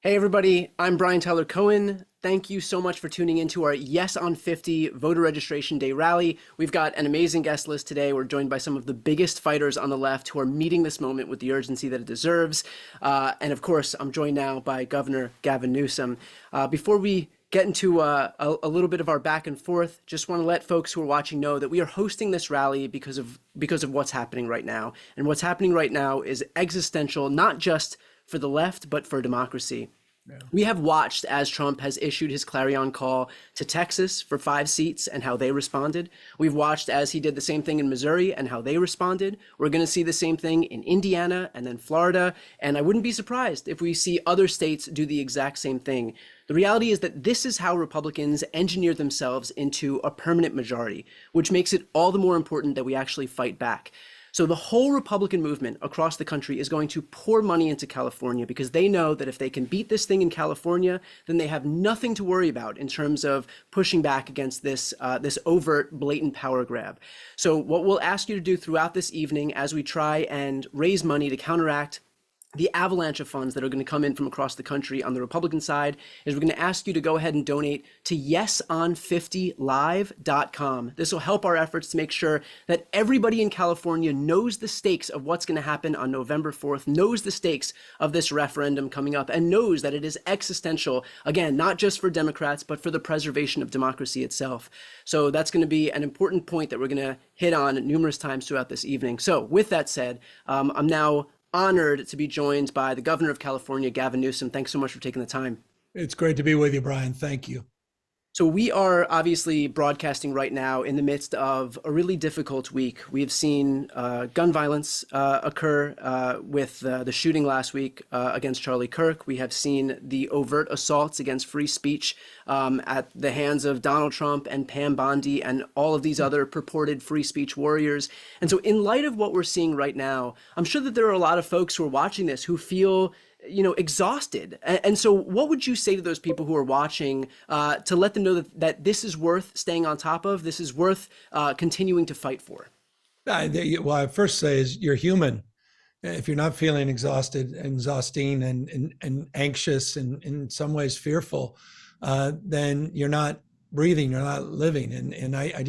Hey everybody, I'm Brian Tyler Cohen. Thank you so much for tuning into our Yes on 50 voter registration day rally. We've got an amazing guest list today. We're joined by some of the biggest fighters on the left who are meeting this moment with the urgency that it deserves. And of course, I'm joined now by Governor Gavin Newsom. Before we get into a little bit of our back and forth, just want to let folks who are watching know that we are hosting this rally because of what's happening right now. And what's happening right now is existential, not just for the left, but for democracy. Yeah. We have watched as Trump has issued his clarion call to Texas for 5 seats and how they responded. We've watched as he did the same thing in Missouri and how they responded. We're going to see the same thing in Indiana and then Florida. And I wouldn't be surprised if we see other states do the exact same thing. The reality is that this is how Republicans engineer themselves into a permanent majority, which makes it all the more important that we actually fight back. So the whole Republican movement across the country is going to pour money into California because they know that if they can beat this thing in California, then they have nothing to worry about in terms of pushing back against this overt, blatant power grab. So what we'll ask you to do throughout this evening as we try and raise money to counteract the avalanche of funds that are going to come in from across the country on the Republican side is we're going to ask you to go ahead and donate to yeson50live.com. This will help our efforts to make sure that everybody in California knows the stakes of what's going to happen on November 4th, knows the stakes of this referendum coming up, and knows that it is existential, again, not just for Democrats, but for the preservation of democracy itself. So that's going to be an important point that we're going to hit on numerous times throughout this evening. So with that said, I'm now honored to be joined by the governor of California, Gavin Newsom. Thanks so much for taking the time. It's great to be with you, Brian. Thank you. So we are obviously broadcasting right now in the midst of a really difficult week. We have seen gun violence occur with the shooting last week against Charlie Kirk. We have seen the overt assaults against free speech at the hands of Donald Trump and Pam Bondi and all of these other purported free speech warriors. And so in light of what we're seeing right now, I'm sure that there are a lot of folks who are watching this who feel exhausted. And so what would you say to those people who are watching to let them know that this is worth staying on top of, this is worth continuing to fight for? Well, I first say is you're human. If you're not feeling exhausting and anxious and in some ways fearful, then you're not breathing, you're not living. And I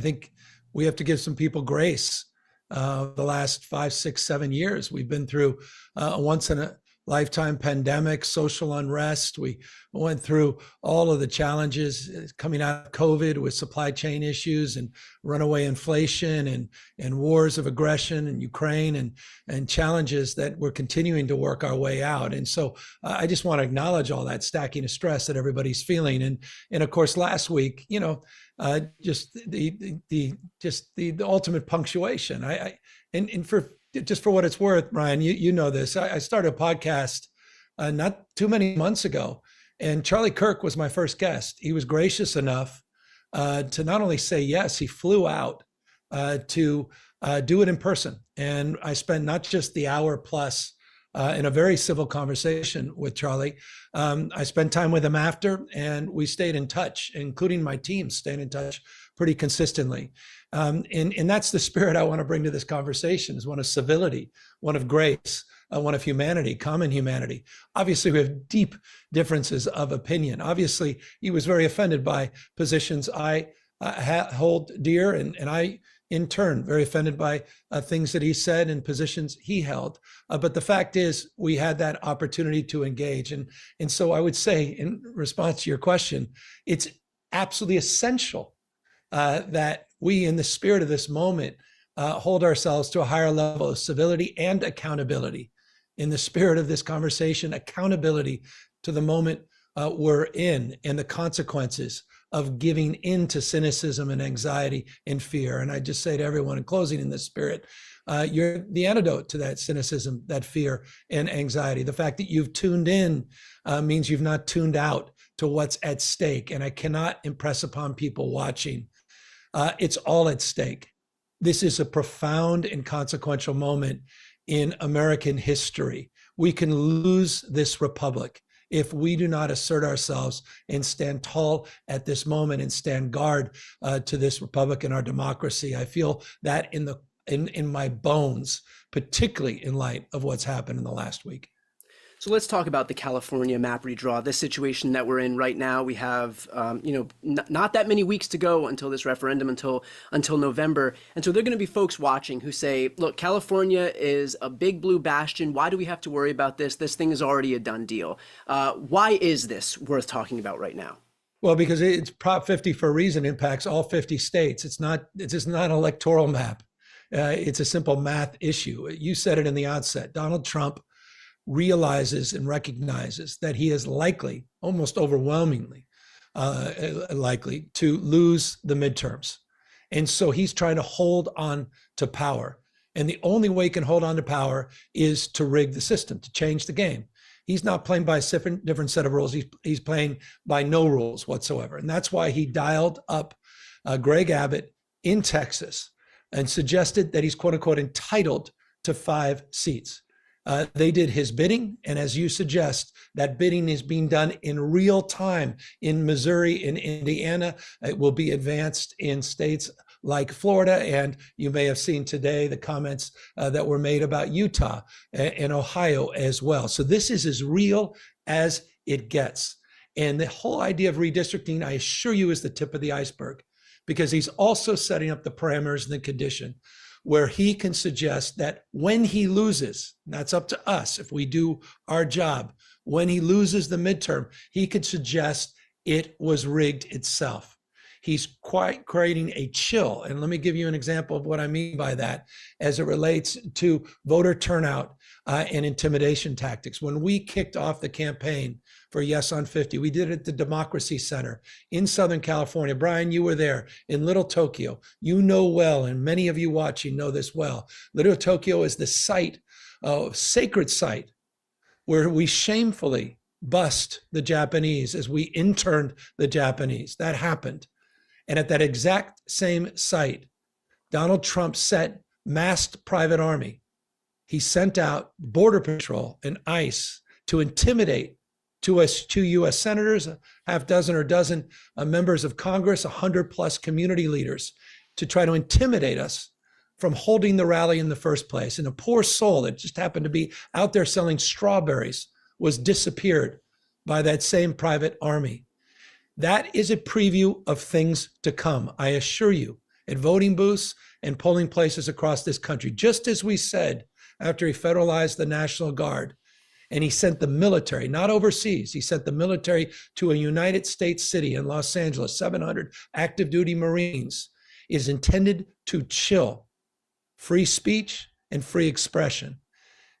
think we have to give some people grace. The last 5, 6, 7 years, we've been through a once in a lifetime pandemic, social unrest. We went through all of the challenges coming out of COVID with supply chain issues and runaway inflation and wars of aggression in Ukraine and challenges that we're continuing to work our way out. And so I just want to acknowledge all that stacking of stress that everybody's feeling. And of course, last week, just the ultimate punctuation. Just for what it's worth, Brian, you know this. I started a podcast not too many months ago, and Charlie Kirk was my first guest. He was gracious enough to not only say yes, he flew out to do it in person. And I spent not just the hour plus in a very civil conversation with Charlie. I spent time with him after, and we stayed in touch, including my team stayed in touch pretty consistently. And that's the spirit I want to bring to this conversation, is one of civility, one of grace, one of humanity, common humanity. Obviously, we have deep differences of opinion. Obviously, he was very offended by positions I hold dear, and I, in turn, very offended by things that he said and positions he held. But the fact is, we had that opportunity to engage. And so I would say, in response to your question, it's absolutely essential that we, in the spirit of this moment, hold ourselves to a higher level of civility and accountability. In the spirit of this conversation, accountability to the moment we're in and the consequences of giving in to cynicism and anxiety and fear. And I just say to everyone in closing, in this spirit, you're the antidote to that cynicism, that fear and anxiety. The fact that you've tuned in means you've not tuned out to what's at stake. And I cannot impress upon people watching, it's all at stake. This is a profound and consequential moment in American history. We can lose this republic if we do not assert ourselves and stand tall at this moment and stand guard to this republic and our democracy. I feel that in my bones, particularly in light of what's happened in the last week. So let's talk about the California map redraw, this situation that we're in right now. We have, not that many weeks to go until this referendum, until November. And so there are going to be folks watching who say, look, California is a big blue bastion. Why do we have to worry about this? This thing is already a done deal. Why is this worth talking about right now? Well, because it's Prop 50 for a reason, impacts all 50 states. It's just not an electoral map. It's a simple math issue. You said it in the outset. Donald Trump realizes and recognizes that he is likely, almost overwhelmingly likely, to lose the midterms. And so he's trying to hold on to power. And the only way he can hold on to power is to rig the system, to change the game. He's not playing by a different set of rules. He's playing by no rules whatsoever. And that's why he dialed up Greg Abbott in Texas and suggested that he's, quote unquote, entitled to 5 seats. They did his bidding. And as you suggest, that bidding is being done in real time in Missouri, in Indiana. It will be advanced in states like Florida. And you may have seen today the comments that were made about Utah and Ohio as well. So this is as real as it gets. And the whole idea of redistricting, I assure you, is the tip of the iceberg, because he's also setting up the parameters and the condition where he can suggest that when he loses, and that's up to us if we do our job, when he loses the midterm, he could suggest it was rigged itself. He's quite creating a chill. And let me give you an example of what I mean by that as it relates to voter turnout and intimidation tactics. When we kicked off the campaign for Yes on 50, we did it at the Democracy Center in Southern California. Brian, you were there in Little Tokyo. You know well, and many of you watching know this well. Little Tokyo is the site, sacred site, where we shamefully bust the Japanese as we interned the Japanese. That happened. And at that exact same site, Donald Trump set masked private army. He sent out Border Patrol and ICE to intimidate two U.S. senators, a half dozen or dozen members of Congress, 100 plus community leaders, to try to intimidate us from holding the rally in the first place. And a poor soul that just happened to be out there selling strawberries was disappeared by that same private army. That is a preview of things to come, I assure you, at voting booths and polling places across this country. Just as we said after he federalized the National Guard and he sent the military, not overseas, he sent the military to a United States city in Los Angeles, 700 active duty Marines, is intended to chill free speech and free expression.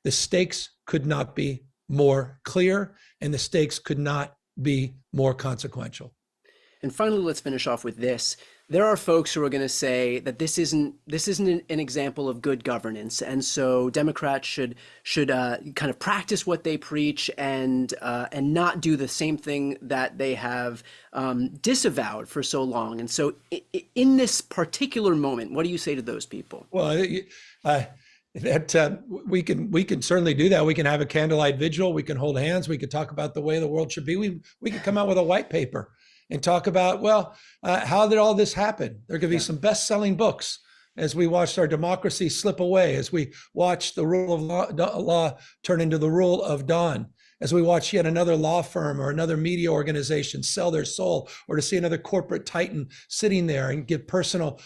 The stakes could not be more clear, and the stakes could not be more consequential. And finally, let's finish off with this. There are folks who are going to say that this isn't an example of good governance, and so Democrats should kind of practice what they preach and not do the same thing that they have disavowed for so long. And so, in this particular moment, what do you say to those people? Well, we can certainly do that. We can have a candlelight vigil. We can hold hands. We could talk about the way the world should be. We could come out with a white paper and talk about, how did all this happen? There could be some best-selling books as we watched our democracy slip away, as we watched the rule of law turn into the rule of dawn, as we watch yet another law firm or another media organization sell their soul, or to see another corporate titan sitting there and give personal,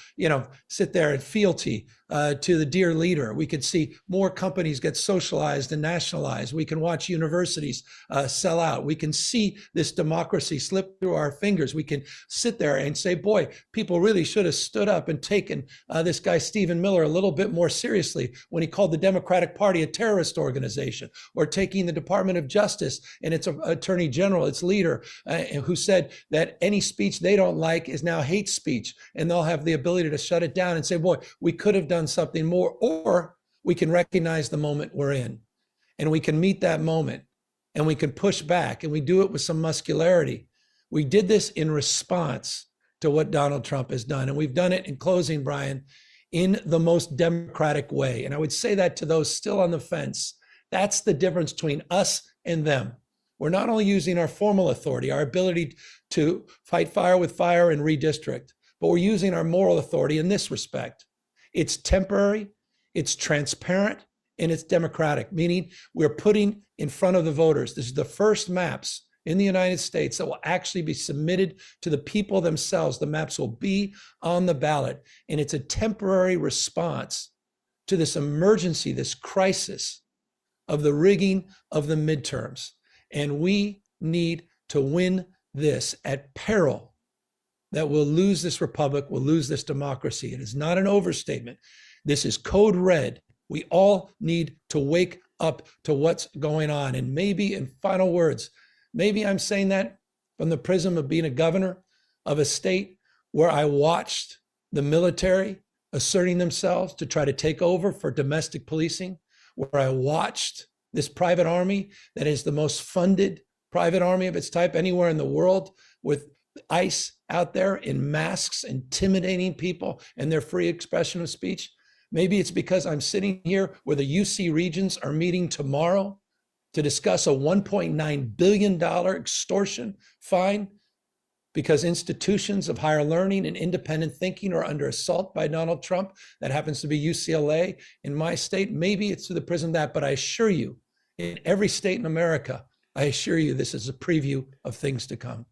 sit there and fealty to the dear leader. We could see more companies get socialized and nationalized. We can watch universities sell out. We can see this democracy slip through our fingers. We can sit there and say, boy, people really should have stood up and taken this guy, Stephen Miller, a little bit more seriously when he called the Democratic Party a terrorist organization, or taking the Department of Justice and its attorney general, its leader, who said that any speech they don't like is now hate speech, and they'll have the ability to shut it down and say, boy, we could have done something more. Or we can recognize the moment we're in, and we can meet that moment, and we can push back, and we do it with some muscularity. We did this in response to what Donald Trump has done, and we've done it, in closing, Brian, in the most democratic way. And I would say that to those still on the fence. That's the difference between us and them. We're not only using our formal authority, our ability to fight fire with fire and redistrict, but we're using our moral authority in this respect. It's temporary, it's transparent, and it's democratic, meaning we're putting in front of the voters. This is the first maps in the United States that will actually be submitted to the people themselves. The maps will be on the ballot, and it's a temporary response to this emergency, this crisis of the rigging of the midterms. And we need to win this at peril that we'll lose this republic, we'll lose this democracy. It is not an overstatement. This is code red. We all need to wake up to what's going on. And maybe, in final words, maybe I'm saying that from the prism of being a governor of a state where I watched the military asserting themselves to try to take over for domestic policing, where I watched this private army that is the most funded private army of its type anywhere in the world, with ICE out there in masks, intimidating people and their free expression of speech. Maybe it's because I'm sitting here where the UC Regents are meeting tomorrow to discuss a $1.9 billion extortion fine because institutions of higher learning and independent thinking are under assault by Donald Trump. That happens to be UCLA in my state. Maybe it's through the prism of that, but I assure you, in every state in America, I assure you this is a preview of things to come.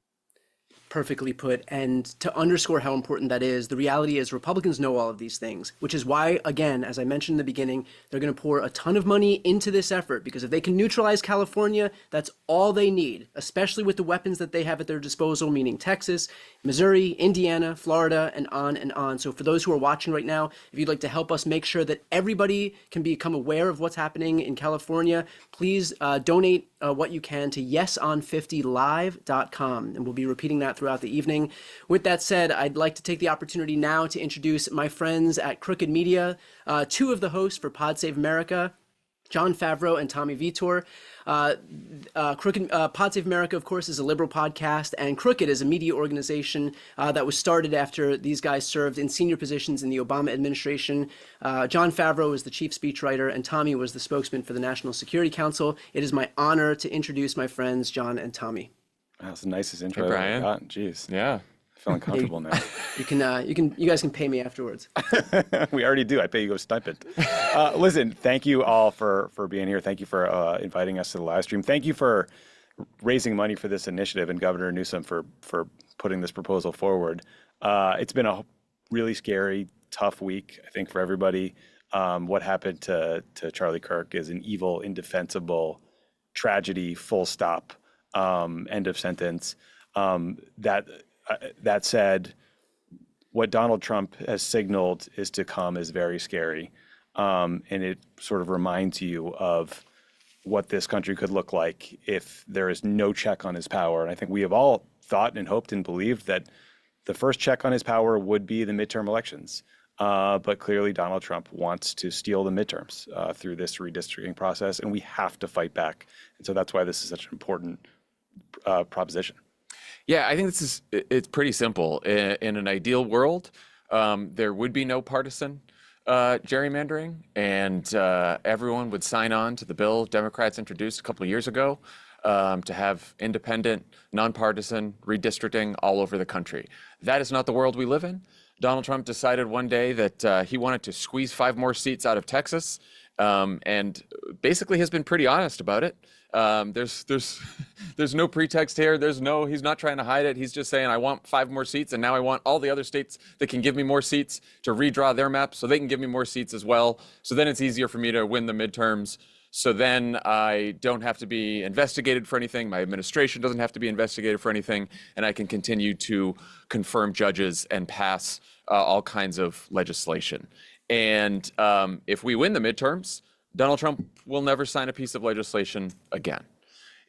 Perfectly put. And to underscore how important that is, the reality is Republicans know all of these things, which is why, again, as I mentioned in the beginning, they're going to pour a ton of money into this effort, because if they can neutralize California, that's all they need, especially with the weapons that they have at their disposal, meaning Texas, Missouri, Indiana, Florida, and on and on. So for those who are watching right now, if you'd like to help us make sure that everybody can become aware of what's happening in California, please donate what you can to yeson50live.com, and we'll be repeating that throughout the evening. With that said, I'd like to take the opportunity now to introduce my friends at Crooked Media, two of the hosts for Pod Save America, John Favreau and Tommy Vitor. Pod Save America, of course, is a liberal podcast, and Crooked is a media organization that was started after these guys served in senior positions in the Obama administration. John Favreau is the chief speechwriter, and Tommy was the spokesman for the National Security Council. It is my honor to introduce my friends, John and Tommy. That's the nicest intro Hey, I've Brian. ever gotten. Jeez. Yeah. Feeling comfortable now. You guys can pay me afterwards. We already do. I pay you a stipend. Listen, thank you all for being here. Thank you for inviting us to the live stream. Thank you for raising money for this initiative, and Governor Newsom for putting this proposal forward. It's been a really scary, tough week, I think, for everybody. What happened to Charlie Kirk is an evil, indefensible tragedy, full stop, end of sentence. That said, what Donald Trump has signaled is to come is very scary. And it sort of reminds you of what this country could look like if there is no check on his power. And I think we have all thought and hoped and believed that the first check on his power would be the midterm elections. But clearly Donald Trump wants to steal the midterms through this redistricting process, and we have to fight back. And so that's why this is such an important proposition. Yeah, I think it's pretty simple. In an ideal world, there would be no partisan gerrymandering, and everyone would sign on to the bill Democrats introduced a couple of years ago to have independent, nonpartisan redistricting all over the country. That is not the world we live in. Donald Trump decided one day that he wanted to squeeze 5 more seats out of Texas, and basically has been pretty honest about it. There's no pretext here. He's not trying to hide it. He's just saying, I want 5 more seats, and now I want all the other states that can give me more seats to redraw their maps so they can give me more seats as well. So then it's easier for me to win the midterms. So then I don't have to be investigated for anything. My administration doesn't have to be investigated for anything, and I can continue to confirm judges and pass all kinds of legislation. And if we win the midterms, Donald Trump will never sign a piece of legislation again.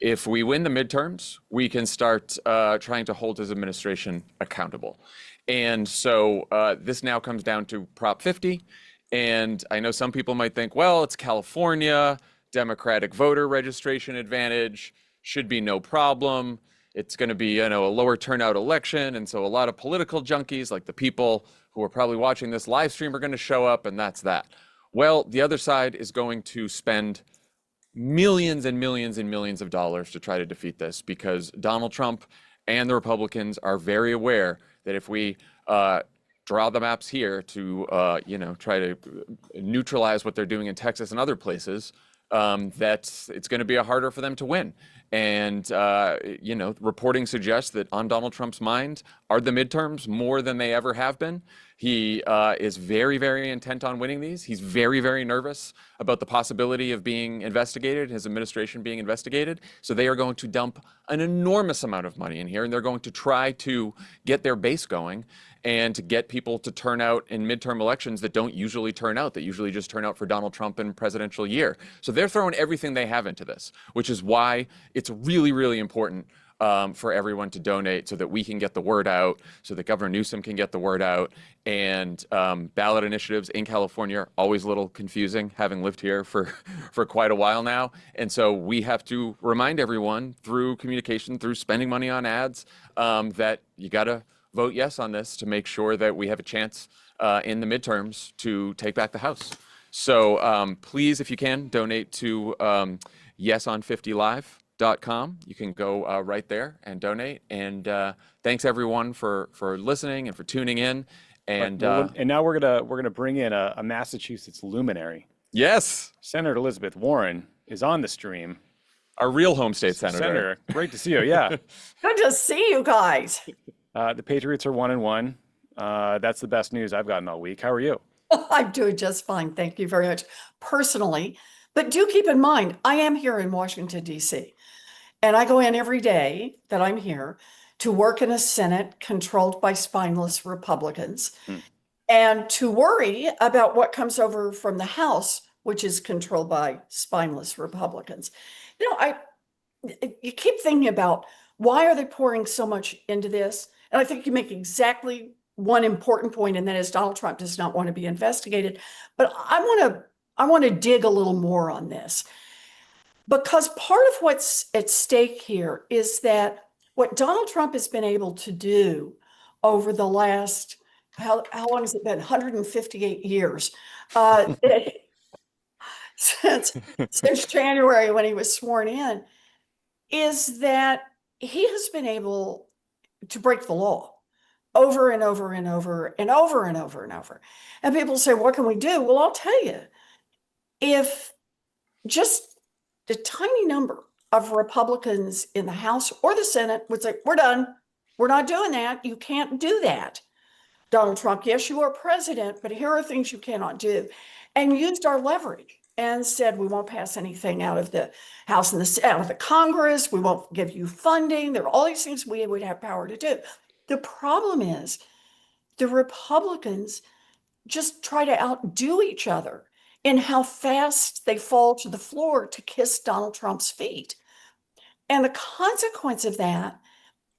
If we win the midterms, we can start trying to hold his administration accountable. And so this now comes down to Prop 50. And I know some people might think, well, it's California, Democratic voter registration advantage, should be no problem. It's going to be, a lower turnout election. And so a lot of political junkies, like the people who are probably watching this live stream, are going to show up, and that's that. Well, the other side is going to spend millions and millions and millions of dollars to try to defeat this, because Donald Trump and the Republicans are very aware that if we draw the maps here to, try to neutralize what they're doing in Texas and other places, that it's going to be harder for them to win. And, reporting suggests that on Donald Trump's mind are the midterms more than they ever have been. He is very, very intent on winning these. He's very, very nervous about the possibility of being investigated, his administration being investigated. So they are going to dump an enormous amount of money in here, and they're going to try to get their base going and to get people to turn out in midterm elections that don't usually turn out, that usually just turn out for Donald Trump in presidential year. So they're throwing everything they have into this, which is why it's really, really important for everyone to donate so that we can get the word out, so that Governor Newsom can get the word out. And ballot initiatives in California are always a little confusing, having lived here for quite a while now. And so we have to remind everyone through communication, through spending money on ads, that you got to vote yes on this to make sure that we have a chance in the midterms to take back the House. So please, if you can, donate to yeson50live.com. You can go right there and donate. And thanks everyone for listening and for tuning in. And now we're gonna bring in a Massachusetts luminary. Yes, Senator Elizabeth Warren is on the stream. our real home state senator. Great to see you. Yeah. Good to see you guys. The Patriots are 1-1. That's the best news I've gotten all week. How are you? I'm doing just fine. Thank you very much personally. But do keep in mind, I am here in Washington, D.C. And I go in every day that I'm here to work in a Senate controlled by spineless Republicans and to worry about what comes over from the House, which is controlled by spineless Republicans. You keep thinking about why are they pouring so much into this? And I think you make exactly one important point, and that is Donald Trump does not want to be investigated. But I want to dig a little more on this, because part of what's at stake here is that what Donald Trump has been able to do over the last, how long has it been? 158 years. Since January when he was sworn in, is that he has been able to break the law over and over and over and over and over and over. And people say, what can we do? Well, I'll tell you, if just the tiny number of Republicans in the House or the Senate would say, we're done. We're not doing that. You can't do that. Donald Trump, yes, you are president, but here are things you cannot do. And used our leverage and said, we won't pass anything out of the House and out of the Congress. We won't give you funding. There are all these things we would have power to do. The problem is the Republicans just try to outdo each other in how fast they fall to the floor to kiss Donald Trump's feet. And the consequence of that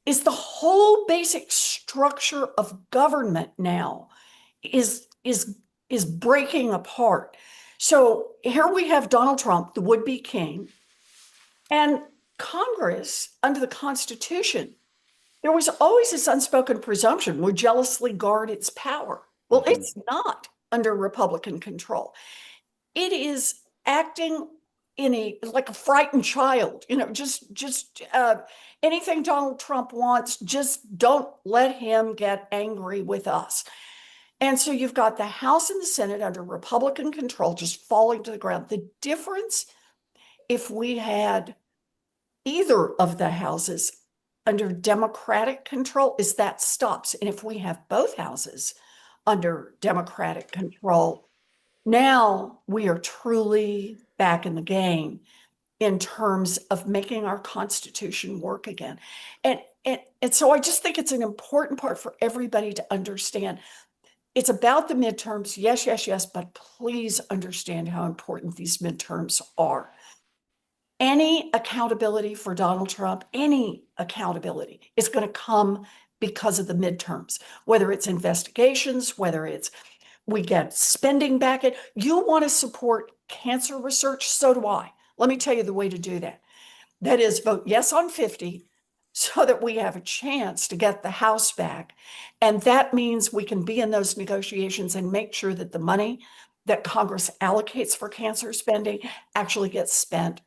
is the whole basic structure of government now is breaking apart. So here we have Donald Trump, the would-be king, and Congress, under the Constitution, there was always this unspoken presumption would jealously guard its power. Well, it's not under Republican control. It is acting like a frightened child, just anything Donald Trump wants, just don't let him get angry with us. And so you've got the House and the Senate under Republican control just falling to the ground. The difference, if we had either of the houses under Democratic control, is that stops. And if we have both houses under Democratic control, now we are truly back in the game in terms of making our Constitution work again. And so I just think it's an important part for everybody to understand. It's about the midterms, yes, but please understand how important these midterms are. Any accountability for Donald Trump, any accountability is going to come because of the midterms, whether it's investigations, whether it's we get spending back. You want to support cancer research, so do I. Let me tell you the way to do that. That is vote yes on 50 so that we have a chance to get the House back. And that means we can be in those negotiations and make sure that the money that Congress allocates for cancer spending actually gets spent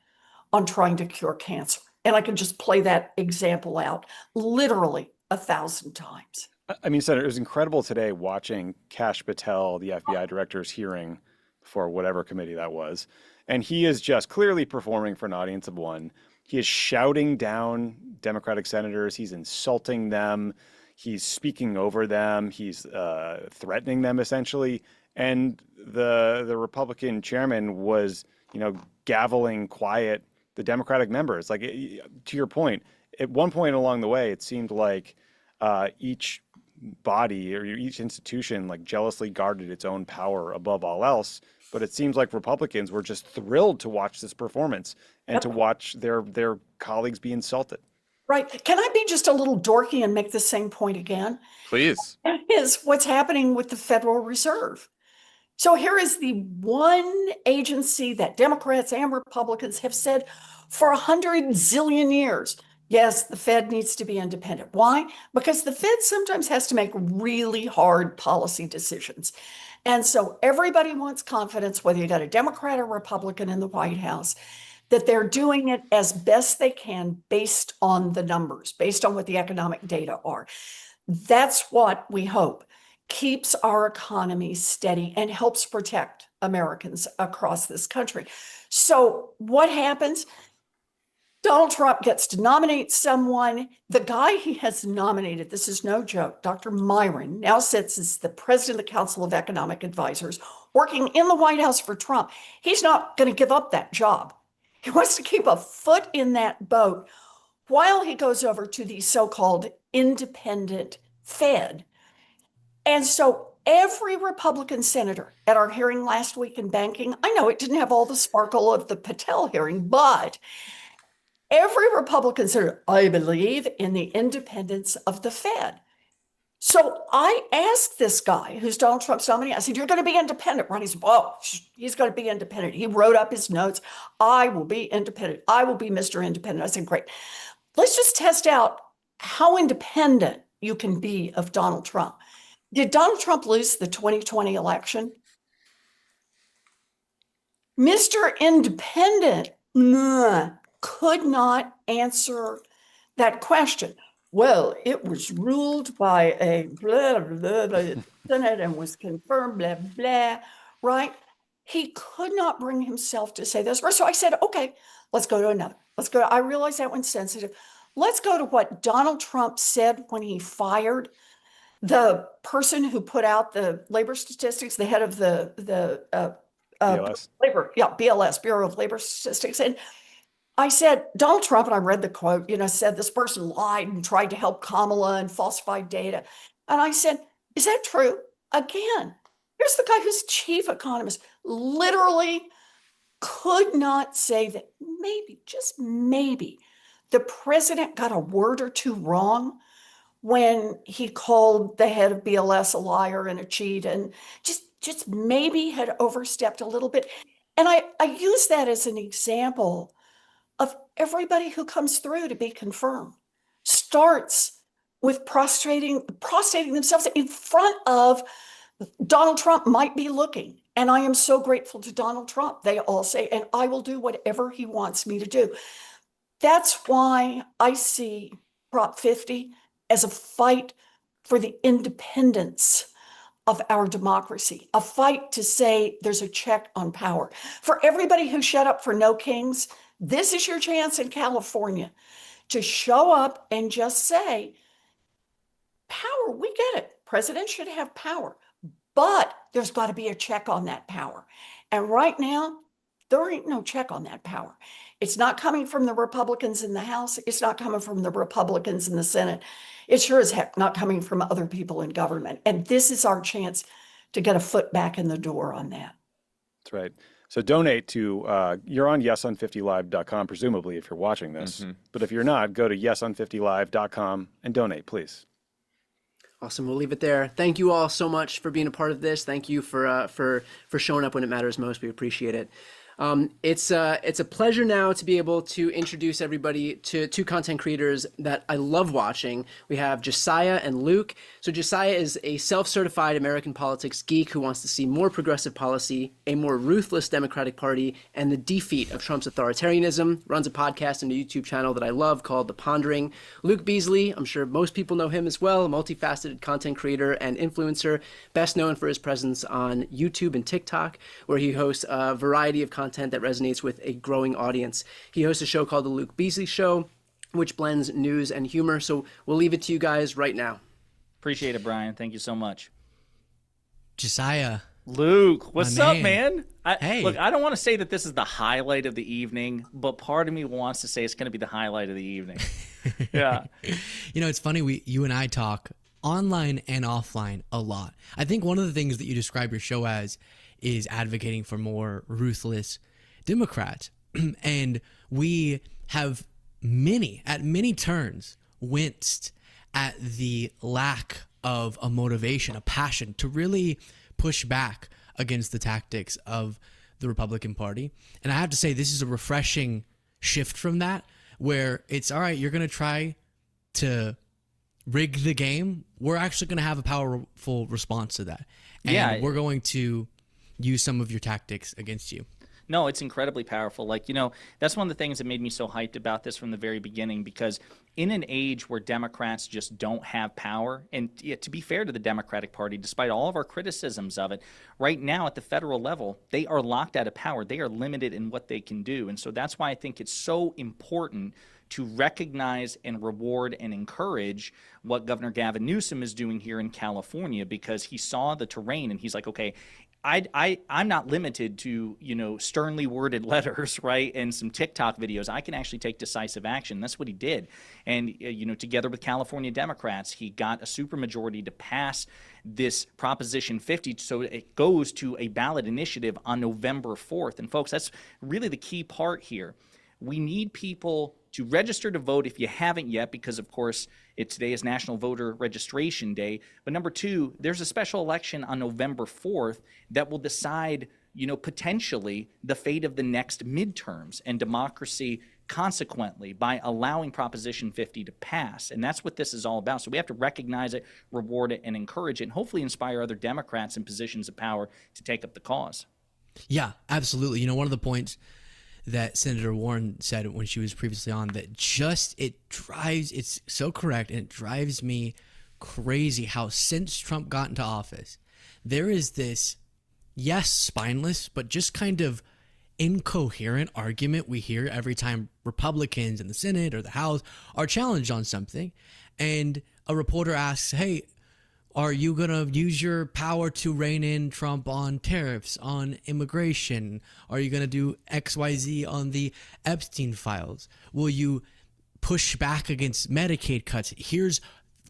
on trying to cure cancer. And I can just play that example out literally 1,000 times. I mean, Senator, it was incredible today watching Kash Patel, the FBI director's hearing for whatever committee that was. And he is just clearly performing for an audience of one. He is shouting down Democratic senators. He's insulting them. He's speaking over them. He's threatening them essentially. And the Republican chairman was, gaveling quiet the Democratic members. Like, to your point, at one point along the way, it seemed like each body or each institution like jealously guarded its own power above all else. But it seems like Republicans were just thrilled to watch this performance and to watch their colleagues be insulted. Right. Can I be just a little dorky and make the same point again? Please. That is what's happening with the Federal Reserve. So here is the one agency that Democrats and Republicans have said for 100 zillion years, yes, the Fed needs to be independent. Why? Because the Fed sometimes has to make really hard policy decisions. And so everybody wants confidence, whether you got a Democrat or Republican in the White House, that they're doing it as best they can based on the numbers, based on what the economic data are. That's what we hope keeps our economy steady and helps protect Americans across this country. So what happens? Donald Trump gets to nominate someone. The guy he has nominated, this is no joke, Dr. Myron, now sits as the president of the Council of Economic Advisors, working in the White House for Trump. He's not going to give up that job. He wants to keep a foot in that boat while he goes over to the so-called independent Fed. And so every Republican senator at our hearing last week in banking, I know it didn't have all the sparkle of the Patel hearing, but every Republican senator, I believe in the independence of the Fed. So I asked this guy who's Donald Trump's nominee, I said, you're going to be independent, right? He said, oh, he's going to be independent. He wrote up his notes. I will be independent. I will be Mr. Independent. I said, great. Let's just test out how independent you can be of Donald Trump. Did Donald Trump lose the 2020 election? Mr. Independent could not answer that question. Well, it was ruled by a blah, blah, blah, Senate and was confirmed, blah, blah, right? He could not bring himself to say those words. So I said, okay, let's go to another. I realize that one's sensitive. Let's go to what Donald Trump said when he fired the person who put out the labor statistics, the head of the BLS. BLS, Bureau of Labor Statistics. And I said, Donald Trump, and I read the quote, said this person lied and tried to help Kamala and falsified data. And I said, is that true? Again, here's the guy who's chief economist, literally could not say that maybe, just maybe, the president got a word or two wrong when he called the head of BLS a liar and a cheat and just maybe had overstepped a little bit. And I use that as an example of everybody who comes through to be confirmed starts with prostrating themselves in front of Donald Trump might be looking. And I am so grateful to Donald Trump. They all say, and I will do whatever he wants me to do. That's why I see Prop 50 as a fight for the independence of our democracy, a fight to say there's a check on power. For everybody who shut up for no kings, this is your chance in California to show up and just say, power, we get it. Presidents should have power, but there's got to be a check on that power. And right now, there ain't no check on that power. It's not coming from the Republicans in the House. It's not coming from the Republicans in the Senate. It sure as heck not coming from other people in government. And this is our chance to get a foot back in the door on that. That's right. So donate to, you're on yeson50live.com, presumably, if you're watching this. Mm-hmm. But if you're not, go to yeson50live.com and donate, please. Awesome. We'll leave it there. Thank you all so much for being a part of this. Thank you for showing up when it matters most. We appreciate it. It's a pleasure now to be able to introduce everybody to two content creators that I love watching. We have Josiah and Luke. So Josiah is a self-certified American politics geek who wants to see more progressive policy, a more ruthless Democratic Party, and the defeat of Trump's authoritarianism. Runs a podcast and a YouTube channel that I love called The Pondering. Luke Beasley, I'm sure most people know him as well, a multifaceted content creator and influencer, best known for his presence on YouTube and TikTok, where he hosts a variety of content that resonates with a growing audience. He hosts a show called The Luke Beasley Show, which blends news and humor. So we'll leave it to you guys right now. Appreciate it, Brian. Thank you so much. Josiah. Luke, what's My up, man. man? Hey. Look, I don't want to say that this is the highlight of the evening, but part of me wants to say it's going to be the highlight of the evening. Yeah. You know, it's funny, you and I talk online and offline a lot. I think one of the things that you describe your show as is advocating for more ruthless Democrats. And we have at many turns winced at the lack of a motivation, a passion to really push back against the tactics of the Republican Party. And I have to say, this is a refreshing shift from that, where it's all right, you're going to try to rig the game. We're actually going to have a powerful response to that. And we're going to use some of your tactics against you. No, it's incredibly powerful. Like, you know, that's one of the things that made me so hyped about this from the very beginning, because in an age where Democrats just don't have power, and to be fair to the Democratic Party, despite all of our criticisms of it, right now at the federal level, they are locked out of power. They are limited in what they can do. And so that's why I think it's so important to recognize and reward and encourage what Governor Gavin Newsom is doing here in California, because he saw the terrain and he's like, okay, I'm not limited to, you know, sternly worded letters, right, and some TikTok videos. I can actually take decisive action. That's what he did. And, you know, together with California Democrats, he got a supermajority to pass this Proposition 50, so it goes to a ballot initiative on November 4th. And, folks, that's really the key part here. We need people to register to vote if you haven't yet, because, of course, today is National Voter Registration Day. But number two, there's a special election on November 4th that will decide, you know, potentially the fate of the next midterms and democracy consequently, by allowing Proposition 50 to pass. And that's what this is all about. So we have to recognize it, reward it, and encourage it, and hopefully inspire other Democrats in positions of power to take up the cause. Yeah, absolutely. You know, one of the points that Senator Warren said when she was previously on, that it's so correct, and it drives me crazy how since Trump got into office, there is this, yes, spineless, but just kind of incoherent argument we hear every time Republicans in the Senate or the House are challenged on something. And a reporter asks, hey, are you going to use your power to rein in Trump on tariffs, on immigration? Are you going to do XYZ on the Epstein files? Will you push back against Medicaid cuts? Here's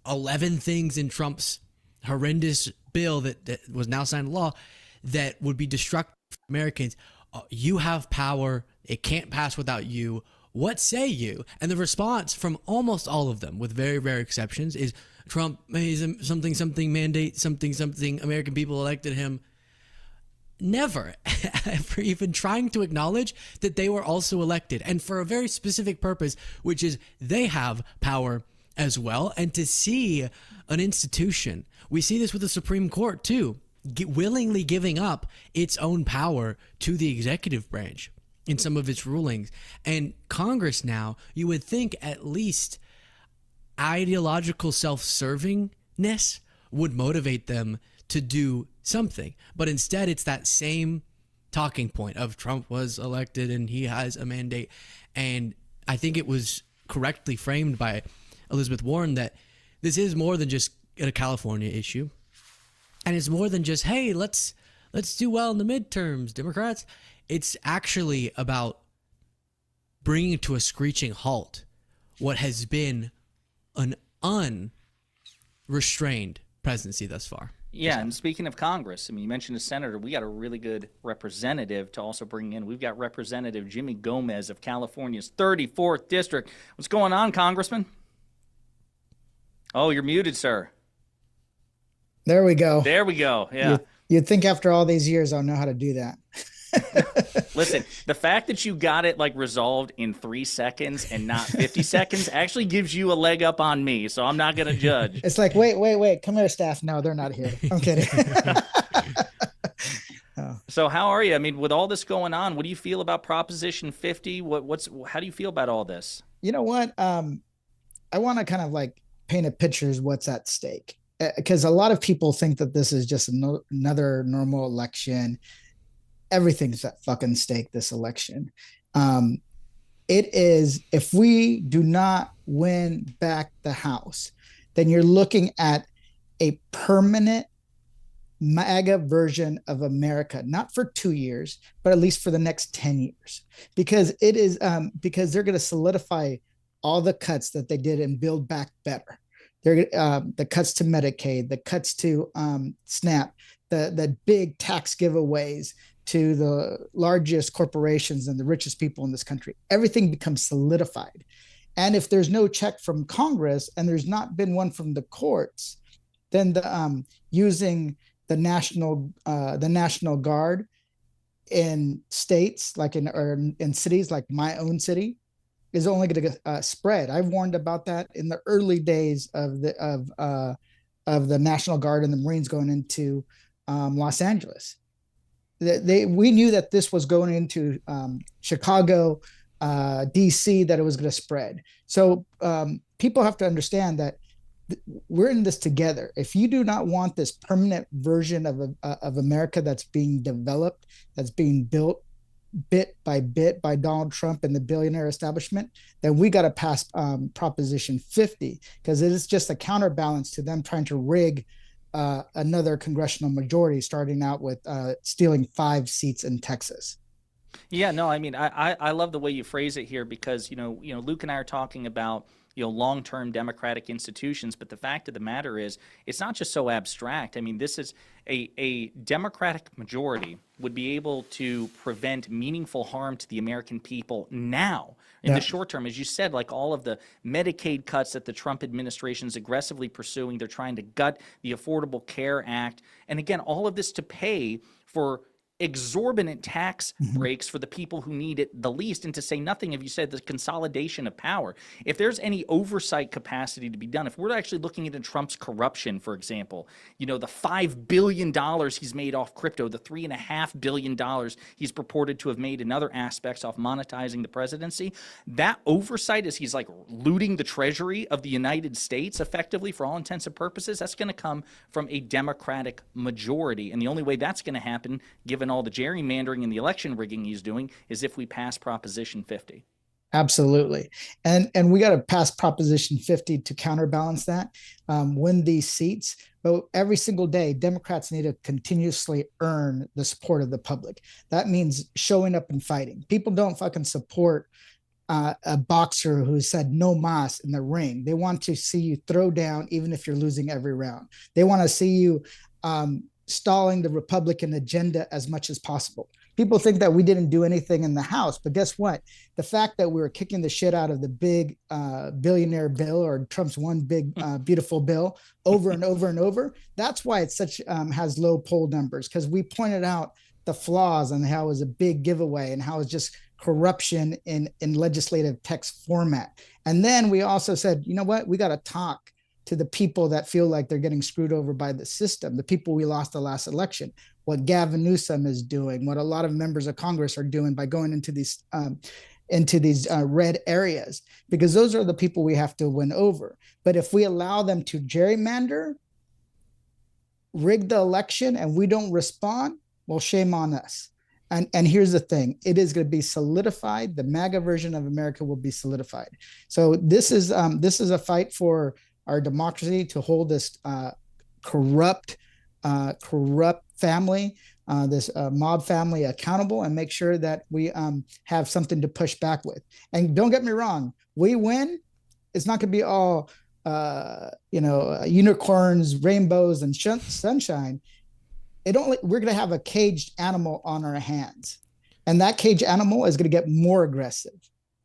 11 things in Trump's horrendous bill that was now signed into law that would be destructive for Americans. You have power. It can't pass without you. What say you? And the response from almost all of them, with very rare exceptions, is Trump, he's a something mandate, something American people elected him. Never ever even trying to acknowledge that they were also elected, and for a very specific purpose, which is they have power as well. And to see an institution, we see this with the Supreme Court too, willingly giving up its own power to the executive branch in some of its rulings. And Congress now, you would think at least ideological self-servingness would motivate them to do something. But instead, it's that same talking point of Trump was elected and he has a mandate. And I think it was correctly framed by Elizabeth Warren that this is more than just a California issue. And it's more than just, hey, let's do well in the midterms, Democrats. It's actually about bringing to a screeching halt what has been an unrestrained presidency thus far. Yeah, and speaking of Congress, I mean, you mentioned a senator. We got a really good representative to also bring in. We've got Representative Jimmy Gomez of California's 34th District. What's going on, Congressman? Oh, you're muted, sir. There we go. There we go. Yeah. You'd think after all these years, I'll know how to do that. Listen, the fact that you got it like resolved in 3 seconds and not 50 seconds actually gives you a leg up on me, so I'm not going to judge. It's like, wait, come here, staff. No, they're not here. I'm kidding. So how are you? I mean, with all this going on, what do you feel about Proposition 50? How do you feel about all this? You know what? I want to kind of like paint a picture of what's at stake, because a lot of people think that this is just another normal election. Everything's at fucking stake this election. It is, if we do not win back the House, then you're looking at a permanent MAGA version of America, not for 2 years, but at least for the next 10 years, because it is because they're going to solidify all the cuts that they did and build back better. They're the cuts to Medicaid, the cuts to SNAP, the big tax giveaways to the largest corporations and the richest people in this country. Everything becomes solidified. And if there's no check from Congress and there's not been one from the courts, then using the National Guard in states like in cities like my own city is only going to spread. I've warned about that in the early days of the National Guard and the Marines going into Los Angeles. We knew that this was going into Chicago, DC, that it was going to spread. So people have to understand that we're in this together. If you do not want this permanent version of America that's being developed, that's being built bit by bit by Donald Trump and the billionaire establishment, then we got to pass Proposition 50, because it is just a counterbalance to them trying to rig another congressional majority, starting out with stealing 5 seats in Texas. Yeah, no, I mean, I love the way you phrase it here, because, Luke and I are talking about, long-term democratic institutions, but the fact of the matter is it's not just so abstract. I mean, this is a democratic majority would be able to prevent meaningful harm to the American people now. In the short term, as you said, like all of the Medicaid cuts that the Trump administration is aggressively pursuing, they're trying to gut the Affordable Care Act. And again, all of this to pay for exorbitant tax breaks for the people who need it the least, and to say nothing of, you said, the consolidation of power. If there's any oversight capacity to be done, if we're actually looking into Trump's corruption, for example, the $5 billion he's made off crypto, the $3.5 billion he's purported to have made in other aspects off monetizing the presidency, that oversight, as he's like looting the treasury of the United States effectively for all intents and purposes, that's going to come from a Democratic majority. And the only way that's going to happen, given all the gerrymandering and the election rigging he's doing, is if we pass Proposition 50. Absolutely. And we got to pass Proposition 50 to counterbalance that, win these seats. But every single day, Democrats need to continuously earn the support of the public. That means showing up and fighting. People don't fucking support a boxer who said no mas in the ring. They want to see you throw down even if you're losing every round. They want to see you stalling the Republican agenda as much as possible. People think that we didn't do anything in the House, but guess what? The fact that we were kicking the shit out of the big billionaire bill, or Trump's one big beautiful bill, over and over and over, that's why it's such has low poll numbers, because we pointed out the flaws and how it was a big giveaway and how it's just corruption in legislative text format. And then we also said, you know what? We got to talk to the people that feel like they're getting screwed over by the system, the people we lost the last election, what Gavin Newsom is doing, what a lot of members of Congress are doing by going into these red areas, because those are the people we have to win over. But if we allow them to gerrymander, rig the election, and we don't respond, well, shame on us. And here's the thing, it is going to be solidified. The MAGA version of America will be solidified. So this is a fight for our democracy, to hold this corrupt family, this mob family accountable, and make sure that we have something to push back with. And don't get me wrong, we win, it's not going to be all unicorns, rainbows, and sunshine. We're going to have a caged animal on our hands, and that caged animal is going to get more aggressive,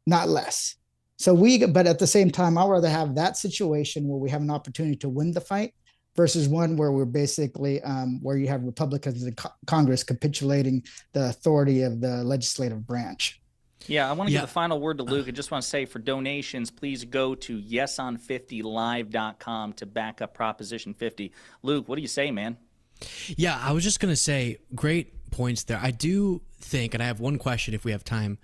not less. So but at the same time, I'd rather have that situation where we have an opportunity to win the fight versus one where we're basically where you have Republicans in Congress capitulating the authority of the legislative branch. Yeah, I want to Yeah. give the final word to Luke. I just want to say for donations, please go to yeson50live.com to back up Proposition 50. Luke, what do you say, man? Yeah, I was just going to say, great points there. I do think, and I have one question if we have time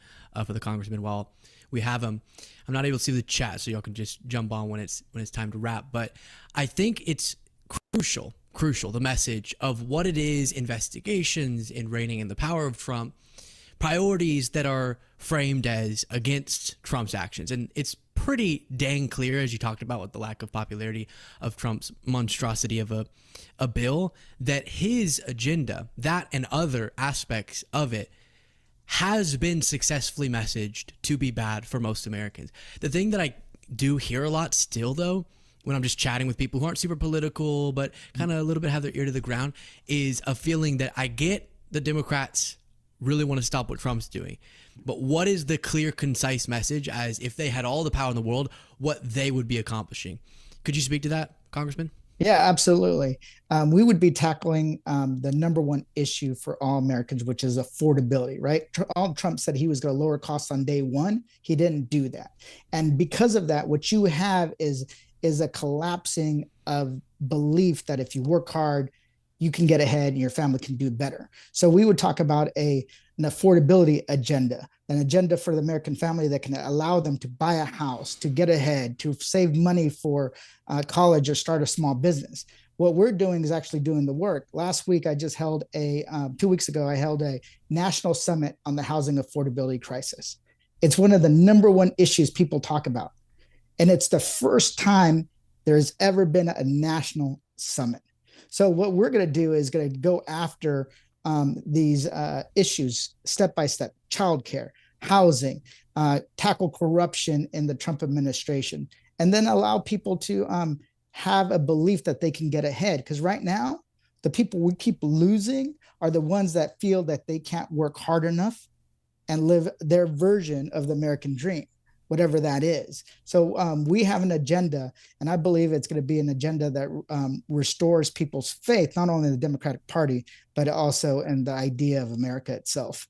for the congressman while we have him. I'm not able to see the chat, so y'all can just jump on when it's time to wrap. But I think it's crucial, the message of what it is, investigations in reining in the power of Trump, priorities that are framed as against Trump's actions. And it's pretty dang clear, as you talked about with the lack of popularity of Trump's monstrosity of a bill, that his agenda, that and other aspects of it, has been successfully messaged to be bad for most Americans. The thing that I do hear a lot still, though, when I'm just chatting with people who aren't super political, but kind of a little bit have their ear to the ground, is a feeling that I get the Democrats really want to stop what Trump's doing. But what is the clear, concise message as if they had all the power in the world, what they would be accomplishing? Could you speak to that, Congressman? Yeah, absolutely. We would be tackling the number one issue for all Americans, which is affordability, right? All Trump said he was going to lower costs on day one. He didn't do that. And because of that, what you have is a collapsing of belief that if you work hard, you can get ahead and your family can do better. So we would talk about an affordability agenda, an agenda for the American family that can allow them to buy a house, to get ahead, to save money for college or start a small business. What we're doing is actually doing the work. Last week, I just held 2 weeks ago, I held a national summit on the housing affordability crisis. It's one of the number one issues people talk about. And it's the first time there's ever been a national summit. So what we're going to do is going to go after these issues step by step: childcare, housing, tackle corruption in the Trump administration, and then allow people to have a belief that they can get ahead. Because right now, the people we keep losing are the ones that feel that they can't work hard enough and live their version of the American dream, whatever that is. So we have an agenda, and I believe it's going to be an agenda that restores people's faith, not only in the Democratic Party, but also in the idea of America itself.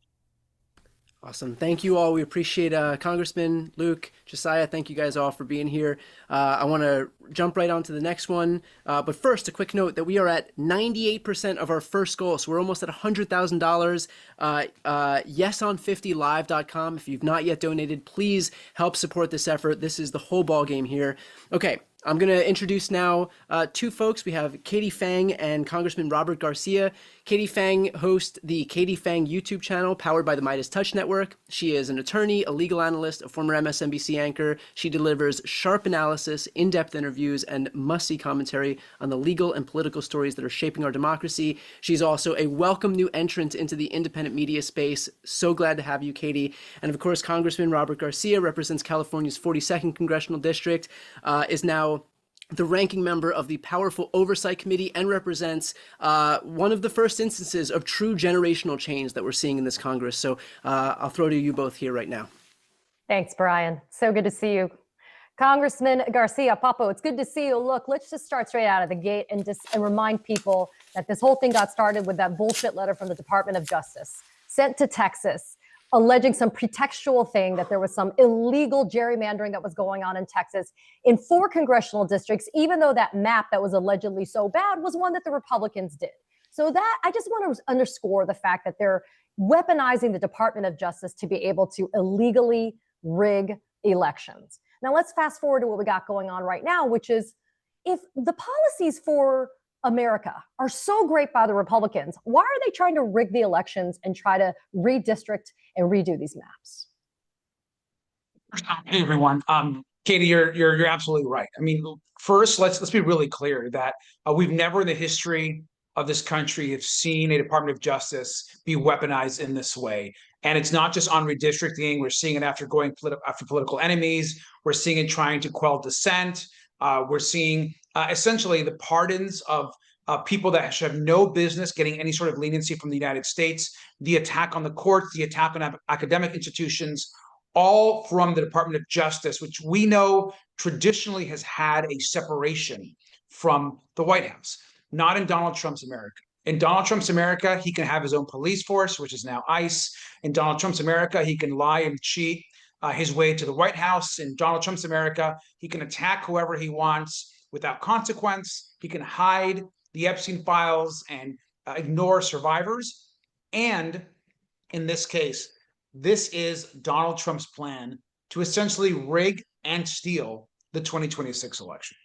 Awesome. Thank you all. We appreciate Congressman Luke, Josiah. Thank you guys all for being here. I want to jump right on to the next one. But first, a quick note that we are at 98% of our first goal. So we're almost at $100,000. Yeson50live.com. If you've not yet donated, please help support this effort. This is the whole ball game here. Okay. I'm going to introduce now two folks. We have Katie Fang and Congressman Robert Garcia. Katie Fang hosts the Katie Fang YouTube channel powered by the Midas Touch Network. She is an attorney, a legal analyst, a former MSNBC anchor. She delivers sharp analysis, in-depth interviews, and must-see commentary on the legal and political stories that are shaping our democracy. She's also a welcome new entrant into the independent media space. So glad to have you, Katie. And of course, Congressman Robert Garcia represents California's 42nd Congressional District, is now the ranking member of the powerful Oversight Committee, and represents one of the first instances of true generational change that we're seeing in this Congress. So I'll throw to you both here right now. Thanks, Brian. So good to see you. Congressman Garcia, Papo, it's good to see you. Look, let's just start straight out of the gate and remind people that this whole thing got started with that bullshit letter from the Department of Justice sent to Texas, alleging some pretextual thing that there was some illegal gerrymandering that was going on in Texas in 4 congressional districts, even though that map that was allegedly so bad was one that the Republicans did. So that, I just want to underscore the fact that they're weaponizing the Department of Justice to be able to illegally rig elections. Now let's fast forward to what we got going on right now, which is if the policies for America are so great by the Republicans, why are they trying to rig the elections and try to redistrict and redo these maps? Hey everyone, Katie, you're absolutely right. I mean, first, let's be really clear that we've never in the history of this country have seen a Department of Justice be weaponized in this way. And it's not just on redistricting. We're seeing it after going after political enemies. We're seeing it trying to quell dissent. We're seeing essentially the pardons of people that should have no business getting any sort of leniency from the United States, the attack on the courts, the attack on academic institutions, all from the Department of Justice, which we know traditionally has had a separation from the White House. Not in Donald Trump's America. In Donald Trump's America, he can have his own police force, which is now ICE. In Donald Trump's America, he can lie and cheat his way to the White House. In Donald Trump's America, he can attack whoever he wants without consequence. He can hide the Epstein files and ignore survivors. And in this case, this is Donald Trump's plan to essentially rig and steal the 2026 election.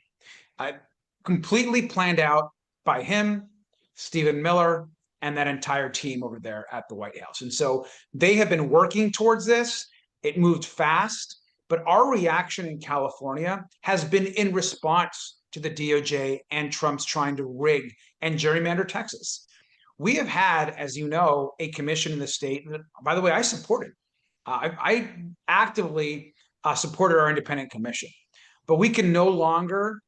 Completely planned out by him, Stephen Miller, and that entire team over there at the White House. And so they have been working towards this. It moved fast, but our reaction in California has been in response to the DOJ and Trump's trying to rig and gerrymander Texas. We have had, as you know, a commission in the state that, by the way, I supported. I actively supported our independent commission, but we can no longer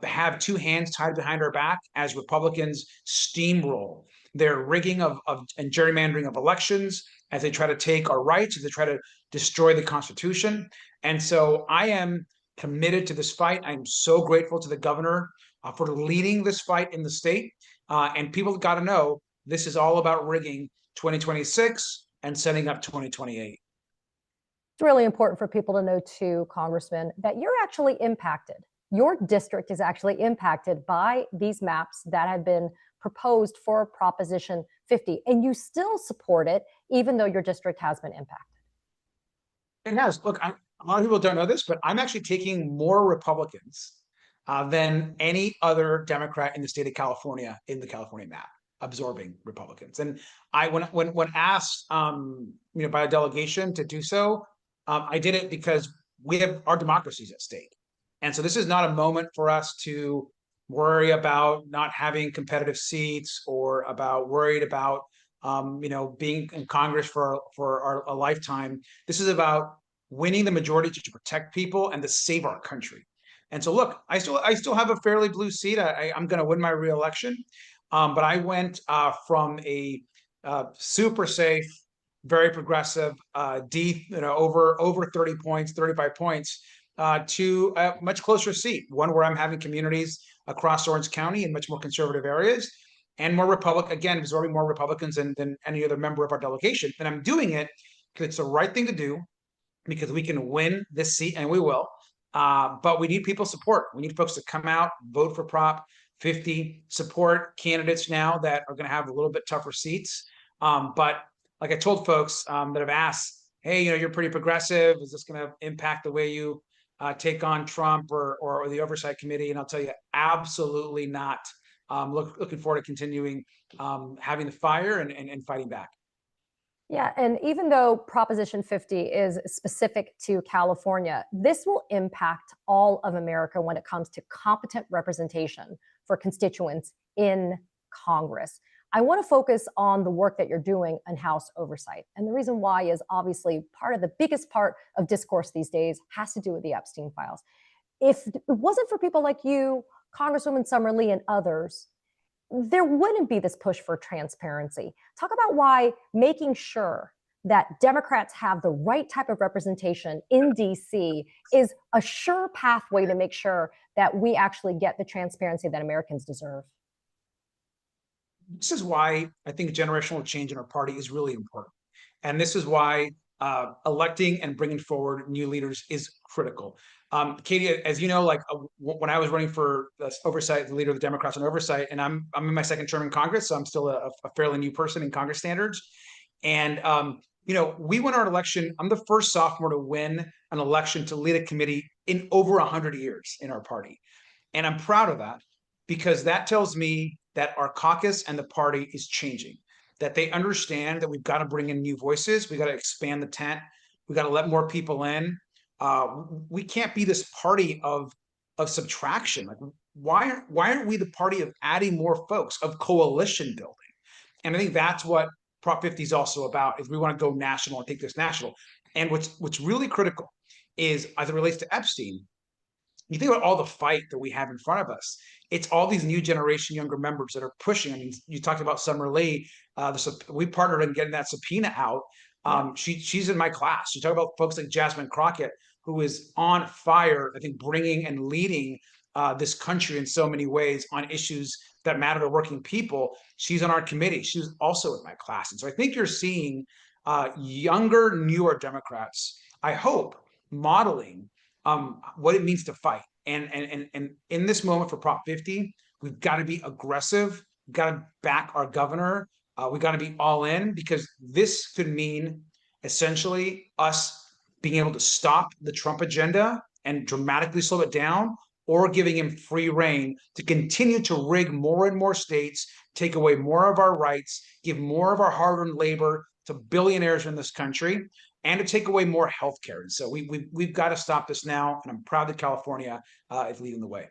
have two hands tied behind our back as Republicans steamroll their rigging of and gerrymandering of elections, as they try to take our rights, as they try to destroy the Constitution. And so I am committed to this fight. I'm so grateful to the governor for leading this fight in the state. And people got to know this is all about rigging 2026 and setting up 2028. It's really important for people to know too, Congressman, that you're actually impacted. Your district is actually impacted by these maps that have been proposed for Proposition 50, and you still support it, even though your district has been impacted. It has. Look, a lot of people don't know this, but I'm actually taking more Republicans than any other Democrat in the state of California in the California map, absorbing Republicans. And I, when asked, by a delegation to do so, I did it because we have our democracies at stake. And so this is not a moment for us to worry about not having competitive seats or worried about being in Congress for a lifetime. This is about winning the majority to protect people and to save our country. And so, look, I still have a fairly blue seat. I'm going to win my reelection, but I went from a super safe, very progressive, deep, over 30 points, 35 points, to a much closer seat, one where I'm having communities across Orange County in much more conservative areas, and more absorbing more Republicans than any other member of our delegation. And I'm doing it because it's the right thing to do, because we can win this seat, and we will. But we need people's support. We need folks to come out, vote for Prop 50, support candidates now that are going to have a little bit tougher seats. But like I told folks that have asked, hey, you're pretty progressive. Is this going to impact the way you take on Trump or the Oversight Committee? And I'll tell you, absolutely not. Looking forward to continuing having the fire and fighting back. Yeah, and even though Proposition 50 is specific to California, this will impact all of America when it comes to competent representation for constituents in Congress. I want to focus on the work that you're doing in House oversight. And the reason why is obviously part of the biggest part of discourse these days has to do with the Epstein files. If it wasn't for people like you, Congresswoman Summer Lee, and others, there wouldn't be this push for transparency. Talk about why making sure that Democrats have the right type of representation in DC is a sure pathway to make sure that we actually get the transparency that Americans deserve. This is why I think generational change in our party is really important. And this is why electing and bringing forward new leaders is critical. Katie, as you know, when I was running for oversight, the leader of the Democrats on oversight, and I'm in my second term in Congress, so I'm still a fairly new person in Congress standards. And we won our election. I'm the first sophomore to win an election to lead a committee in over 100 years in our party. And I'm proud of that, because that tells me that our caucus and the party is changing, that they understand that we've got to bring in new voices. We got to expand the tent. We got to let more people in. We can't be this party of subtraction. Like, why aren't we the party of adding more folks, of coalition building? And I think that's what Prop 50 is also about, is we want to go national and take this national. And what's really critical is, as it relates to Epstein, you think about all the fight that we have in front of us. It's all these new generation younger members that are pushing. I mean, you talked about Summer Lee. We partnered in getting that subpoena out. She's in my class. You talk about folks like Jasmine Crockett, who is on fire, I think, bringing and leading this country in so many ways on issues that matter to working people. She's on our committee. She was also in my class. And so I think you're seeing younger, newer Democrats, I hope, modeling what it means to fight. And in this moment for Prop 50, we've got to be aggressive. We've got to back our governor. We got to be all in, because this could mean essentially us being able to stop the Trump agenda and dramatically slow it down, or giving him free reign to continue to rig more and more states, take away more of our rights, give more of our hard-earned labor to billionaires in this country, and to take away more health care. And so we've got to stop this now, and I'm proud that California is leading the way.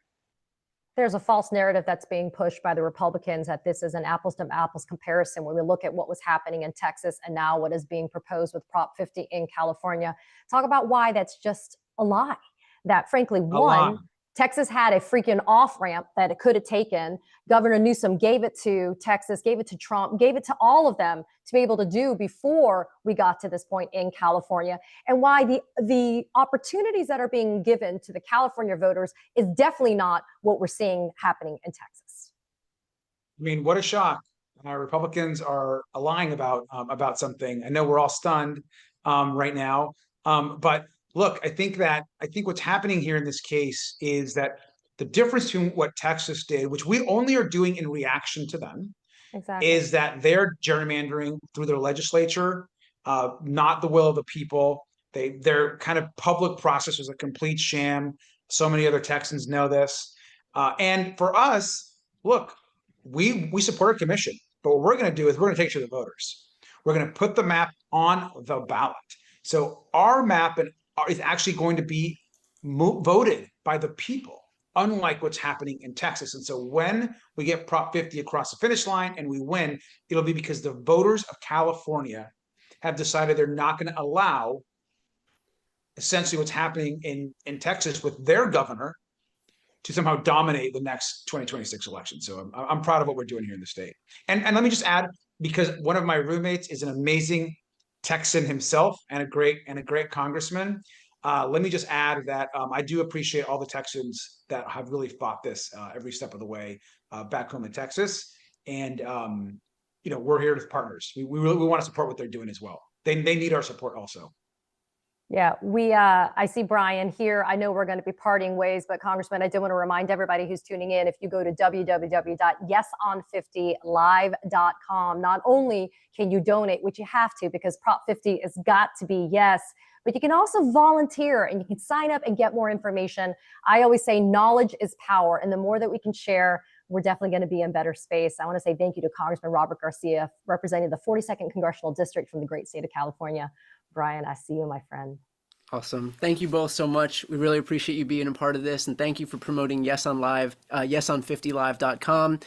There's a false narrative that's being pushed by the Republicans that this is an apples to apples comparison when we look at what was happening in Texas and now what is being proposed with Prop 50 in California. Talk about why that's just a lie. That frankly, one, Texas had a freaking off ramp that it could have taken. Governor Newsom gave it to Texas, gave it to Trump, gave it to all of them to be able to do before we got to this point in California. And why the opportunities that are being given to the California voters is definitely not what we're seeing happening in Texas. I mean, what a shock. Republicans are lying about something. I know we're all stunned right now, but look, I think what's happening here in this case is that the difference between what Texas did, which we only are doing in reaction to them, is that they're gerrymandering through their legislature, not the will of the people. Their kind of public process was a complete sham. So many other Texans know this. And for us, look, we support a commission, but what we're going to do is we're going to take it to the voters. We're going to put the map on the ballot. So our map is actually going to be voted by the people, unlike what's happening in Texas. And so when we get Prop 50 across the finish line and we win, it'll be because the voters of California have decided they're not going to allow essentially what's happening in Texas with their governor to somehow dominate the next 2026 election. So I'm proud of what we're doing here in the state. And let me just add, because one of my roommates is an amazing Texan himself and a great congressman. Let me just add that I do appreciate all the Texans that have really fought this every step of the way back home in Texas. And we're here as partners. We want to support what they're doing as well. They need our support also. Yeah, I see Brian here. I know we're going to be parting ways, but Congressman, I did want to remind everybody who's tuning in, if you go to www.yeson50live.com, not only can you donate, which you have to because Prop 50 has got to be yes, but you can also volunteer and you can sign up and get more information. I always say knowledge is power, and the more that we can share, we're definitely going to be in better space. I want to say thank you to Congressman Robert Garcia, representing the 42nd Congressional District from the great state of California. Brian, I see you, my friend. Awesome. Thank you both so much. We really appreciate you being a part of this, and thank you for promoting Yes on Live, yeson50live.com.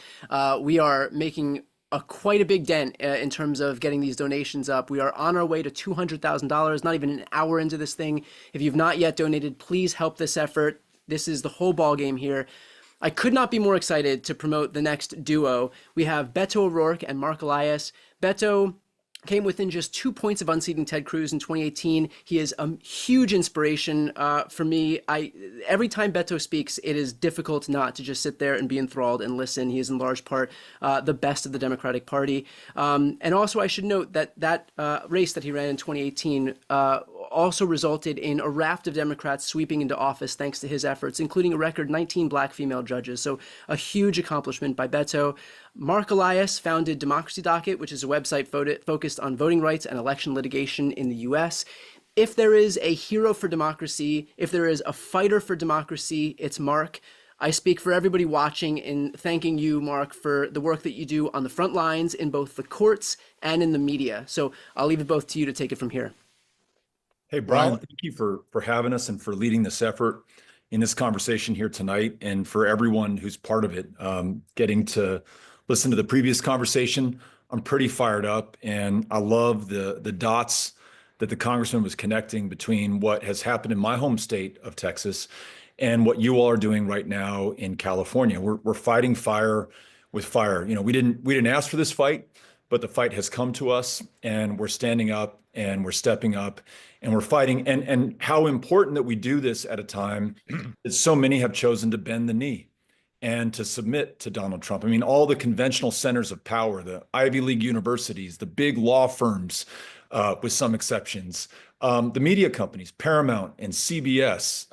We are making quite a big dent in terms of getting these donations up. We are on our way to $200,000, not even an hour into this thing. If you've not yet donated, please help this effort. This is the whole ball game here. I could not be more excited to promote the next duo. We have Beto O'Rourke and Mark Elias. Beto came within just 2 points of unseating Ted Cruz in 2018. He is a huge inspiration for me. Every time Beto speaks, it is difficult not to just sit there and be enthralled and listen. He is in large part the best of the Democratic Party. And also I should note that race that he ran in 2018 also resulted in a raft of Democrats sweeping into office thanks to his efforts, including a record 19 black female judges. So a huge accomplishment by Beto. Mark Elias founded Democracy Docket, which is a website focused on voting rights and election litigation in the U.S. If there is a hero for democracy, if there is a fighter for democracy, it's Mark. I speak for everybody watching in thanking you, Mark, for the work that you do on the front lines in both the courts and in the media. So I'll leave it both to you to take it from here. Hey, Brian, thank you for having us and for leading this effort in this conversation here tonight, and for everyone who's part of it, getting to listen to the previous conversation. I'm pretty fired up, and I love the dots that the congressman was connecting between what has happened in my home state of Texas and what you all are doing right now in California. We're fighting fire with fire. We didn't ask for this fight, but the fight has come to us, and we're standing up and we're stepping up and we're fighting. And how important that we do this at a time that so many have chosen to bend the knee and to submit to Donald Trump. I mean, all the conventional centers of power, the Ivy League universities, the big law firms, with some exceptions, the media companies, Paramount and CBS,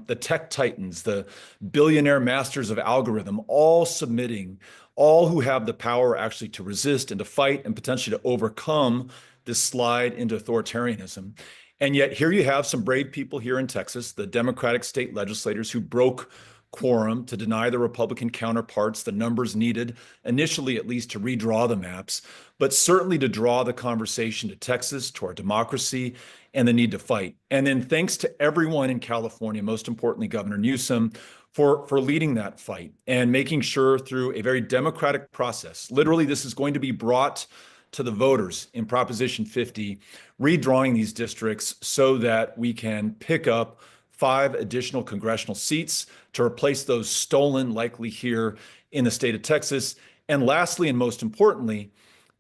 the tech titans, the billionaire masters of algorithm, all submitting, all who have the power actually to resist and to fight and potentially to overcome this slide into authoritarianism. And yet here you have some brave people here in Texas, the Democratic state legislators who broke quorum to deny the Republican counterparts the numbers needed, initially at least, to redraw the maps, but certainly to draw the conversation to Texas, to our democracy, and the need to fight. And then thanks to everyone in California, most importantly, Governor Newsom, for leading that fight and making sure through a very democratic process, literally this is going to be brought to the voters in Proposition 50, redrawing these districts so that we can pick up 5 additional congressional seats to replace those stolen, likely here in the state of Texas. And lastly, and most importantly,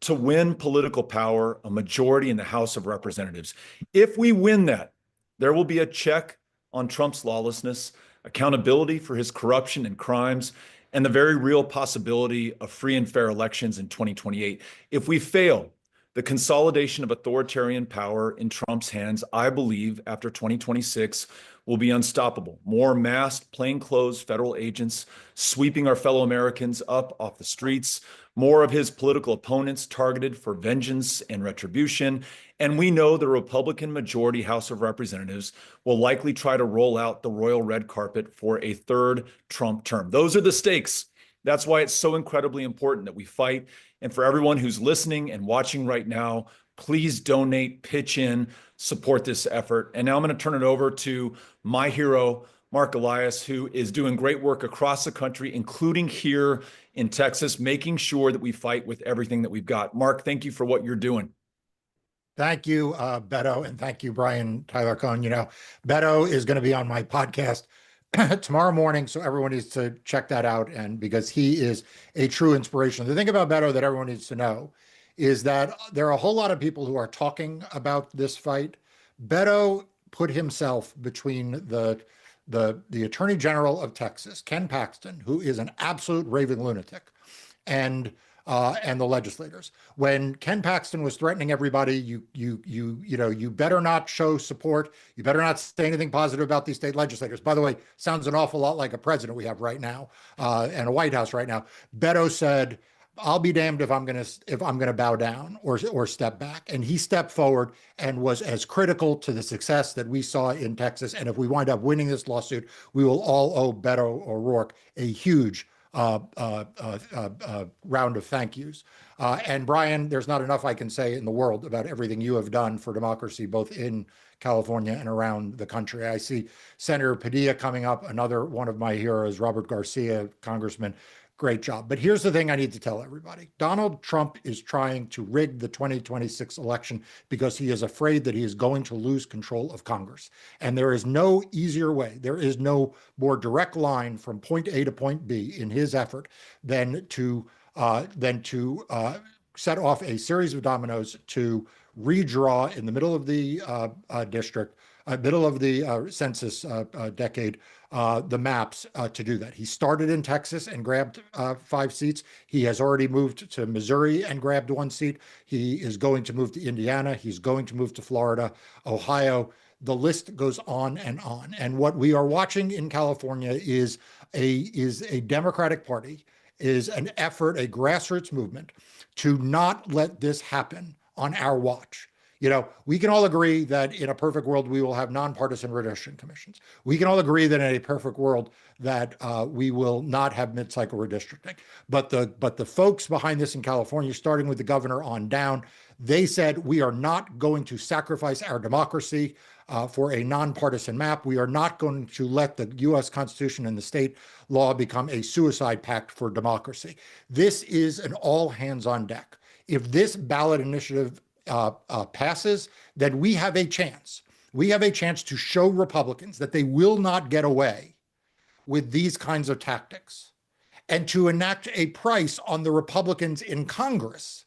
to win political power, a majority in the House of Representatives. If we win that, there will be a check on Trump's lawlessness, accountability for his corruption and crimes, and the very real possibility of free and fair elections in 2028. If we fail, the consolidation of authoritarian power in Trump's hands, I believe, after 2026, will be unstoppable. More masked, plainclothes federal agents sweeping our fellow Americans up off the streets, more of his political opponents targeted for vengeance and retribution. And we know the Republican majority House of Representatives will likely try to roll out the royal red carpet for a 3rd Trump term. Those are the stakes. That's why it's so incredibly important that we fight. And for everyone who's listening and watching right now, please donate, pitch in, support this effort. And now I'm going to turn it over to my hero, Mark Elias, who is doing great work across the country, including here in Texas, making sure that we fight with everything that we've got. Mark, thank you for what you're doing. Thank you, Beto, and thank you, Brian Tyler Cohen. You know, Beto is going to be on my podcast tomorrow morning, so everyone needs to check that out, and because he is a true inspiration. The thing about Beto that everyone needs to know is that there are a whole lot of people who are talking about this fight. Beto put himself between the Attorney General of Texas, Ken Paxton, who is an absolute raving lunatic, and the legislators. When Ken Paxton was threatening everybody, you better not show support. You better not say anything positive about these state legislators. By the way, sounds an awful lot like a president we have right now and a White House right now. Beto said, "I'll be damned if I'm gonna bow down or step back." And he stepped forward and was as critical to the success that we saw in Texas. And if we wind up winning this lawsuit, we will all owe Beto O'Rourke a huge round of thank yous. And Brian, there's not enough I can say in the world about everything you have done for democracy, both in California and around the country. I see Senator Padilla coming up, another one of my heroes, Robert Garcia, Congressman. Great job. But here's the thing I need to tell everybody. Donald Trump is trying to rig the 2026 election because he is afraid that he is going to lose control of Congress. And there is no easier way. There is no more direct line from point A to point B in his effort than to set off a series of dominoes to redraw in the middle of the district, middle of the census decade, the maps to do that. He started in Texas and grabbed 5 seats. He has already moved to Missouri and grabbed 1 seat. He is going to move to Indiana. He's going to move to Florida, Ohio. The list goes on and on. And what we are watching in California is a Democratic Party, is an effort, a grassroots movement to not let this happen on our watch. You know, we can all agree that in a perfect world, we will have nonpartisan redistricting commissions. We can all agree that in a perfect world that we will not have mid-cycle redistricting. But the folks behind this in California, starting with the governor on down, they said, we are not going to sacrifice our democracy for a nonpartisan map. We are not going to let the U.S. Constitution and the state law become a suicide pact for democracy. This is an all hands on deck. If this ballot initiative passes, then we have a chance. We have a chance to show Republicans that they will not get away with these kinds of tactics, and to enact a price on the Republicans in Congress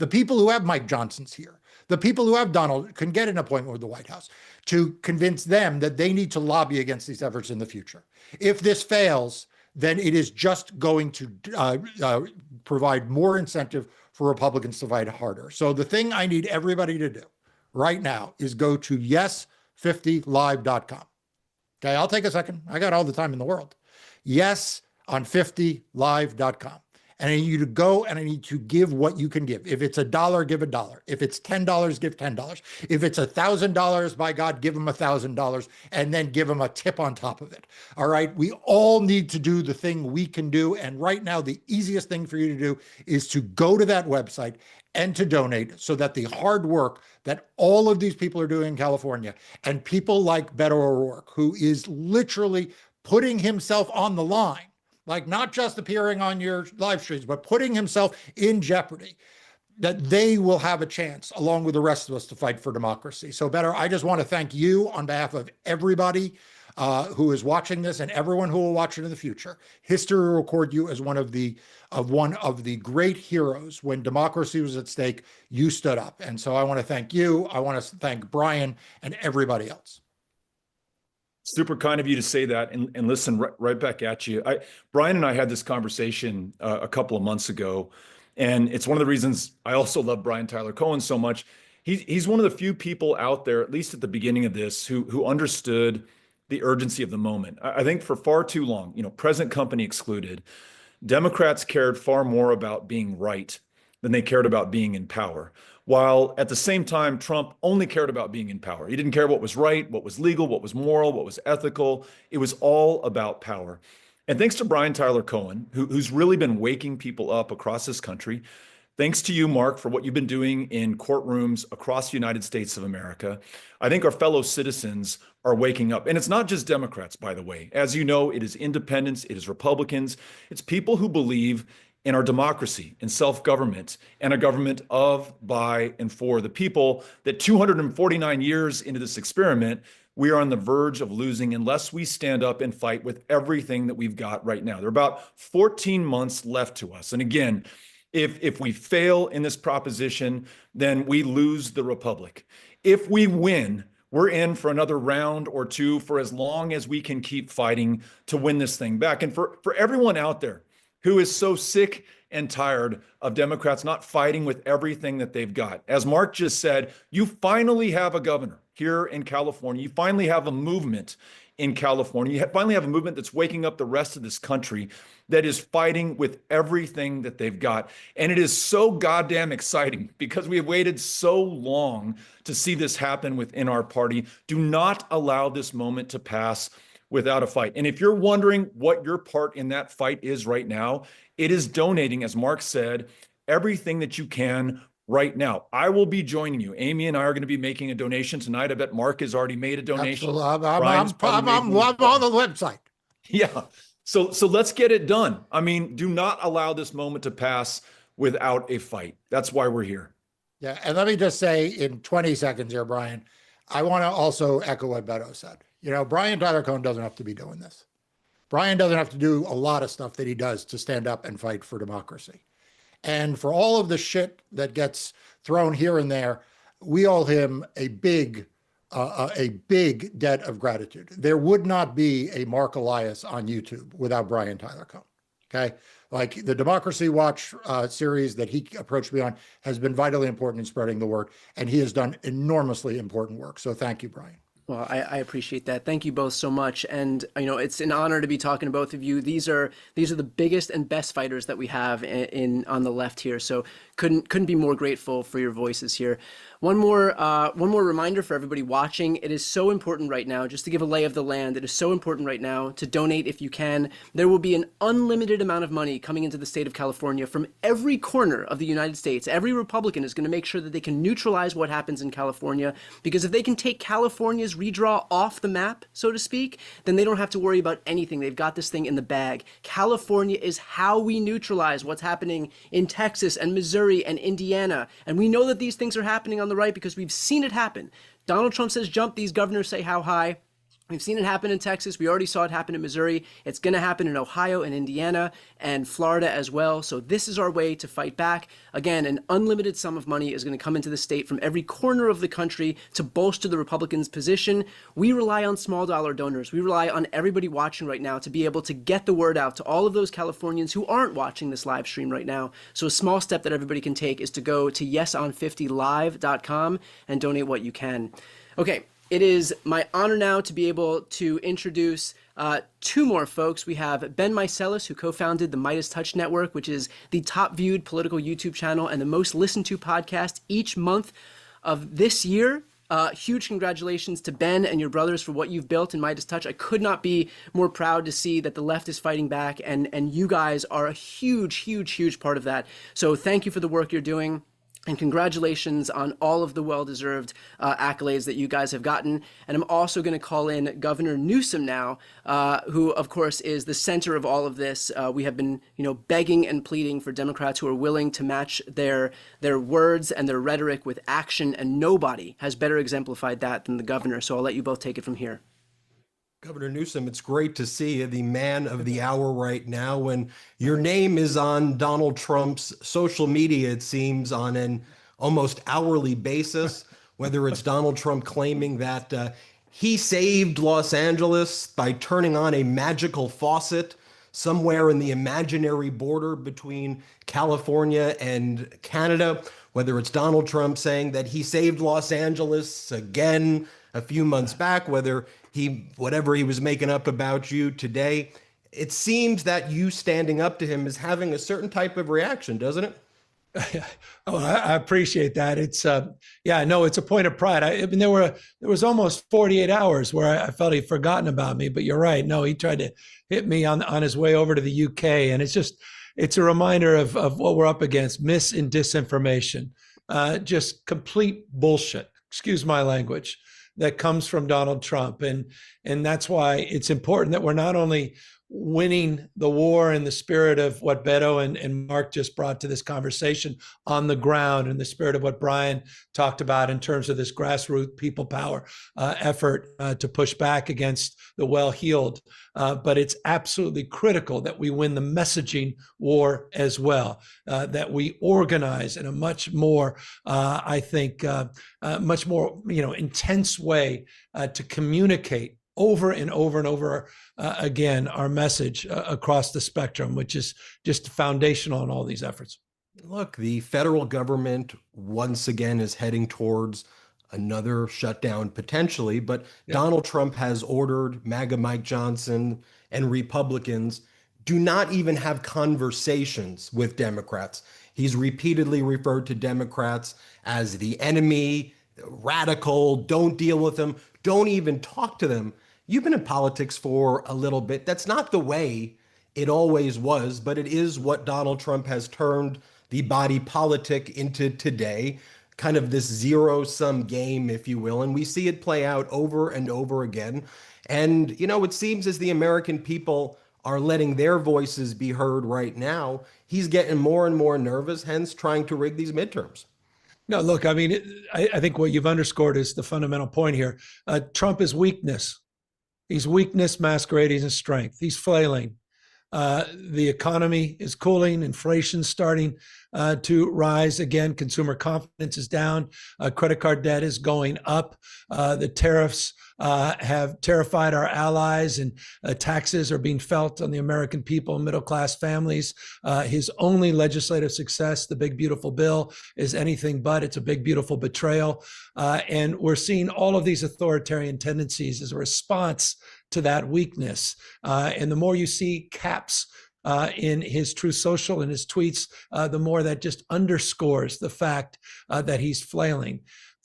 The people who have Mike Johnson's here, the people who have Donald can get an appointment with the White House to convince them that they need to lobby against these efforts in the future. If this fails, then it is just going to provide more incentive for Republicans to fight harder. So the thing I need everybody to do right now is go to yes50live.com. Okay, I'll take a second. I got all the time in the world. Yes on 50live.com. And I need you to go and I need to give what you can give. If it's $1, give $1. If it's $10, give $10. If it's $1,000, by God, give them $1,000 and then give them a tip on top of it. All right. We all need to do the thing we can do. And right now, the easiest thing for you to do is to go to that website and to donate so that the hard work that all of these people are doing in California and people like Beto O'Rourke, who is literally putting himself on the line, like not just appearing on your live streams, but putting himself in jeopardy, that they will have a chance along with the rest of us to fight for democracy. So Beto, I just want to thank you on behalf of everybody who is watching this and everyone who will watch it in the future. History will record you as one of the great heroes. When democracy was at stake, you stood up. And so I want to thank you. I want to thank Brian and everybody else. Super kind of you to say that, and listen, right back at you. Brian and I had this conversation a couple of months ago, and it's one of the reasons I also love Brian Tyler Cohen so much. He's one of the few people out there, at least at the beginning of this, who understood the urgency of the moment. I think for far too long, present company excluded, Democrats cared far more about being right than they cared about being in power. While at the same time, Trump only cared about being in power. He didn't care what was right, what was legal, what was moral, what was ethical. It was all about power. And thanks to Brian Tyler Cohen, who's really been waking people up across this country. Thanks to you, Mark, for what you've been doing in courtrooms across the United States of America. I think our fellow citizens are waking up. And it's not just Democrats, by the way. As you know, it is independents, it is Republicans, it's people who believe in our democracy, in self-government, and a government of, by, and for the people, that 249 years into this experiment, we are on the verge of losing unless we stand up and fight with everything that we've got right now. There are about 14 months left to us. And again, if we fail in this proposition, then we lose the republic. If we win, we're in for another round or two for as long as we can keep fighting to win this thing back. And for everyone out there who is so sick and tired of Democrats not fighting with everything that they've got. As Mark just said, you finally have a governor here in California. You finally have a movement in California. You finally have a movement that's waking up the rest of this country that is fighting with everything that they've got. And it is so goddamn exciting because we have waited so long to see this happen within our party. Do not allow this moment to pass without a fight. And if you're wondering what your part in that fight is right now, it is donating, as Mark said, everything that you can right now. I will be joining you. Amy and I are going to be making a donation tonight. I bet Mark has already made a donation. Absolutely. I'm on the website. Yeah. So let's get it done. I mean, do not allow this moment to pass without a fight. That's why we're here. Yeah. And let me just say in 20 seconds here, Brian, I want to also echo what Beto said. Brian Tyler Cohen doesn't have to be doing this. Brian doesn't have to do a lot of stuff that he does to stand up and fight for democracy. And for all of the shit that gets thrown here and there, we owe him a big debt of gratitude. There would not be a Mark Elias on YouTube without Brian Tyler Cohen. Okay. Like the Democracy Watch series that he approached me on has been vitally important in spreading the word. And he has done enormously important work. So thank you, Brian. Well, I appreciate that. Thank you both so much. And, it's an honor to be talking to both of you. These are the biggest and best fighters that we have on the left here. So couldn't be more grateful for your voices here. One more reminder for everybody watching. It is so important right now, just to give a lay of the land, it is so important right now to donate if you can. There will be an unlimited amount of money coming into the state of California from every corner of the United States. Every Republican is going to make sure that they can neutralize what happens in California, because if they can take California's redraw off the map, so to speak, then they don't have to worry about anything. They've got this thing in the bag. California is how we neutralize what's happening in Texas and Missouri and Indiana. And we know that these things are happening on the right because we've seen it happen. Donald Trump says jump, these governors say how high. We've seen it happen in Texas. We already saw it happen in Missouri. It's going to happen in Ohio and Indiana and Florida as well. So this is our way to fight back. Again, an unlimited sum of money is going to come into the state from every corner of the country to bolster the Republicans' position. We rely on small dollar donors. We rely on everybody watching right now to be able to get the word out to all of those Californians who aren't watching this live stream right now. So a small step that everybody can take is to go to yeson50live.com and donate what you can. Okay. It is my honor now to be able to introduce two more folks. We have Ben Meiselas, who co-founded the Midas Touch Network, which is the top viewed political YouTube channel and the most listened to podcast each month of this year. Huge congratulations to Ben and your brothers for what you've built in Midas Touch. I could not be more proud to see that the left is fighting back, and you guys are a huge, huge, huge part of that. So thank you for the work you're doing. And congratulations on all of the well-deserved accolades that you guys have gotten. And I'm also going to call in Governor Newsom now, who, of course, is the center of all of this. We have been, begging and pleading for Democrats who are willing to match their words and their rhetoric with action, and nobody has better exemplified that than the governor. So I'll let you both take it from here. Governor Newsom, it's great to see you, the man of the hour right now. When your name is on Donald Trump's social media, it seems, on an almost hourly basis, whether it's Donald Trump claiming that he saved Los Angeles by turning on a magical faucet somewhere in the imaginary border between California and Canada, whether it's Donald Trump saying that he saved Los Angeles again a few months back, whatever he was making up about you today. It seems that you standing up to him is having a certain type of reaction, doesn't it? Oh, I appreciate that. It's it's a point of pride. I mean, there was almost 48 hours where I felt he'd forgotten about me, but you're right. No, he tried to hit me on his way over to the UK. And it's a reminder of what we're up against: mis and disinformation, just complete bullshit. Excuse my language. That comes from Donald Trump. And that's why it's important that we're not only winning the war in the spirit of what Beto and Mark just brought to this conversation on the ground, in the spirit of what Brian talked about in terms of this grassroots people power effort to push back against the well-heeled. But it's absolutely critical that we win the messaging war as well, that we organize in a much more, much more, intense way to communicate over and over and over again our message across the spectrum, which is just foundational in all these efforts. Look, the federal government once again is heading towards another shutdown potentially, but Donald Trump has ordered MAGA Mike Johnson and Republicans do not even have conversations with Democrats. He's repeatedly referred to Democrats as the enemy, radical, don't deal with them, don't even talk to them. You've been in politics for a little bit. That's not the way it always was, but it is what Donald Trump has turned the body politic into today, kind of this zero-sum game, if you will. And we see it play out over and over again. And, it seems as the American people are letting their voices be heard right now, he's getting more and more nervous, hence trying to rig these midterms. No, look, I mean, I think what you've underscored is the fundamental point here. Trump is weakness. He's weakness masquerading as strength. He's flailing. The economy is cooling. Inflation's starting to rise again. Consumer confidence is down. Credit card debt is going up. The tariffs have terrified our allies, and taxes are being felt on the American people and middle-class families. His only legislative success, the big, beautiful bill, is anything but. It's a big, beautiful betrayal. And we're seeing all of these authoritarian tendencies as a response to that weakness. And the more you see caps in his Truth Social and his tweets, the more that just underscores the fact that he's flailing.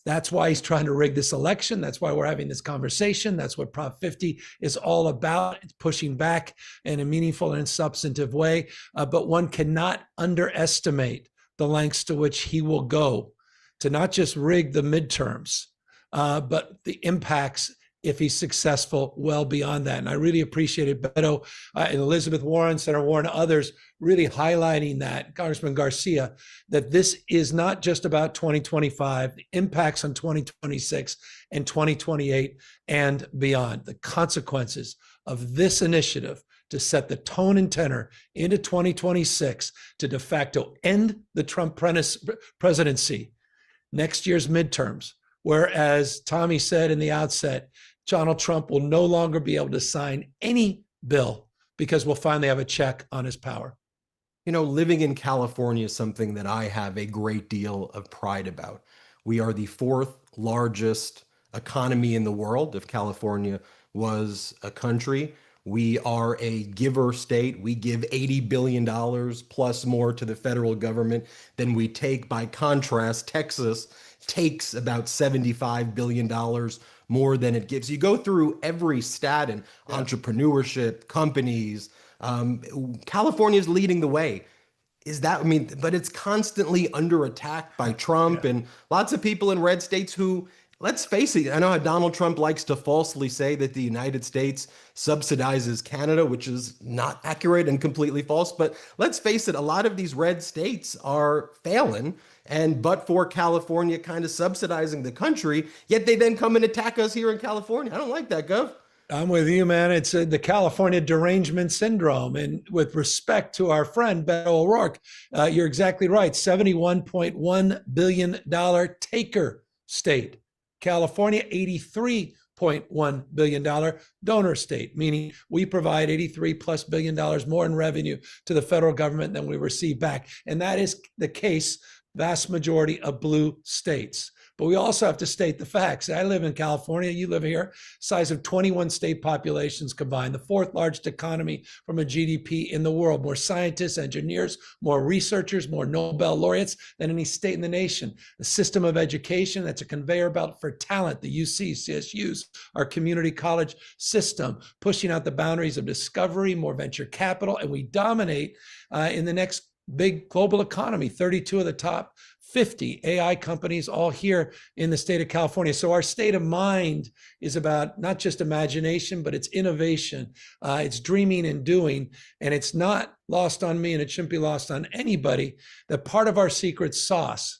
That's why he's trying to rig this election. That's why we're having this conversation. That's what Prop 50 is all about. It's pushing back in a meaningful and substantive way. But one cannot underestimate the lengths to which he will go to not just rig the midterms, but the impacts if he's successful well beyond that. And I really appreciated Beto and Elizabeth Warren, Senator Warren, others really highlighting that, Congressman Garcia, that this is not just about 2025, the impacts on 2026 and 2028 and beyond, the consequences of this initiative to set the tone and tenor into 2026 to de facto end the Trump presidency, next year's midterms. Whereas Tommy said in the outset, Donald Trump will no longer be able to sign any bill because we'll finally have a check on his power. You know, living in California is something that I have a great deal of pride about. We are the fourth largest economy in the world. If California was a country, we are a giver state. We give $80 billion plus more to the federal government than we take. By contrast, Texas takes about $75 billion more than it gives. You go through every stat in entrepreneurship, companies. California is leading the way. Is that, I mean, but it's constantly under attack by Trump and lots of people in red states who, let's face it, I know how Donald Trump likes to falsely say that the United States subsidizes Canada, which is not accurate and completely false. But let's face it, a lot of these red states are failing. And but for California kind of subsidizing the country, yet they then come and attack us here in California. I don't like that, Gov. I'm with you, man. It's the California derangement syndrome. And with respect to our friend Beto O'Rourke, you're exactly right. $71.1 billion taker state. California, $83.1 billion donor state, meaning we provide $83+ billion more in revenue to the federal government than we receive back. And that is the case, vast majority of blue states. But we also have to state the facts. I live in California, you live here, size of 21 state populations combined, the fourth largest economy from a GDP in the world, more scientists, engineers, more researchers, more Nobel laureates than any state in the nation. A system of education that's a conveyor belt for talent, the UC, CSUs, our community college system, pushing out the boundaries of discovery, more venture capital, and we dominate in the next big global economy, 32 of the top 50 AI companies all here in the state of California. So our state of mind is about not just imagination, but it's innovation. It's dreaming and doing. And it's not lost on me, and it shouldn't be lost on anybody, that part of our secret sauce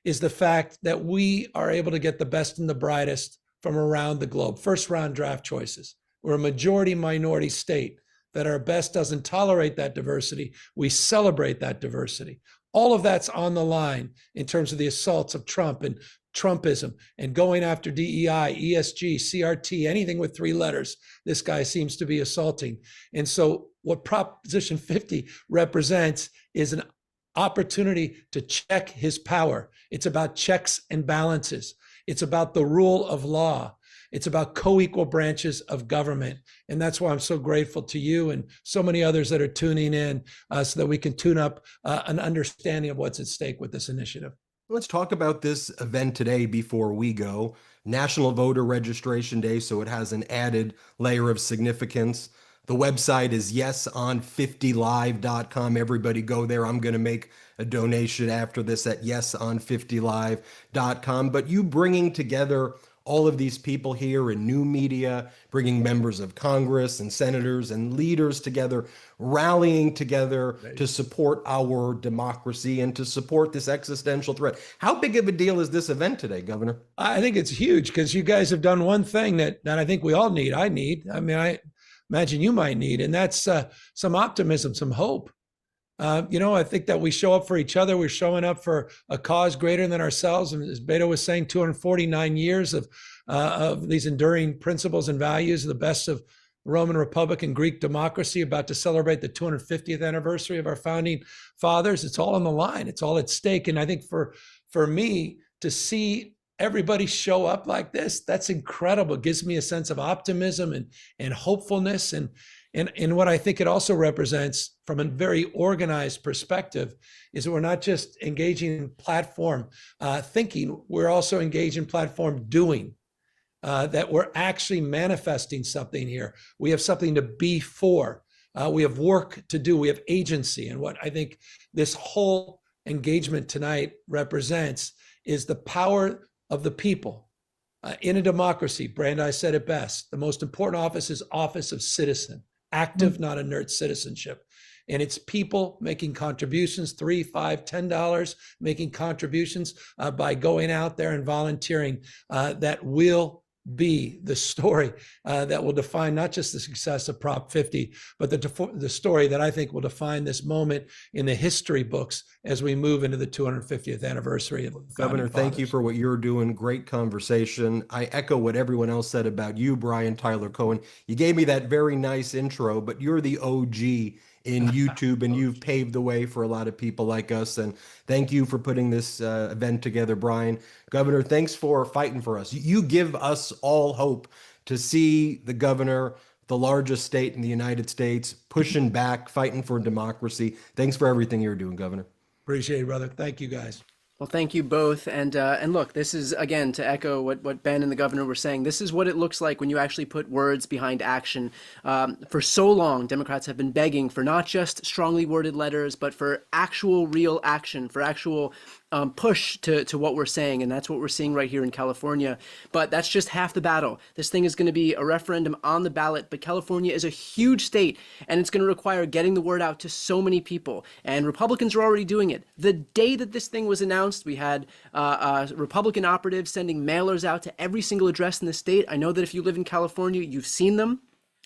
is the fact that we are able to get the best and the brightest from around the globe. First round draft choices. We're a majority minority state. That our best doesn't tolerate that diversity. We celebrate that diversity. All of that's on the line in terms of the assaults of Trump and Trumpism and going after DEI, ESG, CRT, anything with three letters, this guy seems to be assaulting. And so what Proposition 50 represents is an opportunity to check his power. It's about checks and balances. It's about the rule of law. It's about co-equal branches of government. And that's why I'm so grateful to you and so many others that are tuning in so that we can tune up an understanding of what's at stake with this initiative. Let's talk about this event today before we go. National Voter Registration Day, so it has an added layer of significance. The website is yeson50live.com. Everybody go there. I'm going to make a donation after this at yeson50live.com. But you bringing together all of these people here in new media, bringing members of Congress and senators and leaders together, rallying together to support our democracy and to support this existential threat. How big of a deal is this event today, Governor? I think it's huge because you guys have done one thing that I think we all need. I imagine you might need, and that's some optimism, some hope. I think that we show up for each other. We're showing up for a cause greater than ourselves. And as Beto was saying, 249 years of these enduring principles and values, the best of Roman Republic and Greek democracy, about to celebrate the 250th anniversary of our founding fathers. It's all on the line. It's all at stake. And I think for me to see everybody show up like this, that's incredible. It gives me a sense of optimism and hopefulness. And what I think it also represents from a very organized perspective is that we're not just engaging in platform thinking, we're also engaged in platform doing, that we're actually manifesting something here. We have something to be for. We have work to do. We have agency. And what I think this whole engagement tonight represents is the power of the people In a democracy, Brandeis said it best, the most important office is office of citizen, active, not inert citizenship. And it's people making contributions, $3, $5, $10, making contributions by going out there and volunteering that will be the story that will define not just the success of Prop 50, but the story that I think will define this moment in the history books as we move into the 250th anniversary of Governor, thank you for what you're doing. Great conversation. I echo what everyone else said about you, Brian Tyler Cohen. You gave me that very nice intro, but you're the OG in YouTube, and you've paved the way for a lot of people like us. And thank you for putting this event together, Brian. Governor, thanks for fighting for us. You give us all hope to see the governor, the largest state in the United States, pushing back, fighting for democracy. Thanks for everything you're doing, Governor. Appreciate it, brother. Thank you, guys. Well, thank you both. And look, this is, again, to echo what Ben and the governor were saying, this is what it looks like when you actually put words behind action. For so long, Democrats have been begging for not just strongly worded letters, but for actual real action, for actual push to what we're saying. And that's what we're seeing right here in California. But that's just half the battle. This thing is going to be a referendum on the ballot, but California is a huge state, and it's going to require getting the word out to so many people. And Republicans are already doing it. The day that this thing was announced, we had Republican operatives sending mailers out to every single address in the state. I know that if you live in California, you've seen them.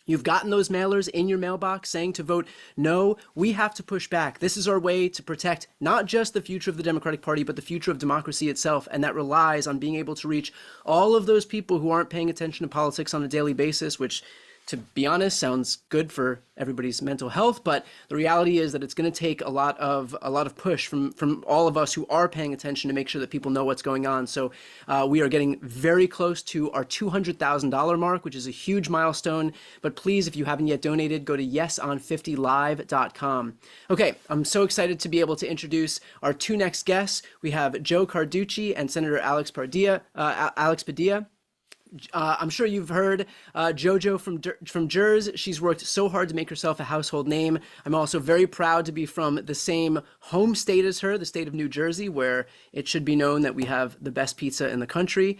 You've gotten those mailers in your mailbox saying to vote no. We have to push back. This is our way to protect not just the future of the Democratic Party, but the future of democracy itself. And that relies on being able to reach all of those people who aren't paying attention to politics on a daily basis, which, to be honest, sounds good for everybody's mental health, but the reality is that it's going to take a lot of push from all of us who are paying attention to make sure that people know what's going on. So we are getting very close to our $200,000 mark, which is a huge milestone. But please, if you haven't yet donated, go to yesonfiftylive.com. Okay, I'm so excited to be able to introduce our two next guests. We have Joe Carducci and Senator Alex Padilla. I'm sure you've heard JoJo from Jers. She's worked so hard to make herself a household name. I'm also very proud to be from the same home state as her, the state of New Jersey, where it should be known that we have the best pizza in the country.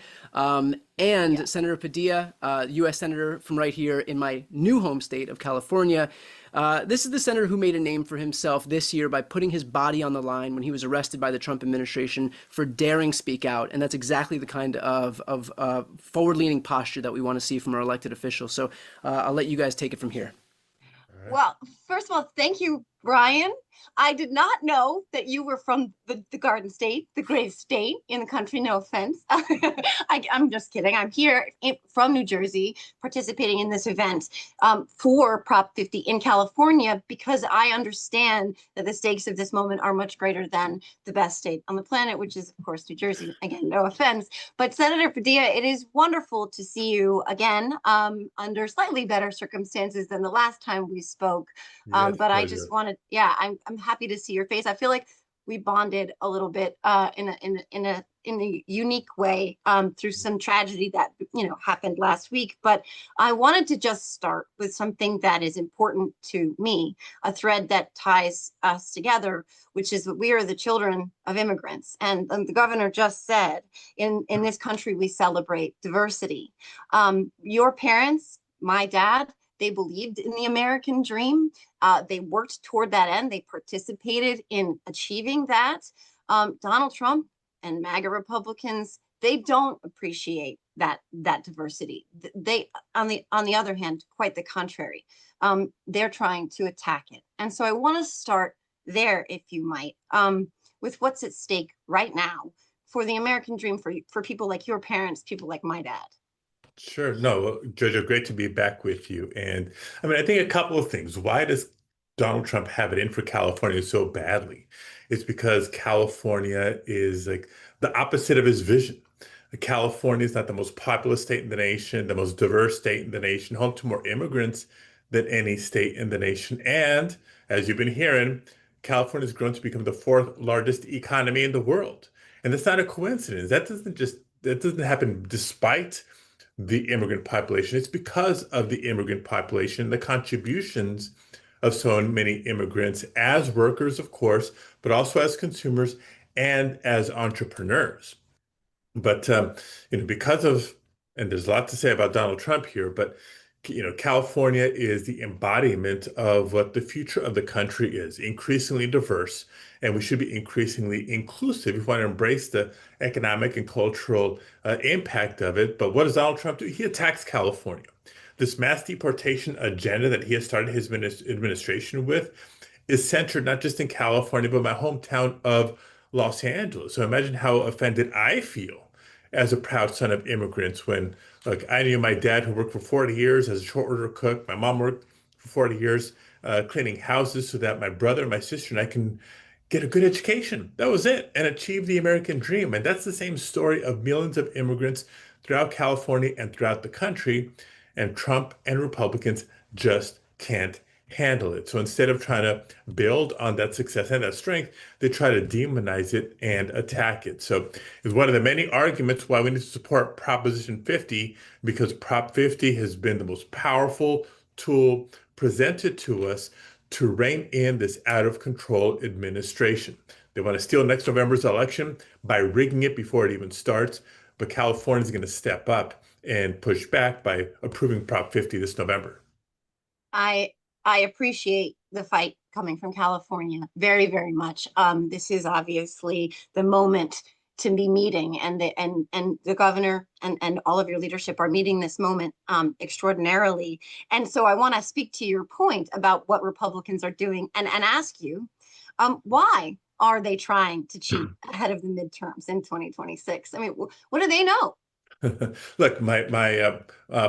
And Senator Padilla, U.S. Senator from right here in my new home state of California. This is the senator who made a name for himself this year by putting his body on the line when he was arrested by the Trump administration for daring speak out. And that's exactly the kind of forward-leaning posture that we want to see from our elected officials. So I'll let you guys take it from here. Well, first of all, thank you, Brian. I did not know that you were from the Garden State, the greatest state in the country. No offense. I'm just kidding. I'm here from New Jersey participating in this event for Prop 50 in California because I understand that the stakes of this moment are much greater than the best state on the planet, which is, of course, New Jersey. Again, no offense. But Senator Padilla, it is wonderful to see you again under slightly better circumstances than the last time we spoke. But pleasure. I just wanted, I'm happy to see your face. I feel like we bonded a little bit in a unique way through some tragedy that happened last week. But I wanted to just start with something that is important to me, a thread that ties us together, which is that we are the children of immigrants. And the governor just said, in this country we celebrate diversity. Your parents, my dad, they believed in the American dream. They worked toward that end. They participated in achieving that. Donald Trump and MAGA Republicans, they don't appreciate that diversity. They, on the other hand, quite the contrary. They're trying to attack it. And so I want to start there, if you might, with what's at stake right now for the American dream for people like your parents, people like my dad. Sure. No, Jojo, great to be back with you. And I mean, I think a couple of things. Why does Donald Trump have it in for California so badly? It's because California is like the opposite of his vision. California is not the most populous state in the nation, the most diverse state in the nation, home to more immigrants than any state in the nation. And as you've been hearing, California has grown to become the fourth largest economy in the world. And that's not a coincidence. That doesn't happen despite the immigrant population. It's because of the immigrant population, the contributions of so many immigrants as workers, of course, but also as consumers and as entrepreneurs. But because of and there's a lot to say about Donald Trump here, but California is the embodiment of what the future of the country is, increasingly diverse, and we should be increasingly inclusive if we want to embrace the economic and cultural impact of it. But what does Donald Trump do? He attacks California. This mass deportation agenda that he has started his administration with is centered not just in California, but my hometown of Los Angeles. So imagine how offended I feel as a proud son of immigrants when, look, I knew my dad who worked for 40 years as a short order cook. My mom worked for 40 years cleaning houses so that my brother, my sister, and I can get a good education. That was it, and achieve the American dream. And that's the same story of millions of immigrants throughout California and throughout the country. And Trump and Republicans just can't handle it. So instead of trying to build on that success and that strength, they try to demonize it and attack it. So it's one of the many arguments why we need to support Proposition 50, because Prop 50 has been the most powerful tool presented to us to rein in this out of control administration. They want to steal next November's election by rigging it before it even starts. But California is going to step up and push back by approving Prop 50 this November. I appreciate the fight coming from California very, very much. This is obviously the moment to be meeting, and the governor and all of your leadership are meeting this moment extraordinarily. And so I want to speak to your point about what Republicans are doing and ask you, why are they trying to cheat ahead of the midterms in 2026? I mean, what do they know? Look, my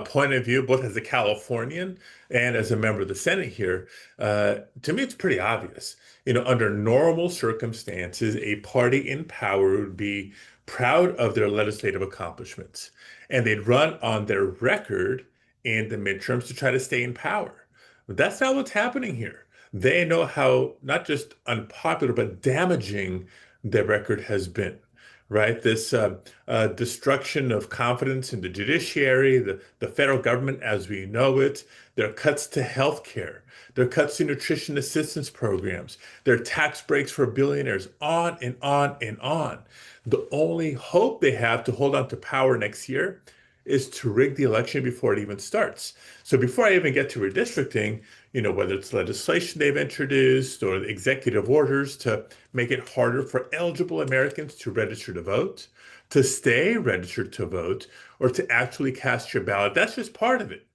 point of view, both as a Californian and as a member of the Senate here, to me, it's pretty obvious. Under normal circumstances, a party in power would be proud of their legislative accomplishments, and they'd run on their record in the midterms to try to stay in power. But that's not what's happening here. They know how not just unpopular, but damaging their record has been. Right? This destruction of confidence in the judiciary, the federal government as we know it, their cuts to healthcare, their cuts to nutrition assistance programs, their tax breaks for billionaires, on and on and on. The only hope they have to hold on to power next year is to rig the election before it even starts. So before I even get to redistricting, whether it's legislation they've introduced or executive orders to make it harder for eligible Americans to register to vote, to stay registered to vote, or to actually cast your ballot, that's just part of it.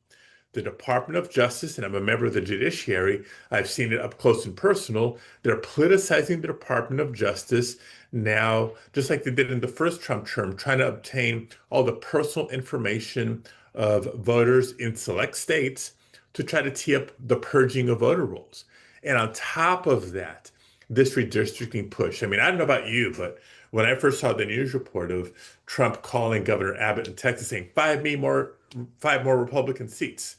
The Department of Justice, and I'm a member of the judiciary, I've seen it up close and personal, they're politicizing the Department of Justice now, just like they did in the first Trump term, trying to obtain all the personal information of voters in select states to try to tee up the purging of voter rolls. And on top of that, this redistricting push. I mean, I don't know about you, but when I first saw the news report of Trump calling Governor Abbott in Texas saying, five more Republican seats,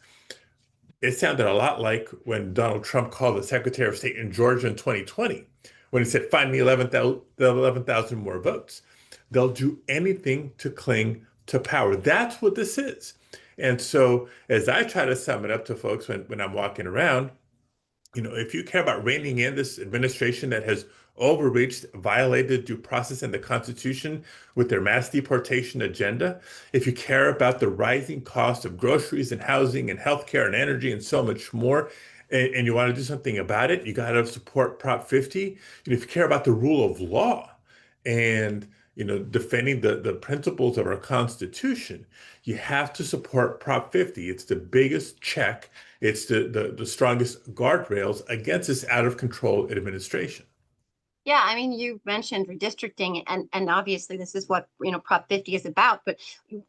it sounded a lot like when Donald Trump called the Secretary of State in Georgia in 2020, when he said, find me 11,000 more votes. They'll do anything to cling to power. That's what this is. And so as I try to sum it up to folks when I'm walking around, if you care about reining in this administration that has overreached, violated due process and the Constitution with their mass deportation agenda, if you care about the rising cost of groceries and housing and healthcare and energy and so much more, and you want to do something about it, you got to support Prop 50. If you care about the rule of law and defending the principles of our Constitution, you have to support Prop 50. It's the biggest check. It's the strongest guardrails against this out of control administration. Yeah, I mean, you mentioned redistricting, and obviously this is what Prop 50 is about. But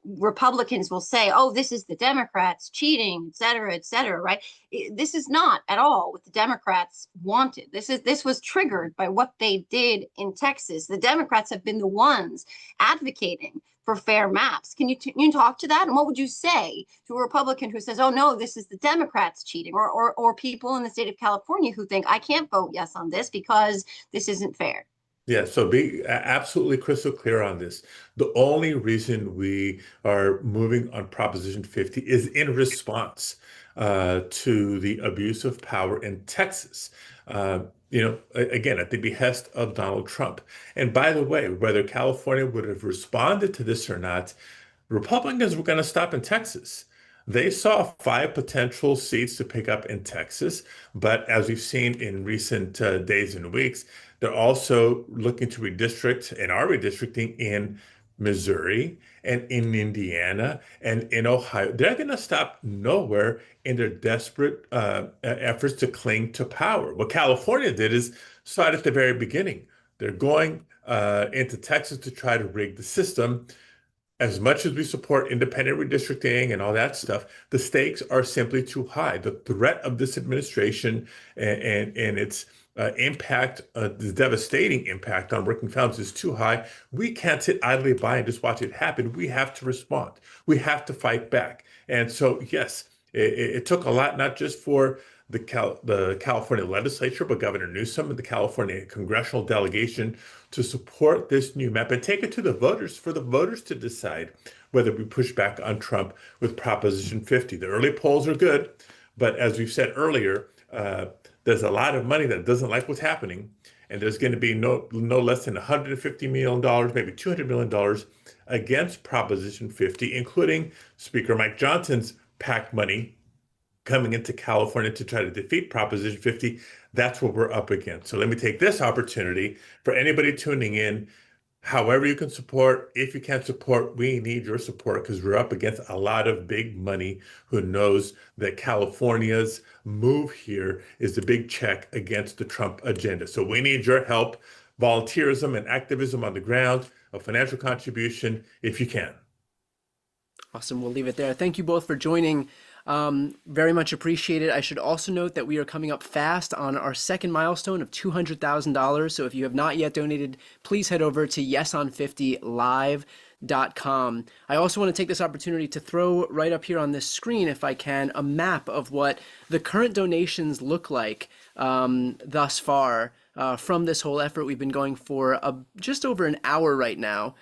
Republicans will say, "Oh, this is the Democrats cheating, et cetera," right? This is not at all what the Democrats wanted. This was triggered by what they did in Texas. The Democrats have been the ones advocating for fair maps. Can you talk to that? And what would you say to a Republican who says, "Oh no, this is the Democrats cheating," or people in the state of California who think, "I can't vote yes on this because this isn't fair"? Yeah, so be absolutely crystal clear on this. The only reason we are moving on Proposition 50 is in response to the abuse of power in Texas. Again, at the behest of Donald Trump. And by the way, whether California would have responded to this or not, Republicans were going to stop in Texas. They saw 5 potential seats to pick up in Texas, but as we've seen in recent days and weeks, they're also looking to redistrict and are redistricting in Missouri and in Indiana and in Ohio. They're going to stop nowhere in their desperate efforts to cling to power. What California did is start at the very beginning. They're going into Texas to try to rig the system. As much as we support independent redistricting and all that stuff, the stakes are simply too high. The threat of this administration and its impact, the devastating impact on working families is too high. We can't sit idly by and just watch it happen. We have to respond. We have to fight back. And so, yes, it took a lot, not just for the California legislature, but Governor Newsom and the California congressional delegation to support this new map and take it to the voters for the voters to decide whether we push back on Trump with Proposition 50. The early polls are good, but as we've said earlier, there's a lot of money that doesn't like what's happening, and there's going to be no less than $150 million, maybe $200 million against Proposition 50, including Speaker Mike Johnson's PAC money coming into California to try to defeat Proposition 50. That's what we're up against. So let me take this opportunity for anybody tuning in. However you can support, if you can't support, we need your support because we're up against a lot of big money who knows that California's move here is a big check against the Trump agenda. So we need your help, volunteerism and activism on the ground, a financial contribution if you can. Awesome. We'll leave it there. Thank you both for joining. Very much appreciated. I should also note that we are coming up fast on our second milestone of $200,000. So if you have not yet donated, please head over to yeson50live.com. I also want to take this opportunity to throw right up here on this screen, if I can, a map of what the current donations look like thus far from this whole effort. We've been going for just over an hour right now.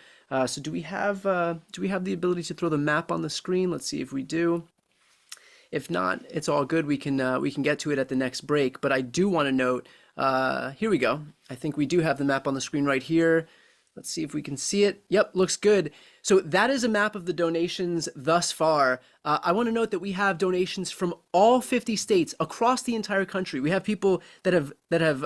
So do we have the ability to throw the map on the screen? Let's see if we do. If not, it's all good. We can get to it at the next break. But I do want to note, here we go. I think we do have the map on the screen right here. Let's see if we can see it. Yep, looks good. So that is a map of the donations thus far. I want to note that we have donations from all 50 states across the entire country. We have people that have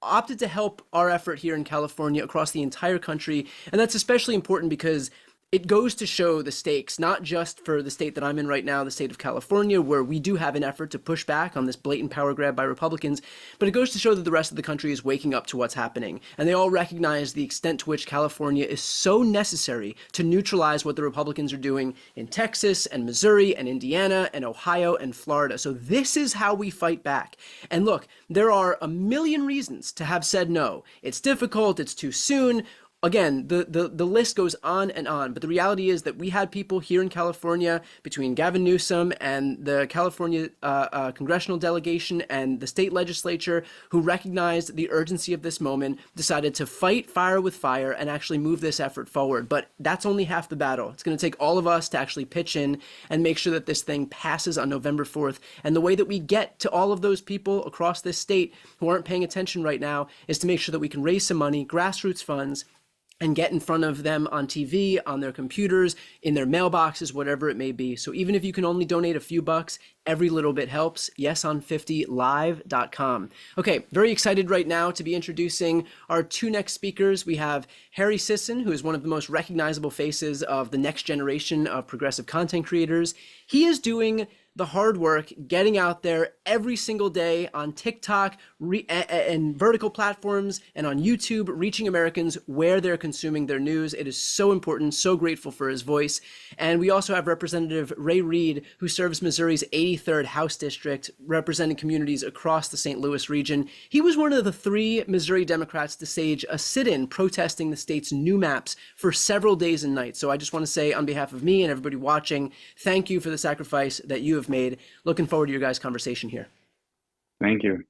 opted to help our effort here in California across the entire country, and that's especially important because it goes to show the stakes, not just for the state that I'm in right now, the state of California, where we do have an effort to push back on this blatant power grab by Republicans, but it goes to show that the rest of the country is waking up to what's happening. And they all recognize the extent to which California is so necessary to neutralize what the Republicans are doing in Texas and Missouri and Indiana and Ohio and Florida. So this is how we fight back. And look, there are a million reasons to have said no. It's difficult, it's too soon. Again, the list goes on and on, but the reality is that we had people here in California between Gavin Newsom and the California congressional delegation and the state legislature who recognized the urgency of this moment, decided to fight fire with fire and actually move this effort forward. But that's only half the battle. It's going to take all of us to actually pitch in and make sure that this thing passes on November 4th. And the way that we get to all of those people across this state who aren't paying attention right now is to make sure that we can raise some money, grassroots funds, and get in front of them on TV, on their computers, in their mailboxes, whatever it may be. So even if you can only donate a few bucks, every little bit helps. Yeson50live.com. Okay, very excited right now to be introducing our two next speakers. We have Harry Sisson, who is one of the most recognizable faces of the next generation of progressive content creators. He is doing the hard work, getting out there every single day on TikTok and vertical platforms and on YouTube, reaching Americans where they're consuming their news. It is so important, so grateful for his voice. And we also have Representative Ray Reed, who serves Missouri's 83rd House District, representing communities across the St. Louis region. He was one of the 3 Missouri Democrats to stage a sit-in protesting the state's new maps for several days and nights. So I just want to say on behalf of me and everybody watching, thank you for the sacrifice that you have made. Looking forward to your guys' conversation here. Thank you.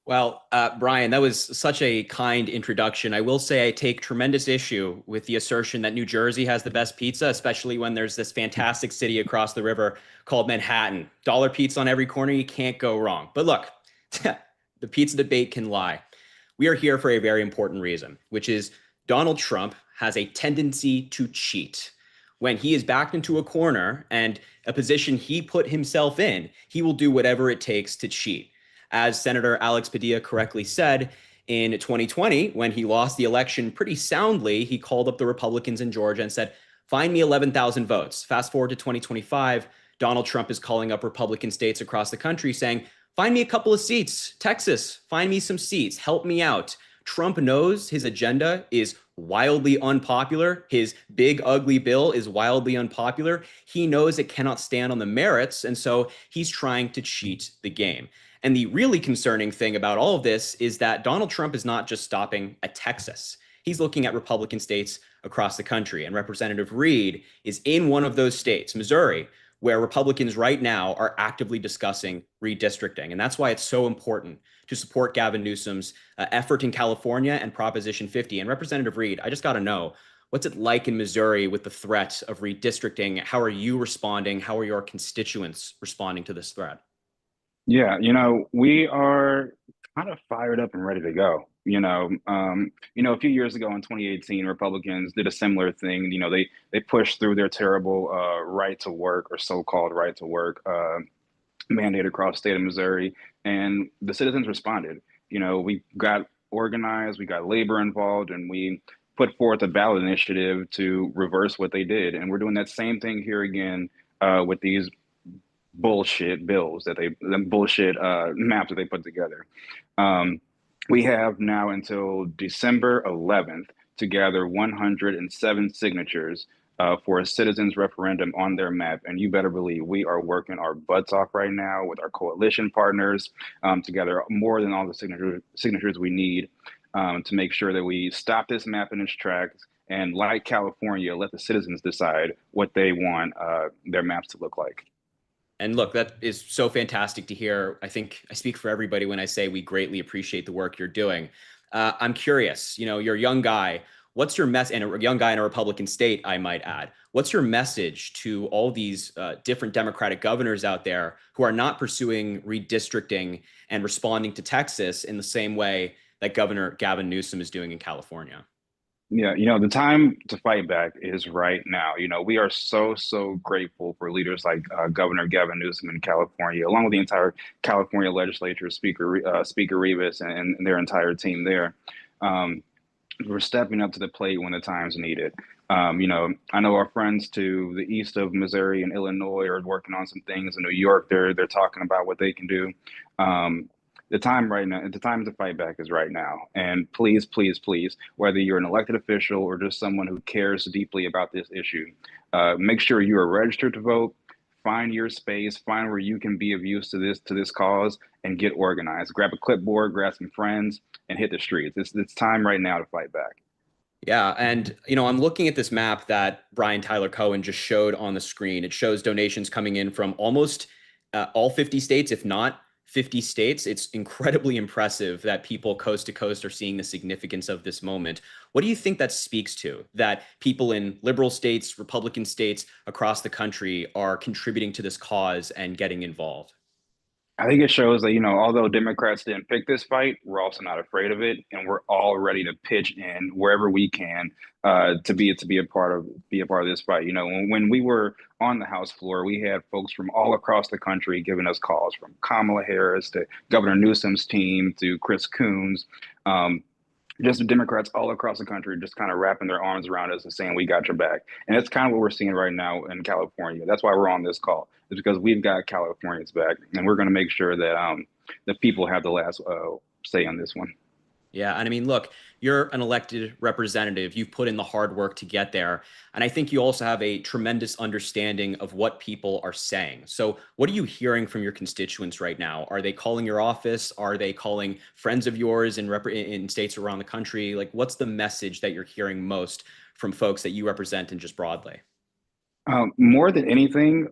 Well, Brian, that was such a kind introduction. I will say I take tremendous issue with the assertion that New Jersey has the best pizza, especially when there's this fantastic city across the river called Manhattan. Dollar pizza on every corner, you can't go wrong. But look, the pizza debate can lie. We are here for a very important reason, which is Donald Trump has a tendency to cheat. when he is backed into a corner and a position he put himself in, he will do whatever it takes to cheat. As Senator Alex Padilla correctly said, in 2020, when he lost the election pretty soundly, he called up the Republicans in Georgia and said, find me 11,000 votes. Fast forward to 2025, Donald Trump is calling up Republican states across the country saying, find me a couple of seats. Texas, find me some seats. Help me out. Trump knows his agenda is wildly unpopular. His big, ugly bill is wildly unpopular. He knows it cannot stand on the merits, and so he's trying to cheat the game. And the really concerning thing about all of this is that Donald Trump is not just stopping at Texas. He's looking at Republican states across the country. And Representative Reed is in one of those states, Missouri, where Republicans right now are actively discussing redistricting. And that's why it's so important to support Gavin Newsom's effort in California and Proposition 50. And Representative Reed, I just got to know, what's it like in Missouri with the threat of redistricting? How are you responding? How are your constituents responding to this threat? Yeah, we are kind of fired up and ready to go. A few years ago in 2018, Republicans did a similar thing. They pushed through their terrible right to work, or so-called right to work, mandate across the state of Missouri, and the citizens responded. We got organized, we got labor involved, and we put forth a ballot initiative to reverse what they did. And we're doing that same thing here again with these bullshit bills bullshit maps that they put together. We have now until December 11th to gather 107 signatures for a citizens referendum on their map. And you better believe we are working our butts off right now with our coalition partners to gather more than all the signatures we need to make sure that we stop this map in its tracks. And like California, let the citizens decide what they want their maps to look like. And look, that is so fantastic to hear. I think I speak for everybody when I say we greatly appreciate the work you're doing. I'm curious, you're a young guy. What's your and a young guy in a Republican state, I might add. What's your message to all these different Democratic governors out there who are not pursuing redistricting and responding to Texas in the same way that Governor Gavin Newsom is doing in California? Yeah, the time to fight back is right now. We are so grateful for leaders like Governor Gavin Newsom in California, along with the entire California legislature, Speaker Rivas, and their entire team there. We're stepping up to the plate when the time's needed. I know our friends to the east of Missouri and Illinois are working on some things. In New York, they're talking about what they can do. The time to fight back is right now. And please, whether you're an elected official or just someone who cares deeply about this issue, make sure you are registered to vote. Find your space, find where you can be of use to this cause, and get organized. Grab a clipboard, grab some friends, and hit the streets. It's time right now to fight back. Yeah, and I'm looking at this map that Brian Tyler Cohen just showed on the screen. It shows donations coming in from almost all 50 states, if not 50 states. It's incredibly impressive that people coast to coast are seeing the significance of this moment. What do you think that speaks to, that people in liberal states, Republican states across the country are contributing to this cause and getting involved? I think it shows that, although Democrats didn't pick this fight, we're also not afraid of it, and we're all ready to pitch in wherever we can to be a part of this fight. When we were on the House floor, we had folks from all across the country giving us calls, from Kamala Harris to Governor Newsom's team to Chris Coons. Just the Democrats all across the country just kind of wrapping their arms around us and saying, we got your back. And that's kind of what we're seeing right now in California. That's why we're on this call. It's because we've got Californians back, and we're going to make sure that the people have the last say on this one. Yeah, and I mean, look, you're an elected representative. You've put in the hard work to get there. And I think you also have a tremendous understanding of what people are saying. So what are you hearing from your constituents right now? Are they calling your office? Are they calling friends of yours in states around the country? Like, what's the message that you're hearing most from folks that you represent and just broadly? More than anything,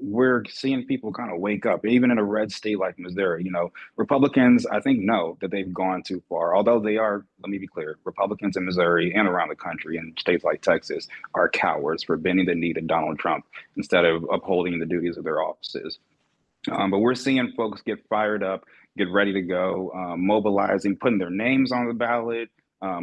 we're seeing people kind of wake up, even in a red state like Missouri. Republicans, I think, know that they've gone too far. Although they are, let me be clear, Republicans in Missouri and around the country and states like Texas are cowards for bending the knee to Donald Trump instead of upholding the duties of their offices. But we're seeing folks get fired up, get ready to go, mobilizing, putting their names on the ballot,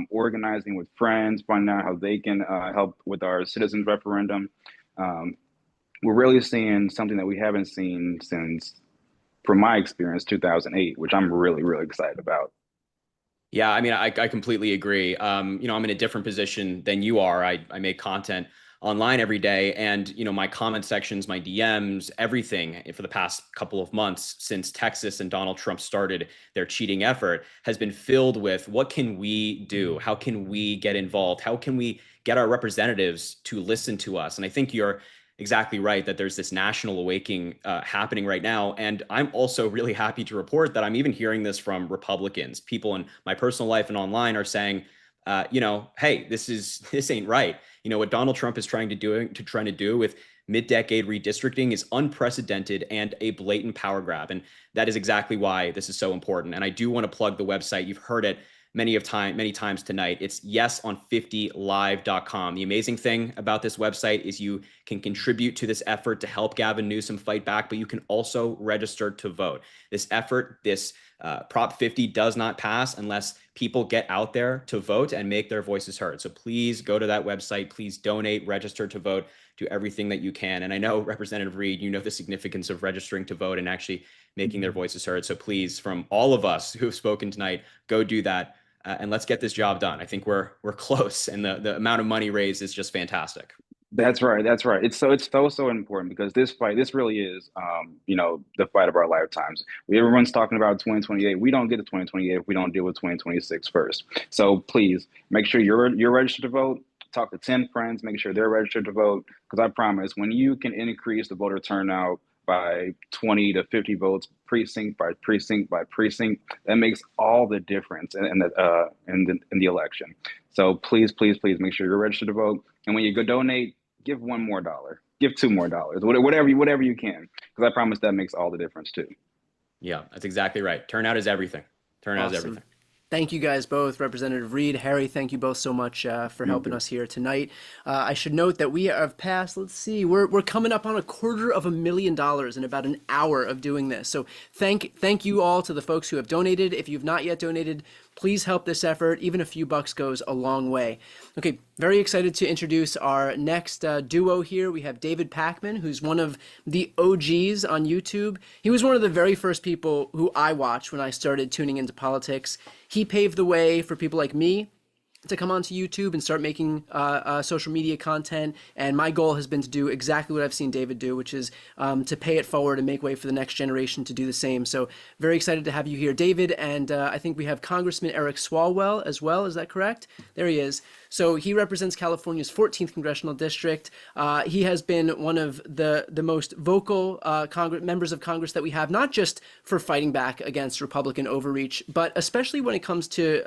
organizing with friends, finding out how they can help with our citizens referendum. We're really seeing something that we haven't seen since, from my experience, 2008, which I'm really, really excited about. Yeah, I mean, I completely agree. I'm in a different position than you are. I make content online every day, and my comment sections, my DMs, everything for the past couple of months since Texas and Donald Trump started their cheating effort has been filled with what can we do? How can we get involved? How can we get our representatives to listen to us? And I think you're exactly right that there's this national awakening happening right now. And I'm also really happy to report that I'm even hearing this from Republicans. People in my personal life and online are saying, hey, this ain't right. What Donald Trump is trying to do with mid-decade redistricting is unprecedented and a blatant power grab. And that is exactly why this is so important. And I do want to plug the website. You've heard it many times tonight. It's yeson50live.com. The amazing thing about this website is you can contribute to this effort to help Gavin Newsom fight back, but you can also register to vote. This effort, this Prop 50 does not pass unless people get out there to vote and make their voices heard. So please go to that website. Please donate, register to vote, do everything that you can. And I know, Representative Reed, you know the significance of registering to vote and actually making their voices heard. So please, from all of us who have spoken tonight, go do that. And let's get this job done. I think we're close, and the amount of money raised is just fantastic. That's right. That's right. It's so important because this really is, the fight of our lifetimes. Everyone's talking about 2028. We don't get to 2028 if we don't deal with 2026 first. So please make sure you're registered to vote. Talk to 10 friends. Make sure they're registered to vote. Because I promise, when you can increase the voter turnout by 20 to 50 votes, precinct by precinct by precinct, that makes all the difference in the election. So please make sure you're registered to vote. And when you go donate, give $1 more, give $2 more, whatever you can, because I promise that makes all the difference too. Yeah, that's exactly right. Turnout is everything. Turnout is everything. Thank you guys both, Representative Reed, Harry. Thank you both so much for helping us here tonight. I should note that we have passed. Let's see, we're coming up on $250,000 in about an hour of doing this. So thank you all to the folks who have donated. If you've not yet donated, please help this effort. Even a few bucks goes a long way. Okay, very excited to introduce our next duo here. We have David Pakman, who's one of the OGs on YouTube. He was one of the very first people who I watched when I started tuning into politics. He paved the way for people like me to come onto YouTube and start making social media content. And my goal has been to do exactly what I've seen David do, which is to pay it forward and make way for the next generation to do the same. So very excited to have you here, David. And I think we have Congressman Eric Swalwell as well. Is that correct? There he is. So he represents California's 14th congressional district. He has been one of the most vocal members of Congress that we have, not just for fighting back against Republican overreach, but especially when it comes to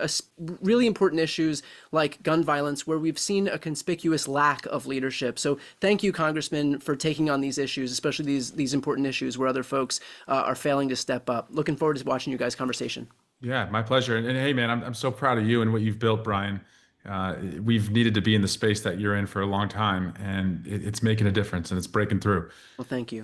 really important issues like gun violence, where we've seen a conspicuous lack of leadership. So thank you, Congressman, for taking on these issues, especially these important issues where other folks are failing to step up. Looking forward to watching you guys' conversation. Yeah, my pleasure. And hey, man, I'm so proud of you and what you've built, Brian. We've needed to be in the space that you're in for a long time, and it's making a difference and it's breaking through. Well, thank you.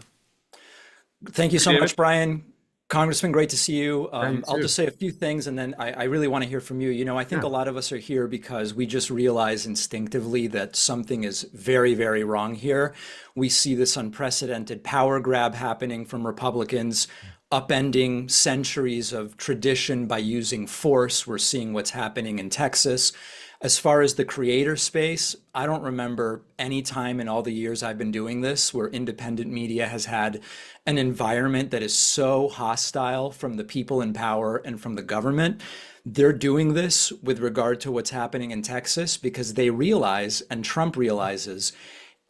Thank you so much, Brian. Congressman, great to see you. I'll just say a few things, and then I really want to hear from you. I think a lot of us are here because we just realize instinctively that something is very, very wrong here. We see this unprecedented power grab happening from Republicans, upending centuries of tradition by using force. We're seeing what's happening in Texas. As far as the creator space, I don't remember any time in all the years I've been doing this where independent media has had an environment that is so hostile from the people in power and from the government. They're doing this with regard to what's happening in Texas because they realize, and Trump realizes,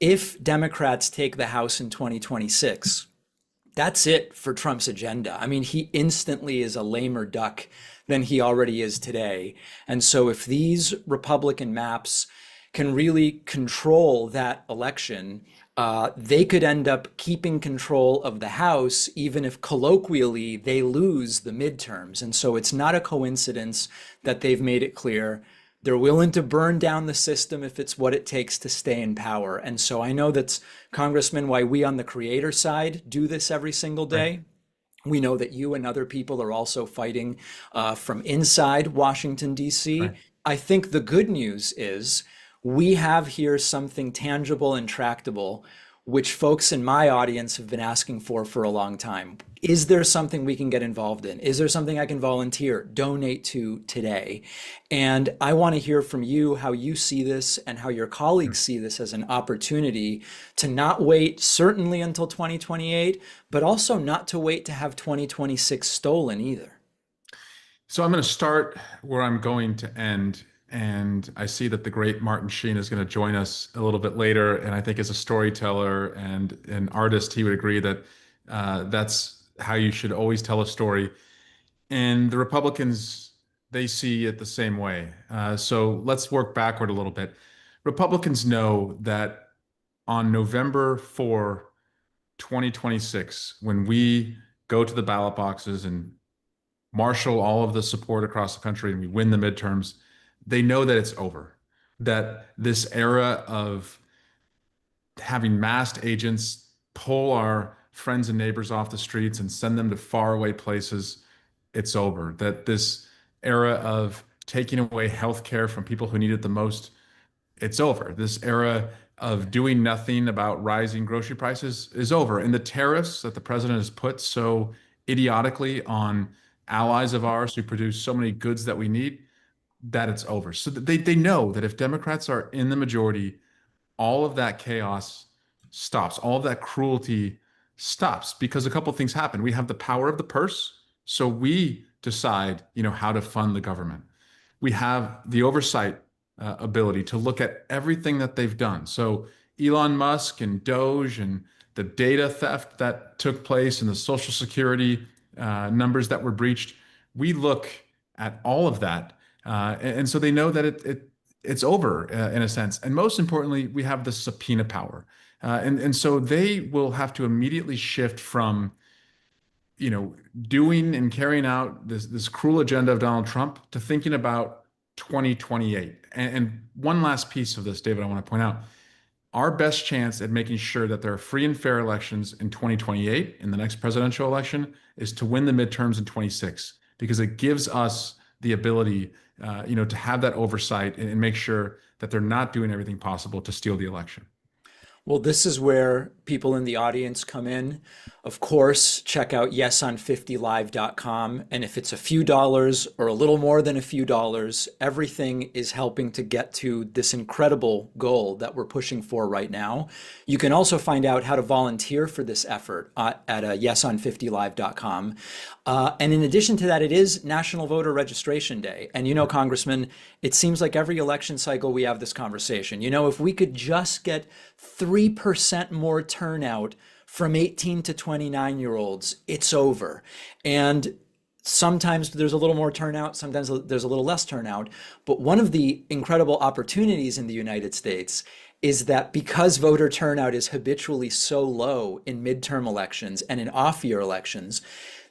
if Democrats take the House in 2026, that's it for Trump's agenda. I mean, he instantly is a lamer duck than he already is today. And so if these Republican maps can really control that election, they could end up keeping control of the House, even if colloquially they lose the midterms. And so it's not a coincidence that they've made it clear they're willing to burn down the system if it's what it takes to stay in power. And so I know that's, Congressman, why we on the creator side do this every single day. Right. We know that you and other people are also fighting from inside Washington, D.C. Right. I think the good news is we have here something tangible and tractable, which folks in my audience have been asking for a long time. Is there something we can get involved in? Is there something I can volunteer, donate to today? And I want to hear from you how you see this and how your colleagues see this as an opportunity to not wait certainly until 2028, but also not to wait to have 2026 stolen either. So I'm going to start where I'm going to end. And I see that the great Martin Sheen is going to join us a little bit later. And I think as a storyteller and an artist, he would agree that that's how you should always tell a story. And the Republicans, they see it the same way. So let's work backward a little bit. Republicans know that on November 4, 2026, when we go to the ballot boxes and marshal all of the support across the country and we win the midterms, they know that it's over, that this era of having masked agents pull our friends and neighbors off the streets and send them to faraway places, it's over, that this era of taking away health care from people who need it the most, it's over. This era of doing nothing about rising grocery prices is over. And the tariffs that the president has put so idiotically on allies of ours who produce so many goods that we need, that it's over. So that they know that if Democrats are in the majority, all of that chaos stops, all of that cruelty stops, because a couple of things happen. We have the power of the purse, so we decide, how to fund the government. We have the oversight ability to look at everything that they've done. So Elon Musk and Doge and the data theft that took place and the Social Security numbers that were breached, we look at all of that. And so they know that it's over in a sense. And most importantly, we have the subpoena power. And so they will have to immediately shift from doing and carrying out this cruel agenda of Donald Trump to thinking about 2028. And one last piece of this, David, I want to point out, our best chance at making sure that there are free and fair elections in 2028, in the next presidential election, is to win the midterms in 26, because it gives us the ability, to have that oversight and make sure that they're not doing everything possible to steal the election. Well, this is where people in the audience come in. Of course, check out yesonfiftylive.com. And if it's a few dollars or a little more than a few dollars, everything is helping to get to this incredible goal that we're pushing for right now. You can also find out how to volunteer for this effort at yesonfiftylive.com. And in addition to that, it is National Voter Registration Day. And Congressman, it seems like every election cycle we have this conversation. If we could just get 3% more turnout from 18 to 29-year-olds, it's over. And sometimes there's a little more turnout, sometimes there's a little less turnout. But one of the incredible opportunities in the United States is that because voter turnout is habitually so low in midterm elections and in off-year elections,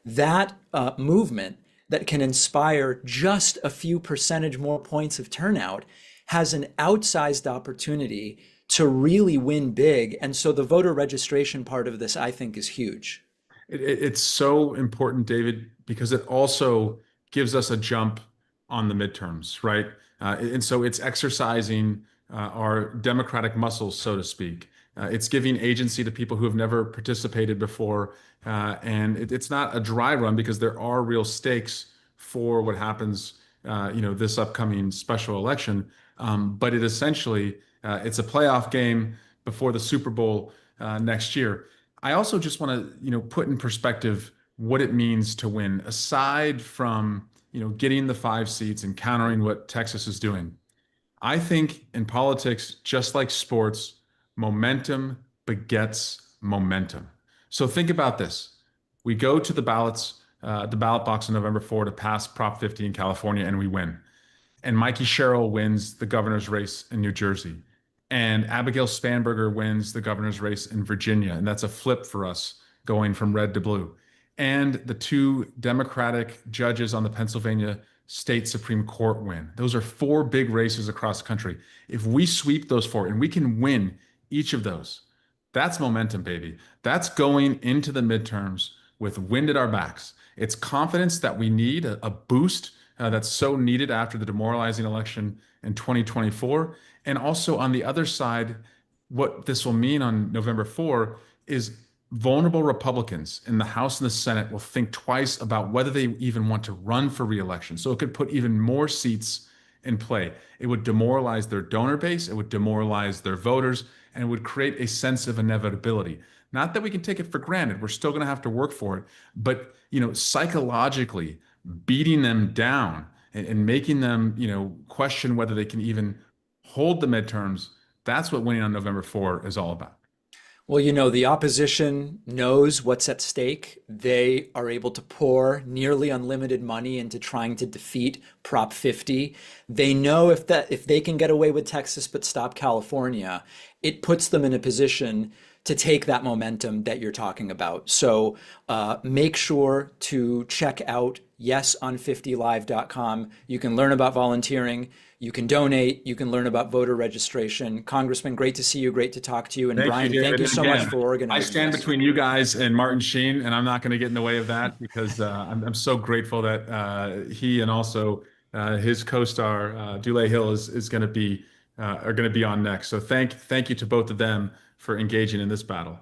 that movement that can inspire just a few percentage more points of turnout has an outsized opportunity to really win big. And so the voter registration part of this, I think, is huge. It's so important, David, because it also gives us a jump on the midterms, right? And so it's exercising our democratic muscles, so to speak. It's giving agency to people who have never participated before. And it's not a dry run, because there are real stakes for what happens, this upcoming special election. But it essentially, it's a playoff game before the Super Bowl next year. I also just want to, put in perspective what it means to win, aside from, getting the 5 seats and countering what Texas is doing. I think in politics, just like sports, momentum begets momentum. So think about this. We go to the ballot box on November 4 to pass Prop 50 in California, and we win. And Mikey Sherrill wins the governor's race in New Jersey. And Abigail Spanberger wins the governor's race in Virginia. And that's a flip for us, going from red to blue. And the 2 Democratic judges on the Pennsylvania State Supreme Court win. Those are 4 big races across the country. If we sweep those 4 and we can win each of those, that's momentum, baby. That's going into the midterms with wind at our backs. It's confidence that we need, a boost that's so needed after the demoralizing election in 2024. And also on the other side, what this will mean on November 4 is vulnerable Republicans in the House and the Senate will think twice about whether they even want to run for reelection. So it could put even more seats in play. It would demoralize their donor base, it would demoralize their voters, and it would create a sense of inevitability. Not that we can take it for granted, we're still going to have to work for it, but psychologically beating them down and making them, question whether they can even hold the midterms, that's what winning on November 4 is all about. Well, the opposition knows what's at stake. They are able to pour nearly unlimited money into trying to defeat Prop 50. They know if they can get away with Texas but stop California, it puts them in a position to take that momentum that you're talking about. So make sure to check out yesonfiftylive.com. You can learn about volunteering. You can donate. You can learn about voter registration. Congressman, great to see you. Great to talk to you. And Brian, thank you so much for organizing. I stand between you guys and Martin Sheen, and I'm not going to get in the way of that because I'm so grateful that he and also his co-star Dule Hill is going to be are going to be on next. So thank you to both of them for engaging in this battle.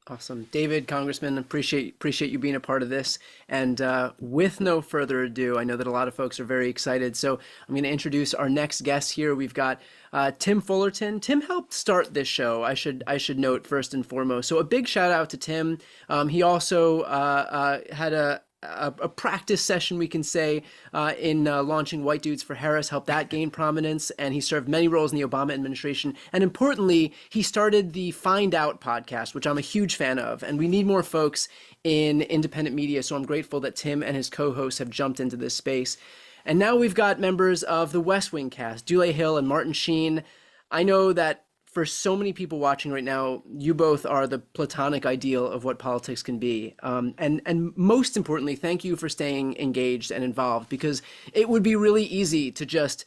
Awesome. David, Congressman, appreciate you being a part of this. And with no further ado, I know that a lot of folks are very excited. So I'm going to introduce our next guest here. We've got Tim Fullerton. Tim helped start this show, I should note first and foremost. So a big shout out to Tim. He also had a practice session, we can say, in launching White Dudes for Harris, helped that gain prominence, and he served many roles in the Obama administration. And importantly, he started the Find Out podcast, which I'm a huge fan of, and we need more folks in independent media, so I'm grateful that Tim and his co-hosts have jumped into this space. And now we've got members of the West Wing cast, Dule Hill and Martin Sheen. I know that for so many people watching right now, you both are the platonic ideal of what politics can be. And most importantly, thank you for staying engaged and involved, because it would be really easy to just,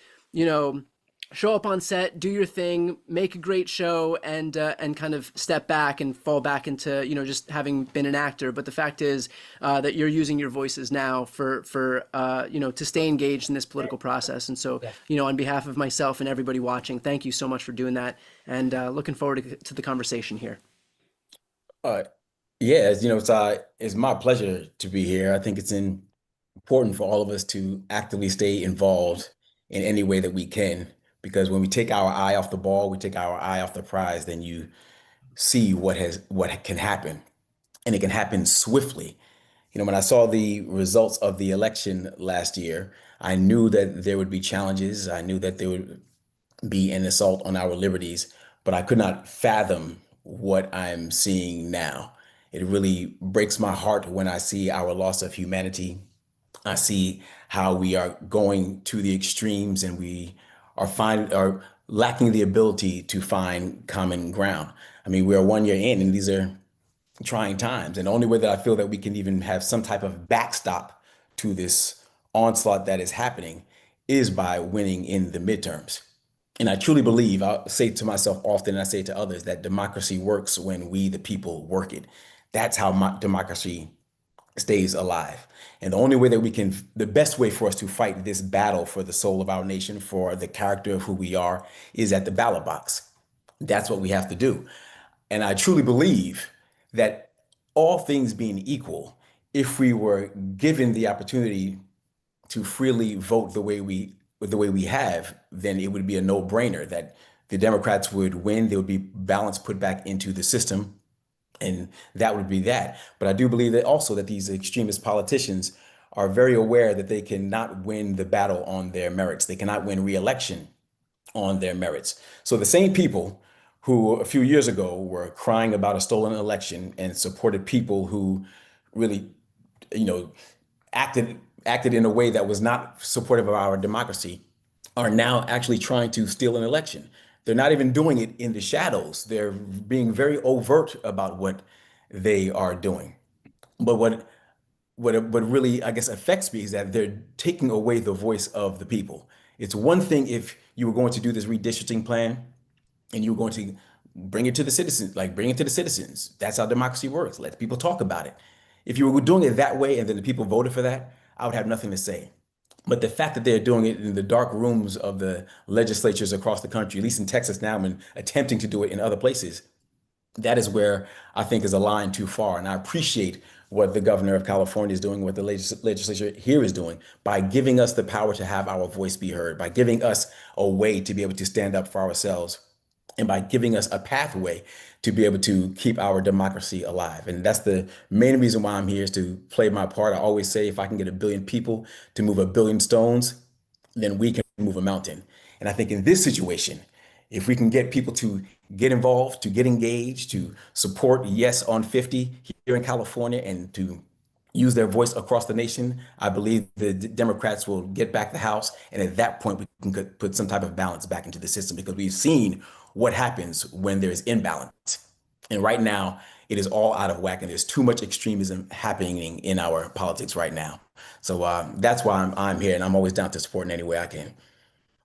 show up on set, do your thing, make a great show, and kind of step back and fall back into, just having been an actor. But the fact is that you're using your voices now for to stay engaged in this political process. And so, on behalf of myself and everybody watching, thank you so much for doing that. And looking forward to the conversation here. It's my pleasure to be here. I think it's important for all of us to actively stay involved in any way that we can. Because when we take our eye off the ball, we take our eye off the prize, then you see what can happen, and it can happen swiftly. When I saw the results of the election last year, I knew that there would be challenges. I knew that there would be an assault on our liberties, but I could not fathom what I'm seeing now. It really breaks my heart when I see our loss of humanity. I see how we are going to the extremes, and we are lacking the ability to find common ground. I mean, we are 1 year in, and these are trying times. And the only way that I feel that we can even have some type of backstop to this onslaught that is happening is by winning in the midterms. And I truly believe, I'll say to myself often, and I say to others, that democracy works when we, the people, work it. That's how democracy stays alive. And the only way that the best way for us to fight this battle for the soul of our nation, for the character of who we are, is at the ballot box. That's what we have to do. And I truly believe that all things being equal, if we were given the opportunity to freely vote the way we have, then it would be a no-brainer that the Democrats would win. There would be balance put back into the system. And that would be that. But I do believe that also that these extremist politicians are very aware that they cannot win the battle on their merits. They cannot win re-election on their merits. So the same people who a few years ago were crying about a stolen election and supported people who really, acted in a way that was not supportive of our democracy are now actually trying to steal an election. They're not even doing it in the shadows. They're being very overt about what they are doing. But what really, I guess, affects me is that they're taking away the voice of the people. It's one thing if you were going to do this redistricting plan and you were going to bring it to the citizens, That's how democracy works. Let people talk about it. If you were doing it that way and then the people voted for that, I would have nothing to say. But the fact that they're doing it in the dark rooms of the legislatures across the country, at least in Texas now, and attempting to do it in other places, that is where I think is a line too far. And I appreciate what the governor of California is doing, what the legislature here is doing by giving us the power to have our voice be heard, by giving us a way to be able to stand up for ourselves, and by giving us a pathway to be able to keep our democracy alive. And that's the main reason why I'm here, is to play my part. I always say if I can get 1 billion people to move 1 billion stones, then we can move a mountain. And I think in this situation, if we can get people to get involved, to get engaged, to support Yes on 50 here in California, and to use their voice across the nation, I believe the Democrats will get back the House. And at that point, we can put some type of balance back into the system, because we've seen what happens when there's imbalance. And right now, it is all out of whack, and there's too much extremism happening in our politics right now. So that's why I'm here, and I'm always down to support in any way I can.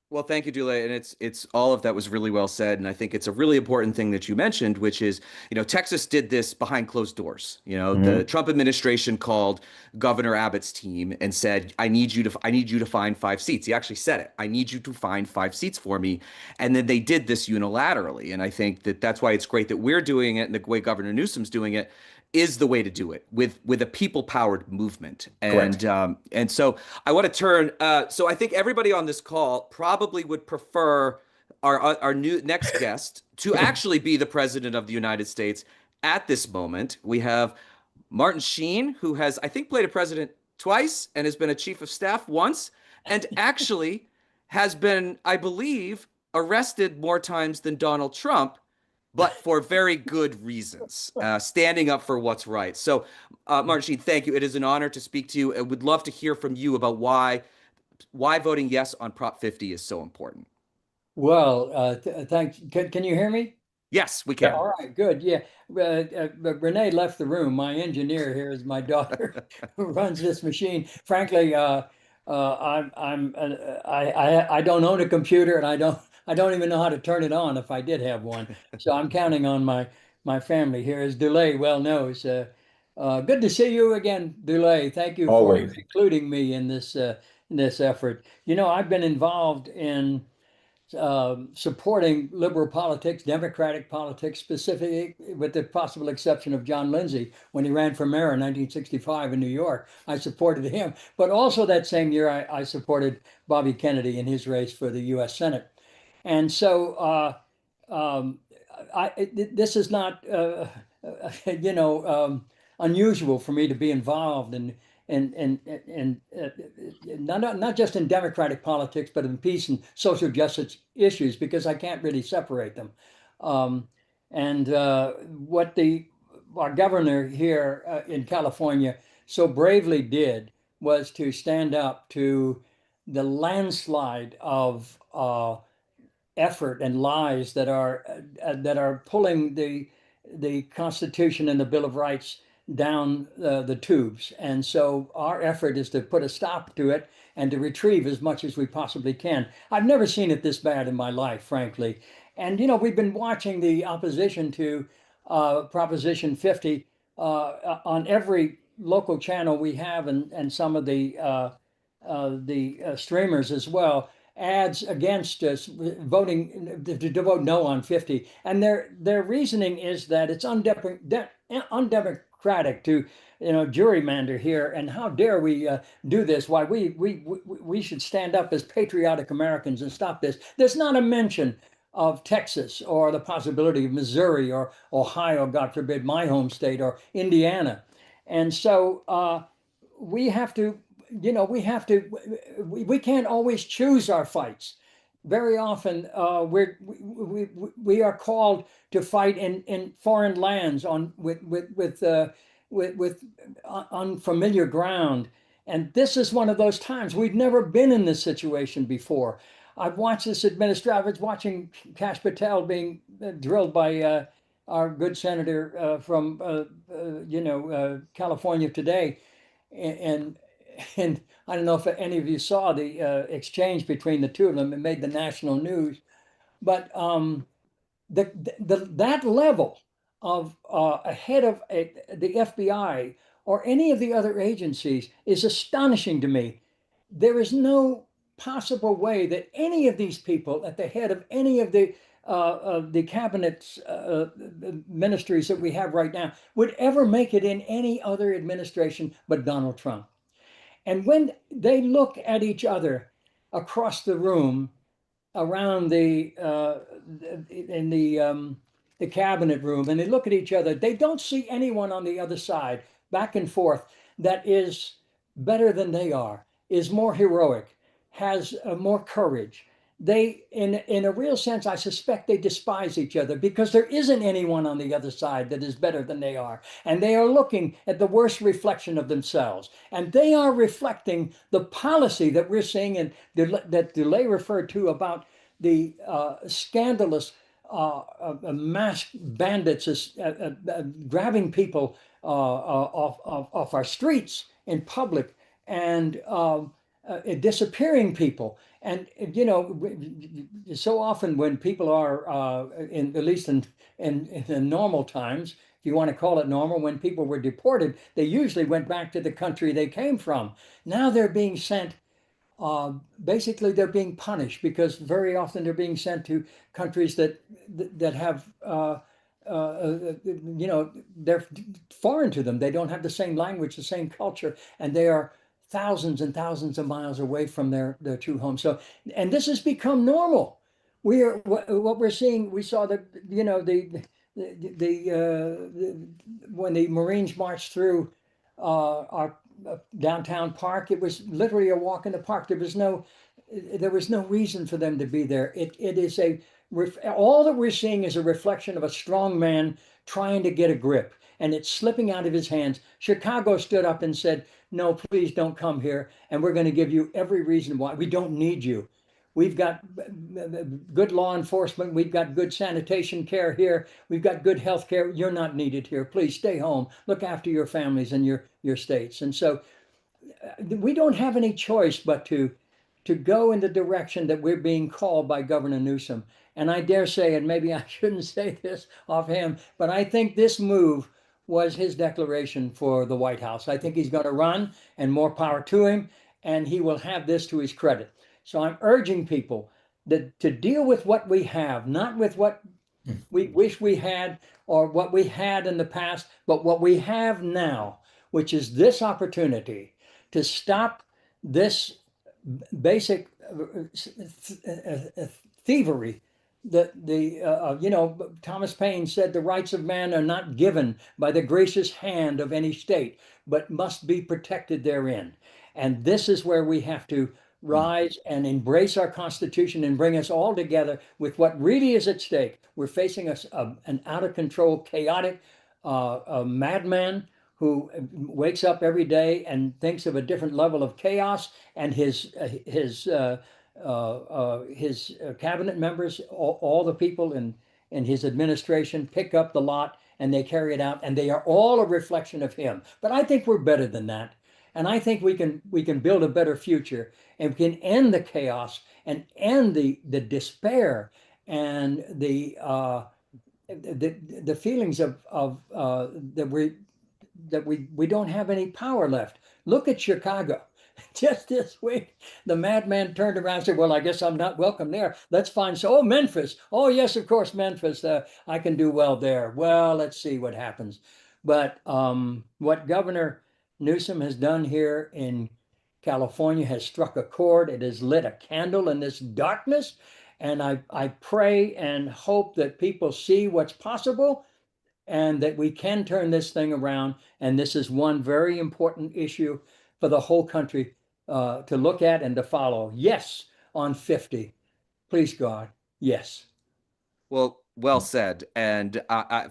Well, thank you, Dule. And it's all of that was really well said. And I think it's a really important thing that you mentioned, which is, Texas did this behind closed doors. The Trump administration called Governor Abbott's team and said, I need you to find 5 seats. He actually said it. I need you to find 5 seats for me. And then they did this unilaterally. And I think that that's why it's great that we're doing it, and the way Governor Newsom's doing it is the way to do it, with a people-powered movement. And so I want to turn. So I think everybody on this call probably would prefer our new next guest to actually be the president of the United States at this moment. We have Martin Sheen, who has, I think, played a president twice and has been a chief of staff once, and actually has been, I believe, arrested more times than Donald Trump, but for very good reasons, standing up for what's right. So, Martin Sheen, thank you. It is an honor to speak to you. I would love to hear from you about why voting yes on Prop 50 is so important. Well, thanks. Can you hear me? Yes, we can. All right, good. Yeah. Renee left the room. My engineer here is my daughter who runs this machine. Frankly, I don't own a computer, and I don't even know how to turn it on if I did have one. So I'm counting on my family here, as Dule well knows. Good to see you again, Dule. Thank you Always. for including me in this effort. I've been involved in supporting liberal politics, democratic politics, specifically with the possible exception of John Lindsay when he ran for mayor in 1965 in New York. I supported him, but also that same year I supported Bobby Kennedy in his race for the U.S. Senate. And so this is not, unusual for me to be involved in not just in democratic politics, but in peace and social justice issues, because I can't really separate them. What our governor here in California so bravely did was to stand up to the landslide of effort and lies that are pulling the Constitution and the Bill of Rights down the tubes. And so our effort is to put a stop to it and to retrieve as much as we possibly can. I've never seen it this bad in my life, frankly. And we've been watching the opposition to Proposition 50 on every local channel we have, and some of the streamers as well. Ads against us voting to vote no on 50, and their reasoning is that it's undemocratic to gerrymander here, and how dare we do this? Why we should stand up as patriotic Americans and stop this. There's not a mention of Texas or the possibility of Missouri or Ohio, God forbid, my home state, or Indiana. And so we have to, we can't always choose our fights. Very often we are called to fight in foreign lands with unfamiliar ground. And this is one of those times. We've never been in this situation before. I've watched this administration. I was watching Kash Patel being drilled by our good senator from California today, and I don't know if any of you saw the exchange between the two of them. It made the national news, but that level of ahead of the FBI or any of the other agencies is astonishing to me. there is no possible way that any of these people at the head of any of the cabinet ministries that we have right now would ever make it in any other administration but Donald Trump. And when they look at each other across the room, around in the cabinet room, and they look at each other, they don't see anyone on the other side, back and forth, that is better than they are, is more heroic, has more courage. They, in a real sense, I suspect they despise each other because there isn't anyone on the other side that is better than they are. And they are looking at the worst reflection of themselves. And they are reflecting the policy that we're seeing and that DeLay referred to about the scandalous masked bandits grabbing people off our streets in public and disappearing people. And you know, so often when people are at least in normal times, if you want to call it normal, when people were deported, they usually went back to the country they came from. Now they're being sent. Basically, they're being punished because very often they're being sent to countries that have you know, they're foreign to them. They don't have the same language, the same culture, and they are thousands and thousands of miles away from their true home. So, and this has become normal. We are what we're seeing. We saw that, you know, when the Marines marched through our downtown park, it was literally a walk in the park. There was no reason for them to be there. It is all that we're seeing is a reflection of a strong man trying to get a grip, and it's slipping out of his hands. Chicago stood up and said, no, please don't come here, and we're going to give you every reason why. We don't need you. We've got good law enforcement. We've got good sanitation care here. We've got good health care. You're not needed here. Please stay home. Look after your families and your states. And so we don't have any choice but to go in the direction that we're being called by Governor Newsom. And I dare say, and maybe I shouldn't say this offhand, but I think this move was his declaration for the White House. I think he's going to run, and more power to him, and he will have this to his credit. So I'm urging people that to deal with what we have, not with what we wish we had or what we had in the past, but what we have now, which is this opportunity to stop this basic thievery. You know, Thomas Paine said the rights of man are not given by the gracious hand of any state, but must be protected therein. And this is where we have to rise and embrace our Constitution and bring us all together with what really is at stake. We're facing an out of control, chaotic madman who wakes up every day and thinks of a different level of chaos, and his cabinet members, all the people in his administration pick up the lot and they carry it out, and they are all a reflection of him. But I think we're better than that. And I think we can build a better future, and we can end the chaos and end the despair and the feelings of that we don't have any power left. Look at Chicago. Just this week, the madman turned around and said, well, I guess I'm not welcome there. Let's find, oh, Memphis. Oh, yes, of course, Memphis. I can do well there. Well, let's see what happens. But what Governor Newsom has done here in California has struck a chord. It has lit a candle in this darkness. And I pray and hope that people see what's possible and that we can turn this thing around. And this is one very important issue for the whole country to look at and to follow. Yes, on 50. Please, God, yes. Well said. And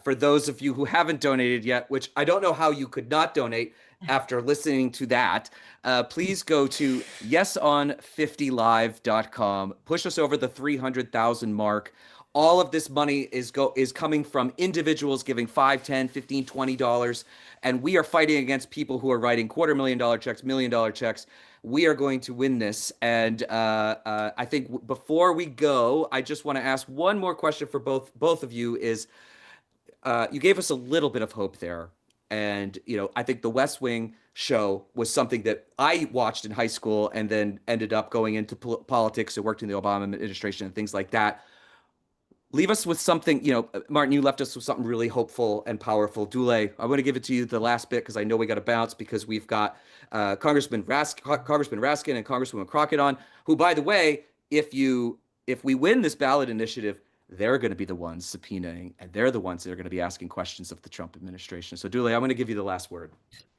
for those of you who haven't donated yet, which I don't know how you could not donate after listening to that, please go to yeson50live.com. Push us over the 300,000 mark. All of this money is coming from individuals giving $5, $10, $15, $20, and we are fighting against people who are writing $250,000 checks, $1 million checks. We are going to win this. And I think before we go, I just want to ask one more question for both of you. Is you gave us a little bit of hope there. And, I think the West Wing show was something that I watched in high school and then ended up going into politics and worked in the Obama administration and things like that. Leave us with something, Martin, you left us with something really hopeful and powerful. Dule, I want to give it to you the last bit because I know we got to bounce because we've got Congressman Raskin and Congresswoman Crockett on, who, by the way, if we win this ballot initiative, they're going to be the ones subpoenaing, and they're the ones that are going to be asking questions of the Trump administration. So, Dule, I'm going to give you the last word.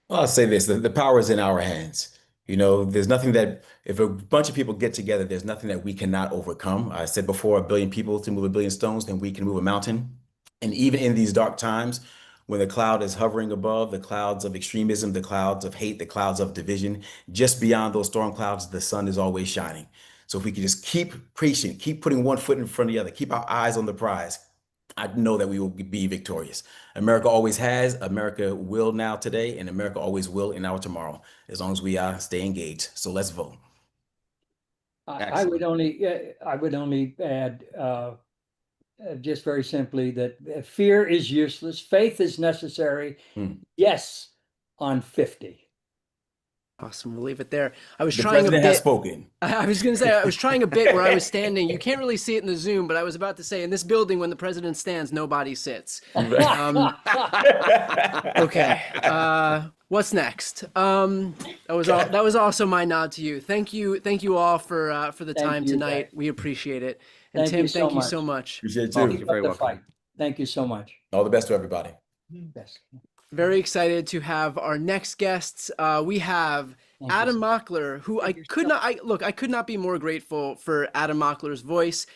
Well, I'll say this, the power is in our hands. There's nothing that, if a bunch of people get together, there's nothing that we cannot overcome. I said before, 1 billion people to move 1 billion stones, then we can move a mountain. And even in these dark times, when the cloud is hovering above, the clouds of extremism, the clouds of hate, the clouds of division, just beyond those storm clouds, the sun is always shining. So if we can just keep preaching, keep putting one foot in front of the other, keep our eyes on the prize, I know that we will be victorious. America always has, America will now today, and America always will in our tomorrow, as long as we stay engaged. So let's vote. I would only add just very simply that fear is useless. Faith is necessary. Yes, on 50. Awesome. We'll leave it there. I was The trying a president bit. has spoken. I was going to say, I was trying a bit where I was standing. You can't really see it in the Zoom, but I was about to say, in this building, when the president stands, nobody sits. Okay. What's next? That was also my nod to you. Thank you all for the time tonight. We appreciate it. And Tim, thank you so much. Appreciate it too. You're very welcome. Thank you so much. All the best to everybody. Best. Very excited to have our next guests. We have Adam Mockler, who I could not be more grateful for Adam Mockler's voice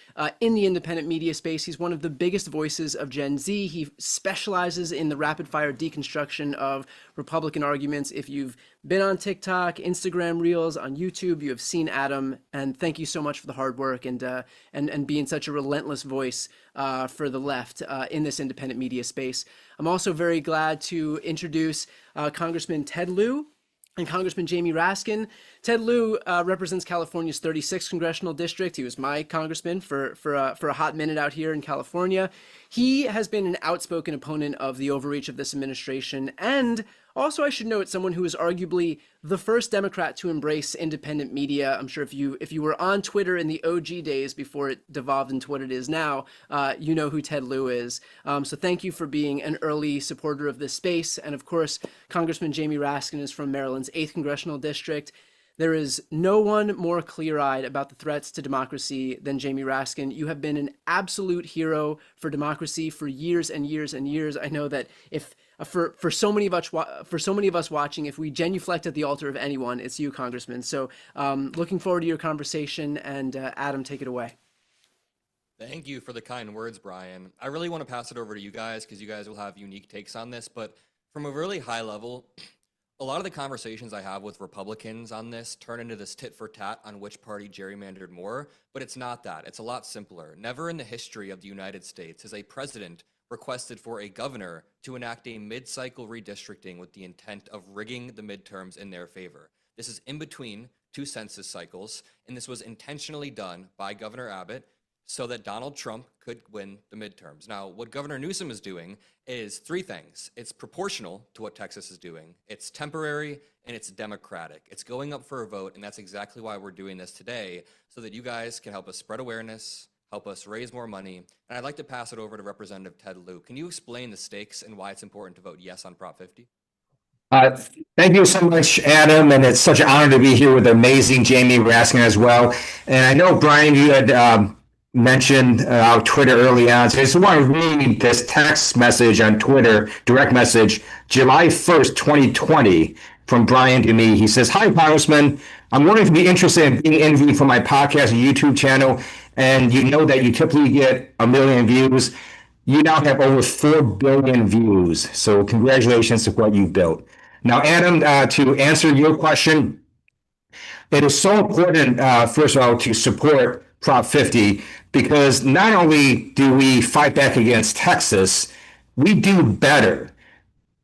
in the independent media space. He's one of the biggest voices of Gen Z. He specializes in the rapid fire deconstruction of Republican arguments. If you've been on TikTok, Instagram Reels, on YouTube, you have seen Adam. And thank you so much for the hard work and being such a relentless voice for the left in this independent media space. I'm also very glad to introduce Congressman Ted Lieu and Congressman Jamie Raskin. Ted Lieu represents California's 36th congressional district. He was my congressman for a hot minute out here in California. He has been an outspoken opponent of the overreach of this administration, and also, I should note, someone who is arguably the first Democrat to embrace independent media. I'm sure if you were on Twitter in the OG days before it devolved into what it is now, you know who Ted Lieu is. So thank you for being an early supporter of this space. And of course, Congressman Jamie Raskin is from Maryland's 8th congressional district. There is no one more clear-eyed about the threats to democracy than Jamie Raskin. You have been an absolute hero for democracy for years and years and years. I know that if for so many of us watching, if we genuflect at the altar of anyone, it's you, Congressman. So looking forward to your conversation, and Adam, take it away. Thank you for the kind words, Brian. I really want to pass it over to you guys because you guys will have unique takes on this, but from a really high level, a lot of the conversations I have with Republicans on this turn into this tit for tat on which party gerrymandered more, but it's not that. It's a lot simpler. Never in the history of the United States has a president requested for a governor to enact a mid-cycle redistricting with the intent of rigging the midterms in their favor. This is in between two census cycles, and this was intentionally done by Governor Abbott so that Donald Trump could win the midterms. Now, what Governor Newsom is doing is three things. It's proportional to what Texas is doing, it's temporary, and it's democratic. It's going up for a vote, and that's exactly why we're doing this today, so that you guys can help us spread awareness, help us raise more money. And I'd like to pass it over to Representative Ted Lieu. Can you explain the stakes and why it's important to vote yes on Prop 50? Thank you so much, Adam, and it's such an honor to be here with amazing Jamie Raskin as well. And I know, Brian, you had mentioned our Twitter early on, so I just want to read this text message on Twitter, direct message, July 1st, 2020, from Brian to me. He says, "Hi, Congressman. I'm wondering if you'd be interested in being interviewed for my podcast and YouTube channel, and you know that you typically get 1 million views. You now have over 4 billion views, so congratulations to what you've built." Now, Adam, to answer your question, it is so important, first of all, to support Prop 50, because not only do we fight back against Texas, we do better.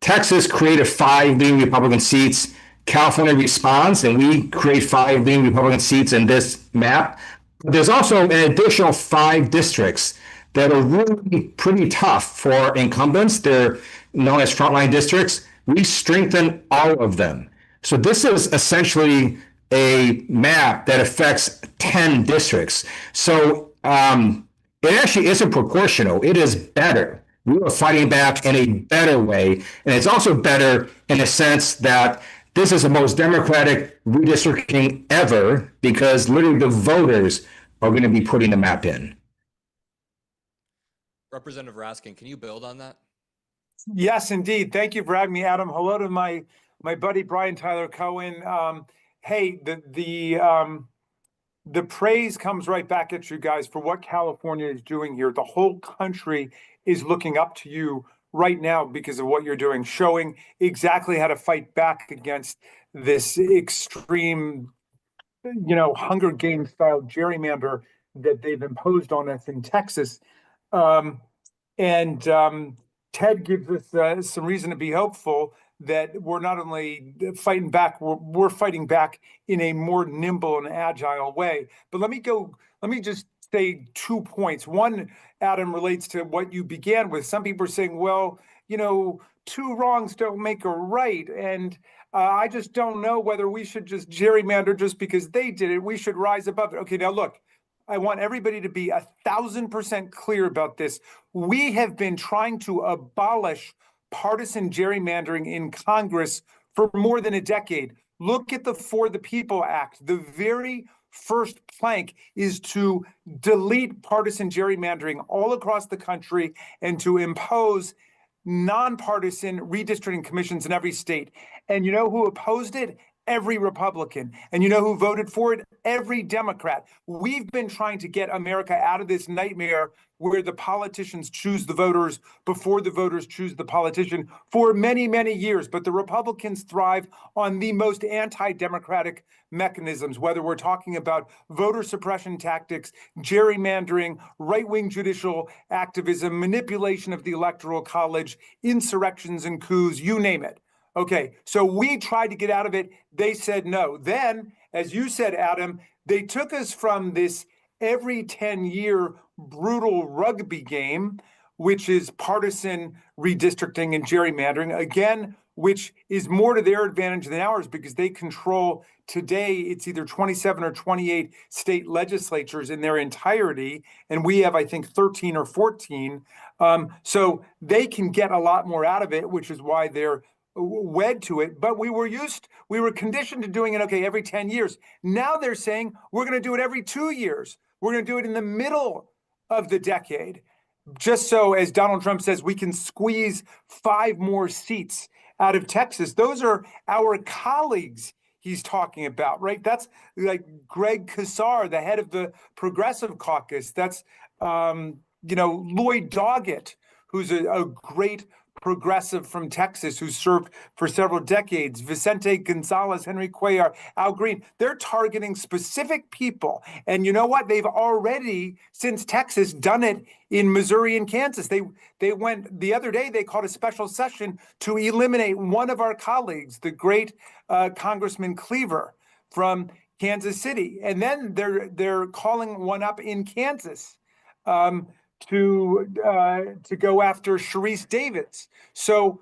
Texas created 5 leading Republican seats. California responds, and we create 5 leading Republican seats in this map. But there's also an additional 5 districts that are really pretty tough for incumbents. They're known as frontline districts. we strengthen all of them. So this is essentially a map that affects 10 districts. So it actually isn't proportional. It is better. We are fighting back in a better way. And it's also better in the sense that this is the most democratic redistricting ever because literally the voters are going to be putting the map in. Representative Raskin, can you build on that? Yes, indeed. Thank you for having me, Adam. Hello to my buddy Brian Tyler Cohen. Hey, the praise comes right back at you guys for what California is doing here. The whole country is looking up to you right now because of what you're doing, showing exactly how to fight back against this extreme, Hunger Games style gerrymander that they've imposed on us in Texas. Ted gives us some reason to be hopeful that we're not only fighting back, we're fighting back in a more nimble and agile way. But let me just say 2 points. One, Adam, relates to what you began with. Some people are saying, well, two wrongs don't make a right. And I just don't know whether we should just gerrymander just because they did it. We should rise above it. Okay, now look. I want everybody to be 1,000% clear about this. We have been trying to abolish partisan gerrymandering in Congress for more than a decade. Look at the For the People Act. The very first plank is to delete partisan gerrymandering all across the country and to impose nonpartisan redistricting commissions in every state. And you know who opposed it? Every Republican. And you know who voted for it? Every Democrat. We've been trying to get America out of this nightmare where the politicians choose the voters before the voters choose the politician for many, many years. But the Republicans thrive on the most anti-democratic mechanisms, whether we're talking about voter suppression tactics, gerrymandering, right-wing judicial activism, manipulation of the Electoral College, insurrections and coups, you name it. Okay, so we tried to get out of it. They said no. Then, as you said, Adam, they took us from this every 10-year brutal rugby game, which is partisan redistricting and gerrymandering, again, which is more to their advantage than ours because they control today, it's either 27 or 28 state legislatures in their entirety, and we have, I think, 13 or 14. So they can get a lot more out of it, which is why they're wed to it, but we were conditioned to doing it, okay, every 10 years. Now they're saying we're going to do it every 2 years. We're going to do it in the middle of the decade. Just so, as Donald Trump says, we can squeeze 5 more seats out of Texas. Those are our colleagues he's talking about, right? That's like Greg Casar, the head of the Progressive Caucus. That's, Lloyd Doggett, who's a great progressive from Texas who served for several decades, Vicente Gonzalez, Henry Cuellar, Al Green. They're targeting specific people. And you know what? They've already, since Texas, done it in Missouri and Kansas. They went, the other day, they called a special session to eliminate one of our colleagues, the great Congressman Cleaver from Kansas City. And then they're calling one up in Kansas. To go after Sharice Davids. So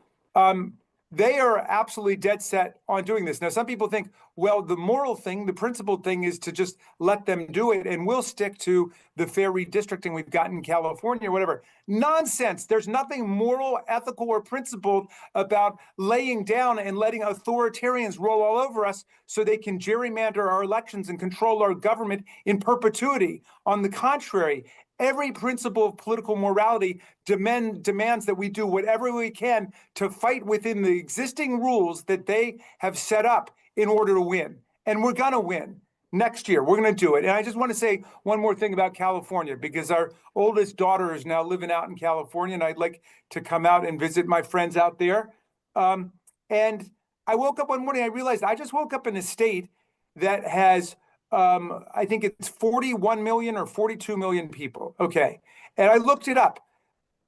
they are absolutely dead set on doing this. Now, some people think, well, the moral thing, the principled thing is to just let them do it, and we'll stick to the fair redistricting we've got in California or whatever. Nonsense. There's nothing moral, ethical, or principled about laying down and letting authoritarians roll all over us so they can gerrymander our elections and control our government in perpetuity. On the contrary, every principle of political morality demands that we do whatever we can to fight within the existing rules that they have set up in order to win. And we're going to win next year. We're going to do it. And I just want to say one more thing about California, because our oldest daughter is now living out in California, and I'd like to come out and visit my friends out there. And I woke up one morning, I realized I just woke up in a state that has I think it's 41 million or 42 million people. Okay. And I looked it up.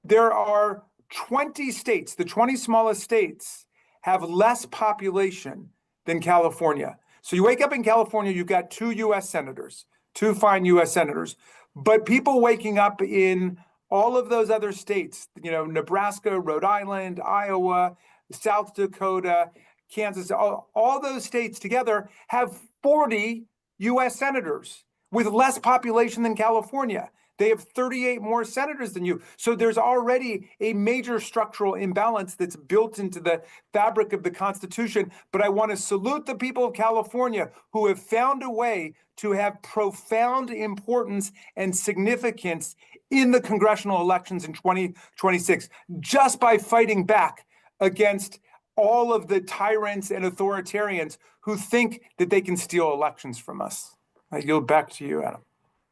There are 20 states, the 20 smallest states have less population than California. So you wake up in California, you've got 2 U.S. senators, 2 fine U.S. senators, but people waking up in all of those other states, Nebraska, Rhode Island, Iowa, South Dakota, Kansas, all those states together have 40 US senators with less population than California. They have 38 more senators than you. So there's already a major structural imbalance that's built into the fabric of the Constitution. But I want to salute the people of California who have found a way to have profound importance and significance in the congressional elections in 2026, just by fighting back against all of the tyrants and authoritarians who think that they can steal elections from us. I yield back to you, Adam.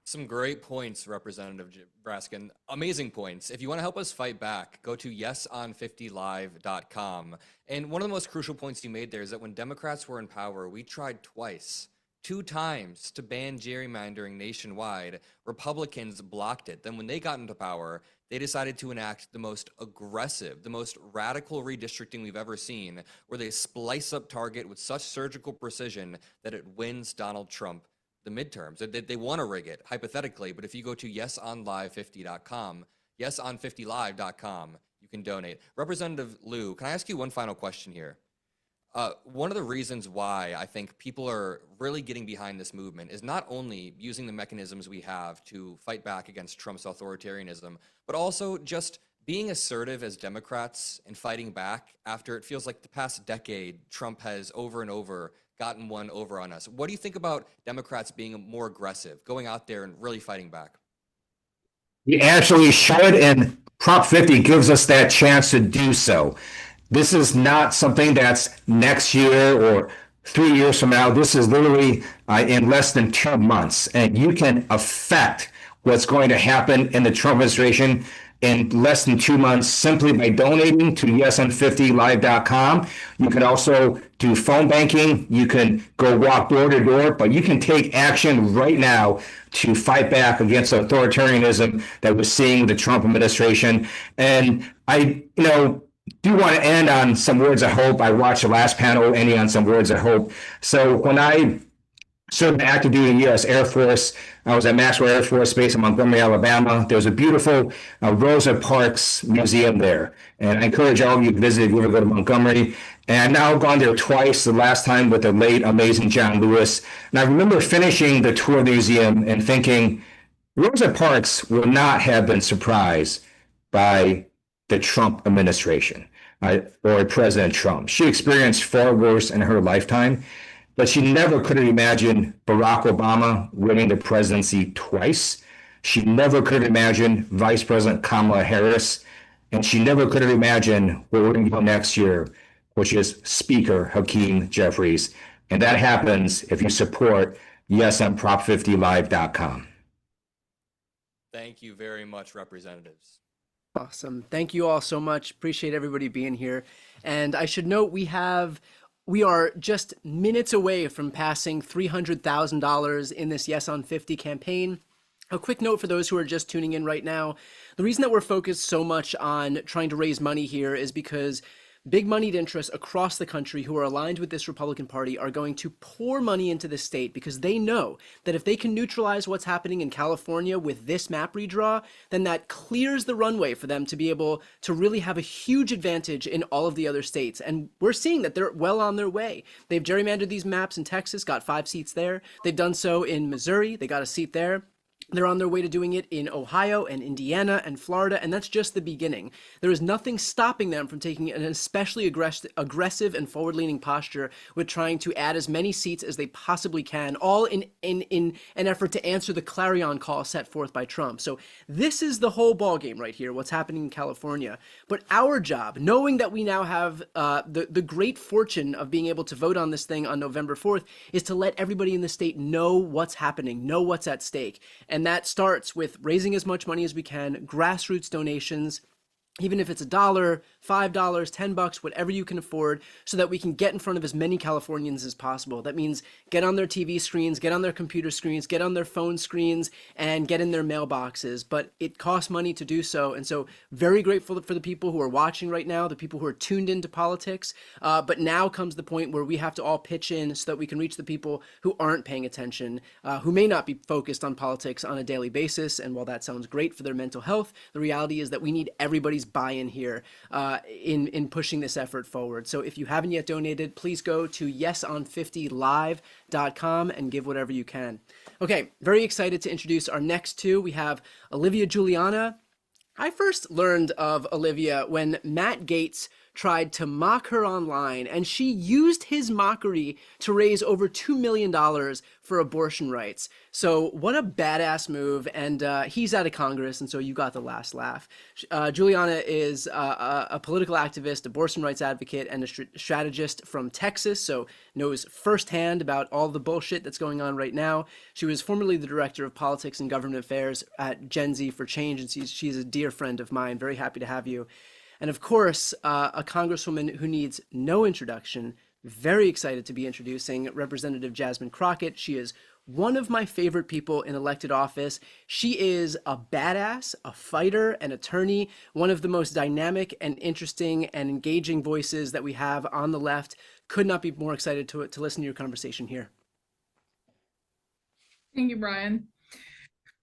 Some great points, Representative Braskin. Amazing points. If you want to help us fight back, go to yeson50live.com. And one of the most crucial points you made there is that when Democrats were in power, we tried two times to ban gerrymandering nationwide. Republicans blocked it. Then when they got into power, they decided to enact the most aggressive, the most radical redistricting we've ever seen, where they splice up Target with such surgical precision that it wins Donald Trump the midterms. They want to rig it, hypothetically, but if you go to yesonlive50.com, yeson50live.com, you can donate. Representative Liu, can I ask you one final question here? One of the reasons why I think people are really getting behind this movement is not only using the mechanisms we have to fight back against Trump's authoritarianism, but also just being assertive as Democrats and fighting back after it feels like the past decade, Trump has over and over gotten one over on us. What do you think about Democrats being more aggressive, going out there and really fighting back? We actually should, and Prop 50 gives us that chance to do so. This is not something that's next year or 3 years from now. This is literally in less than 2 months, and you can affect what's going to happen in the Trump administration in less than 2 months simply by donating to yesn50live.com. You can also do phone banking. You can go walk door to door, but you can take action right now to fight back against authoritarianism that we're seeing with the Trump administration. And I, do want to end on some words of hope. I watched the last panel ending on some words of hope. So when I served active duty in the U.S. Air Force, I was at Maxwell Air Force Base in Montgomery, Alabama. There's a beautiful Rosa Parks museum there. And I encourage all of you to visit if you ever go to Montgomery. And I've now gone there twice, the last time with the late, amazing John Lewis. And I remember finishing the tour of the museum and thinking, Rosa Parks would not have been surprised by the Trump administration or President Trump. She experienced far worse in her lifetime, but she never could have imagined Barack Obama winning the presidency twice. She never could have imagined Vice President Kamala Harris, and she never could have imagined where we're going to go next year, which is Speaker Hakeem Jeffries. And that happens if you support yesnprop50live.com. Thank you very much, representatives. Awesome. Thank you all so much. Appreciate everybody being here. And I should note we are just minutes away from passing $300,000 in this Yes on 50 campaign. A quick note for those who are just tuning in right now. The reason that we're focused so much on trying to raise money here is because big moneyed interests across the country who are aligned with this Republican Party are going to pour money into the state because they know that if they can neutralize what's happening in California with this map redraw, then that clears the runway for them to be able to really have a huge advantage in all of the other states. And we're seeing that they're well on their way. They've gerrymandered these maps in Texas, got 5 seats there. They've done so in Missouri. They got a seat there. They're on their way to doing it in Ohio and Indiana and Florida, and that's just the beginning. There is nothing stopping them from taking an especially aggressive and forward-leaning posture with trying to add as many seats as they possibly can, all in an effort to answer the clarion call set forth by Trump. So this is the whole ballgame right here, what's happening in California. But our job, knowing that we now have the great fortune of being able to vote on this thing on November 4th, is to let everybody in the state know what's happening, know what's at stake. And that starts with raising as much money as we can, grassroots donations, even if it's $1, $5, $10, whatever you can afford, so that we can get in front of as many Californians as possible. That means get on their TV screens, get on their computer screens, get on their phone screens, and get in their mailboxes. But it costs money to do so. And so very grateful for the people who are watching right now, the people who are tuned into politics. But now comes the point where we have to all pitch in so that we can reach the people who aren't paying attention, who may not be focused on politics on a daily basis. And while that sounds great for their mental health, the reality is that we need everybody's buy-in here. in pushing this effort forward. So if you haven't yet donated, please go to yeson50live.com and give whatever you can. Okay, very excited to introduce our next two. We have Olivia Juliana. I first learned of Olivia when Matt Gaetz tried to mock her online, and she used his mockery to raise over $2 million for abortion rights. So what a badass move, and he's out of Congress, and so you got the last laugh. Juliana is a political activist, abortion rights advocate, and a strategist from Texas, so knows firsthand about all the bullshit that's going on right now. She was formerly the director of politics and government affairs at Gen Z for Change, and she's a dear friend of mine. Very happy to have you. And of course, a congresswoman who needs no introduction. Very excited to be introducing Representative Jasmine Crockett. She is one of my favorite people in elected office. She is a badass, a fighter, an attorney, one of the most dynamic and interesting and engaging voices that we have on the left. Could not be more excited to listen to your conversation here. Thank you, Brian.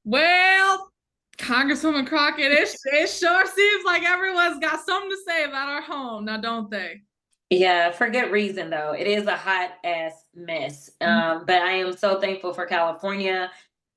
Well, Congresswoman Crockett, it sure seems like everyone's got something to say about our home, now don't they? Yeah, for good reason though. It is a hot ass mess. But I am so thankful for California,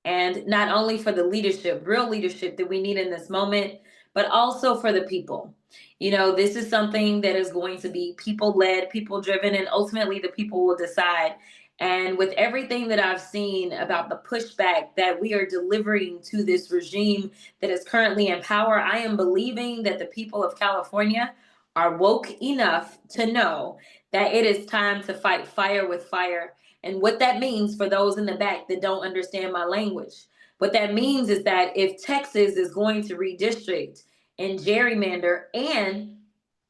and not only for the leadership, real leadership that we need in this moment, but also for the people. You know, this is something that is going to be people led, people driven, and ultimately the people will decide. And with everything that I've seen about the pushback that we are delivering to this regime that is currently in power, I am believing that the people of California are woke enough to know that it is time to fight fire with fire. And what that means for those in the back that don't understand my language, what that means is that if Texas is going to redistrict and gerrymander and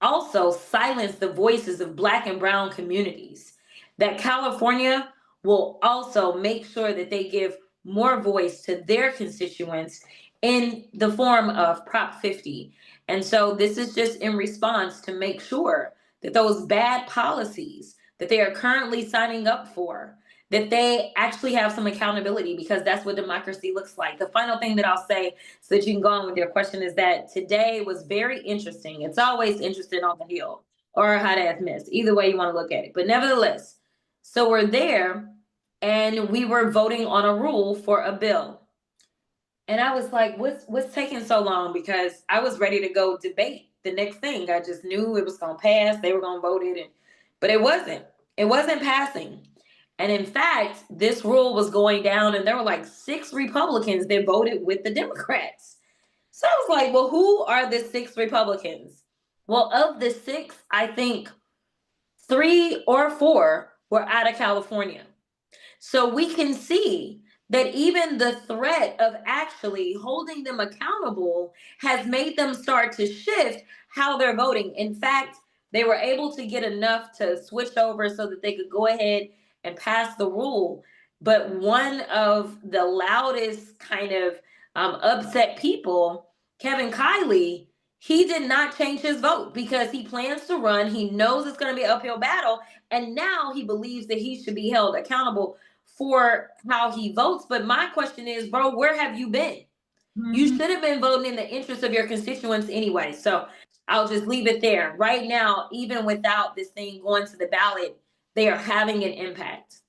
also silence the voices of Black and brown communities, that California will also make sure that they give more voice to their constituents in the form of Prop 50. And so this is just in response to make sure that those bad policies that they are currently signing up for, that they actually have some accountability, because that's what democracy looks like. The final thing that I'll say, so that you can go on with your question, is that today was very interesting. It's always interesting on the Hill or a hot ass mess, either way you want to look at it. But nevertheless, so we're there and we were voting on a rule for a bill. And I was like, what's taking so long? Because I was ready to go debate the next thing. I just knew it was going to pass. They were going to vote it. But it wasn't. It wasn't passing. And in fact, this rule was going down and there were like 6 Republicans that voted with the Democrats. So I was like, well, who are the 6 Republicans? Well, of the 6, I think 3 or 4 were out of California. So we can see that even the threat of actually holding them accountable has made them start to shift how they're voting. In fact, they were able to get enough to switch over so that they could go ahead and pass the rule. But one of the loudest kind of upset people, Kevin Kiley, he did not change his vote because he plans to run. He knows it's going to be an uphill battle. And now he believes that he should be held accountable for how he votes. But my question is, bro, where have you been? You should have been voting in the interest of your constituents anyway. So I'll just leave it there. Right now, even without this thing going to the ballot, they are having an impact.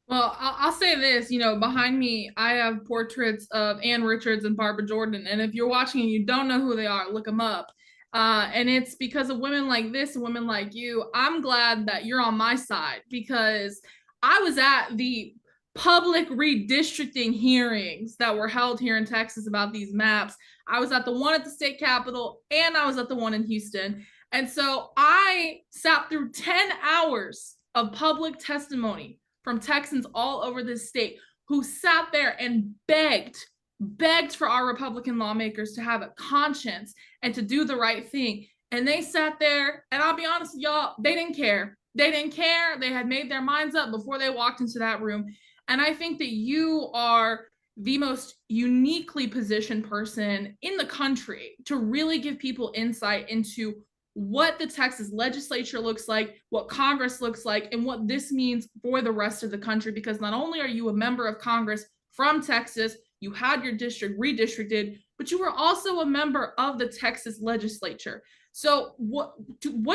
Well, I'll say this, you know, behind me, I have portraits of Ann Richards and Barbara Jordan. And if you're watching and you don't know who they are, look them up. And it's because of women like this and women like you. I'm glad that you're on my side, because I was at the public redistricting hearings that were held here in Texas about these maps. I was at the one at the state capitol and I was at the one in Houston. And so I sat through 10 hours of public testimony from Texans all over this state who sat there and begged for our Republican lawmakers to have a conscience and to do the right thing. And they sat there, and I'll be honest with y'all, they didn't care. They didn't care. They had made their minds up before they walked into that room. And I think that you are the most uniquely positioned person in the country to really give people insight into what the Texas legislature looks like, what Congress looks like, and what this means for the rest of the country. Because not only are you a member of Congress from Texas, you had your district redistricted, but you were also a member of the Texas legislature. So what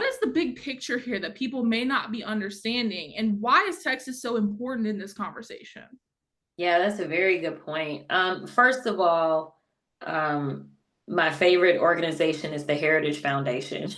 is the big picture here that people may not be understanding, and why is Texas so important in this conversation? Yeah, that's a very good point. First of all, my favorite organization is the Heritage Foundation.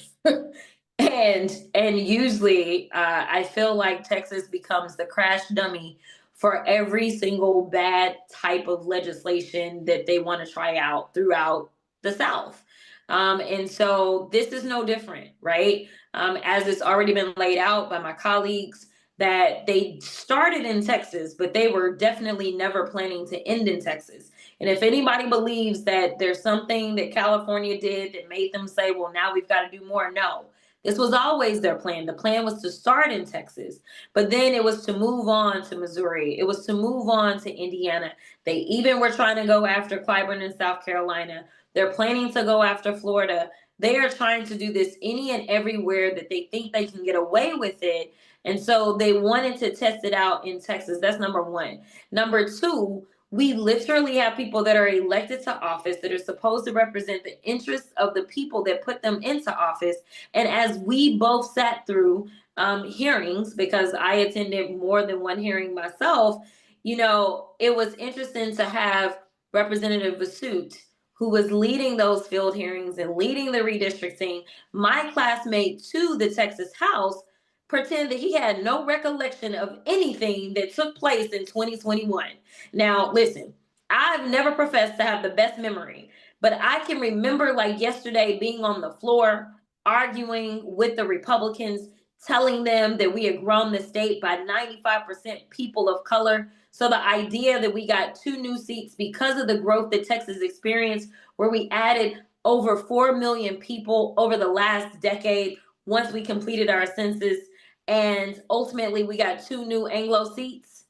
And usually I feel like Texas becomes the crash dummy for every single bad type of legislation that they want to try out throughout the South. And so this is no different, right? As it's already been laid out by my colleagues, that they started in Texas, but they were definitely never planning to end in Texas. And if anybody believes that there's something that California did that made them say, well, now we've got to do more, no. This was always their plan. The plan was to start in Texas, but then it was to move on to Missouri. It was to move on to Indiana. They even were trying to go after Clyburn in South Carolina. They're planning to go after Florida. They are trying to do this any and everywhere that they think they can get away with it. And so they wanted to test it out in Texas. That's number one. Number two, we literally have people that are elected to office that are supposed to represent the interests of the people that put them into office. And as we both sat through hearings, because I attended more than one hearing myself, you know, it was interesting to have Representative Vasut, who was leading those field hearings and leading the redistricting, my classmate to the Texas House, pretend that he had no recollection of anything that took place in 2021. Now, listen, I've never professed to have the best memory, but I can remember like yesterday being on the floor, arguing with the Republicans, telling them that we had grown the state by 95% people of color. So the idea that we got 2 new seats because of the growth that Texas experienced, where we added over 4 million people over the last decade once we completed our census, and ultimately we got 2 new Anglo seats.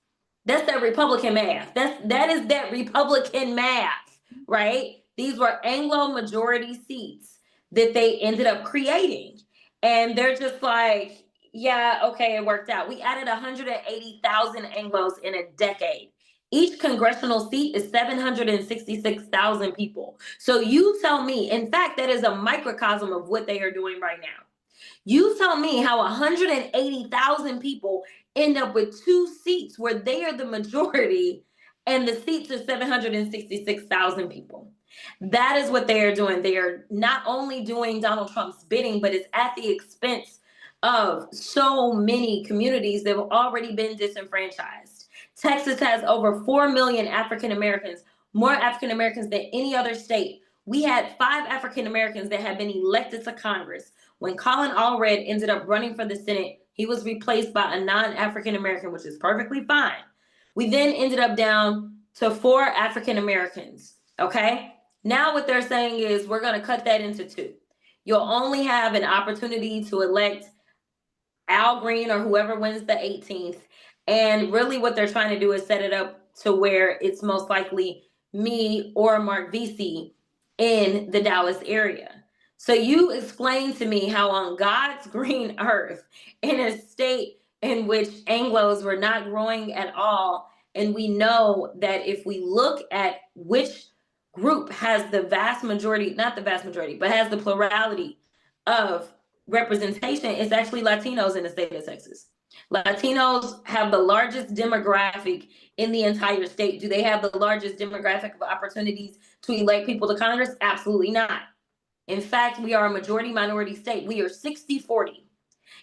That's that Republican math. That is that Republican math, right? These were Anglo majority seats that they ended up creating. And they're just like, yeah, okay, it worked out. We added 180,000 Anglos in a decade. Each congressional seat is 766,000 people. So you tell me, in fact, that is a microcosm of what they are doing right now. You tell me how 180,000 people end up with 2 seats where they are the majority and the seats are 766,000 people. That is what they are doing. They are not only doing Donald Trump's bidding, but it's at the expense of so many communities that have already been disenfranchised. Texas has over 4 million African Americans, more African Americans than any other state. We had 5 African Americans that had been elected to Congress. When Colin Allred ended up running for the Senate, he was replaced by a non-African American, which is perfectly fine. We then ended up down to 4 African Americans, okay? Now what they're saying is we're gonna cut that into 2. You'll only have an opportunity to elect Al Green or whoever wins the 18th. And really what they're trying to do is set it up to where it's most likely me or Mark Vesey in the Dallas area. So you explain to me how on God's green earth, in a state in which Anglos were not growing at all, and we know that if we look at which group has the vast majority, not the vast majority, but has the plurality of representation, it's actually Latinos in the state of Texas. Latinos have the largest demographic in the entire state. Do they have the largest demographic of opportunities to elect people to Congress? Absolutely not. In fact, we are a majority minority state. We are 60-40.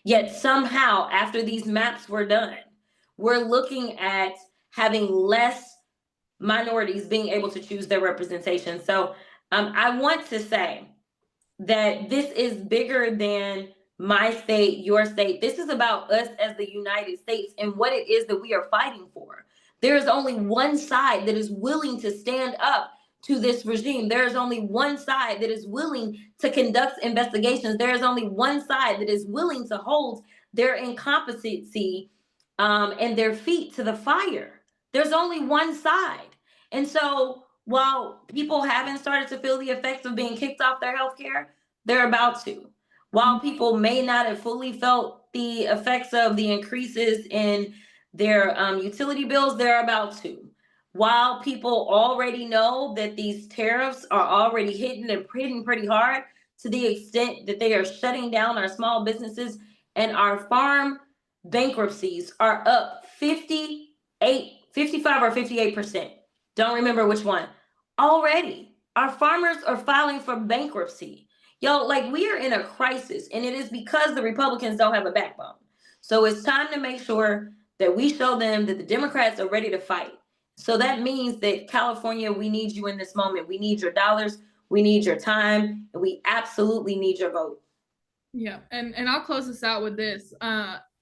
Yet somehow, after these maps were done, we're looking at having less minorities being able to choose their representation. So I want to say that this is bigger than my state, your state. This is about us as the United States and what it is that we are fighting for. There is only one side that is willing to stand up to this regime. There is only one side that is willing to conduct investigations. There is only one side that is willing to hold their incompetency and their feet to the fire. There's only one side. And so while people haven't started to feel the effects of being kicked off their health care, they're about to. While people may not have fully felt the effects of the increases in their utility bills, they're about to. While people already know that these tariffs are already hitting pretty hard, to the extent that they are shutting down our small businesses, and our farm bankruptcies are up 55 or 58%. Don't remember which one. Already, our farmers are filing for bankruptcy. Yo, like, we are in a crisis, and it is because the Republicans don't have a backbone. So it's time to make sure that we show them that the Democrats are ready to fight. So that means that California, we need you in this moment. We need your dollars, we need your time, and we absolutely need your vote. Yeah, and I'll close this out with this.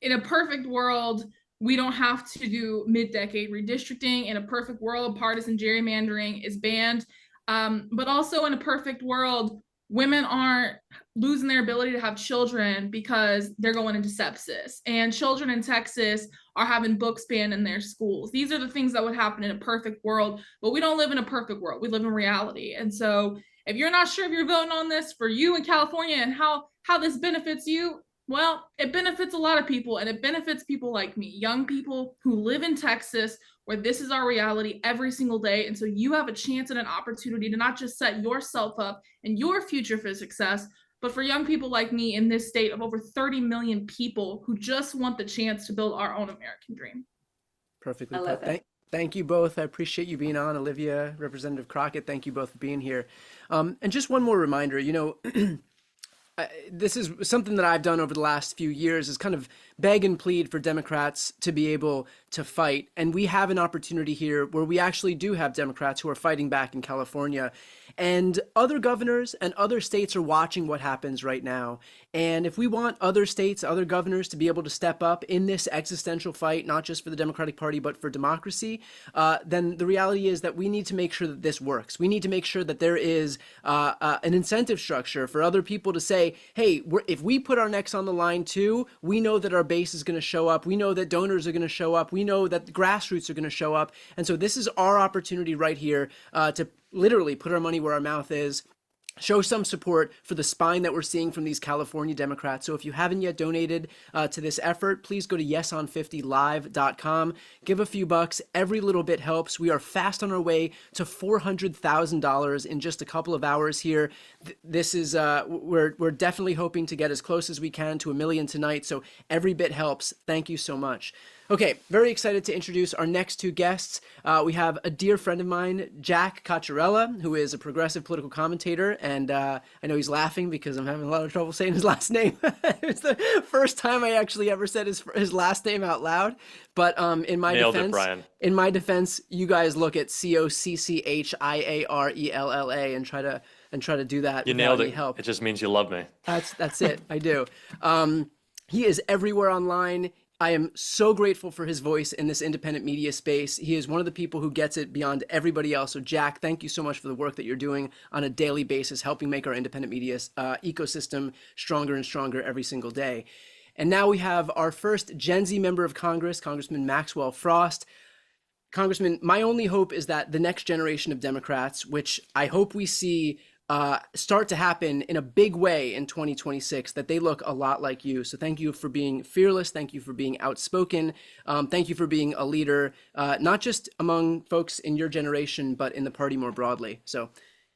In a perfect world, we don't have to do mid-decade redistricting. In a perfect world, partisan gerrymandering is banned. But also in a perfect world, women aren't losing their ability to have children because they're going into sepsis. And children in Texas are having books banned in their schools. These are the things that would happen in a perfect world, but we don't live in a perfect world. We live in reality. And so if you're not sure if you're voting on this for you in California and how this benefits you, well, it benefits a lot of people, and it benefits people like me, young people who live in Texas, where this is our reality every single day. And so you have a chance and an opportunity to not just set yourself up and your future for success, but for young people like me in this state of over 30 million people who just want the chance to build our own American dream. Perfectly I love put. it. Thank you both. I appreciate you being on. Olivia, Representative Crockett, thank you both for being here. And just one more reminder, this is something that I've done over the last few years, is kind of beg and plead for Democrats to be able to fight. And we have an opportunity here where we actually do have Democrats who are fighting back in California. And other governors and other states are watching what happens right now. And if we want other states, other governors to be able to step up in this existential fight, not just for the Democratic Party, but for democracy, then the reality is that we need to make sure that this works. We need to make sure that there is an incentive structure for other people to say, hey, if we put our necks on the line too, we know that our base is going to show up. We know that donors are going to show up. We know that the grassroots are going to show up. And so this is our opportunity right here to literally put our money where our mouth is, show some support for the spine that we're seeing from these California Democrats. So if you haven't yet donated to this effort, please go to yeson50live.com. Give a few bucks. Every little bit helps. We are fast on our way to $400,000 in just a couple of hours here. This is we're definitely hoping to get as close as we can to $1 million tonight. So every bit helps. Thank you so much. Okay, very excited to introduce our next two guests. We have a dear friend of mine, Jack Cocciarella, who is a progressive political commentator, and I know he's laughing because I'm having a lot of trouble saying his last name. It's the first time I actually ever said his last name out loud. But in my Nailed defense, it, Brian. in my defense, you guys look at Cocchiarella and try to do that. You without nailed any it. help. It just means you love me. That's it. I do. He is everywhere online. I am so grateful for his voice in this independent media space. He is one of the people who gets it beyond everybody else. So Jack, thank you so much for the work that you're doing on a daily basis, helping make our independent media ecosystem stronger and stronger every single day. And now we have our first Gen Z member of Congress, Congressman Maxwell Frost. Congressman, my only hope is that the next generation of Democrats, which I hope we see start to happen in a big way in 2026, that they look a lot like you. So thank you for being fearless. Thank you for being outspoken. Thank you for being a leader, not just among folks in your generation, but in the party more broadly. So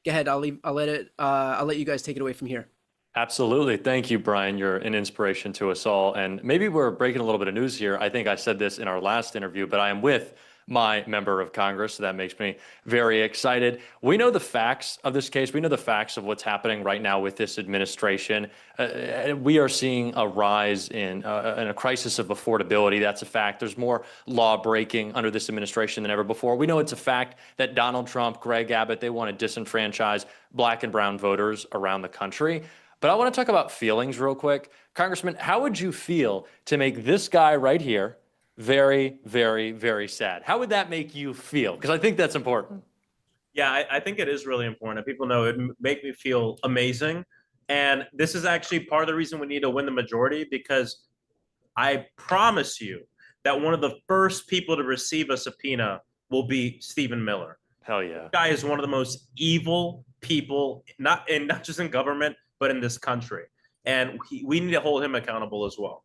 go ahead. I'll let you guys take it away from here. Absolutely. Thank you, Brian. You're an inspiration to us all. And maybe we're breaking a little bit of news here. I think I said this in our last interview, but I am with my member of Congress. So that makes me very excited. We know the facts of this case. We know the facts of what's happening right now with this administration. We are seeing a rise in a crisis of affordability. That's a fact. There's more law breaking under this administration than ever before. We know it's a fact that Donald Trump, Greg Abbott, they want to disenfranchise Black and brown voters around the country. But I want to talk about feelings real quick. Congressman, how would you feel to make this guy right here very, very, very sad? How would that make you feel? Because I think that's important. Yeah, I think it is really important. People know it make me feel amazing. And this is actually part of the reason we need to win the majority, because I promise you that one of the first people to receive a subpoena will be Stephen Miller. Hell yeah. This guy is one of the most evil people, not just in government, but in this country. And we need to hold him accountable as well.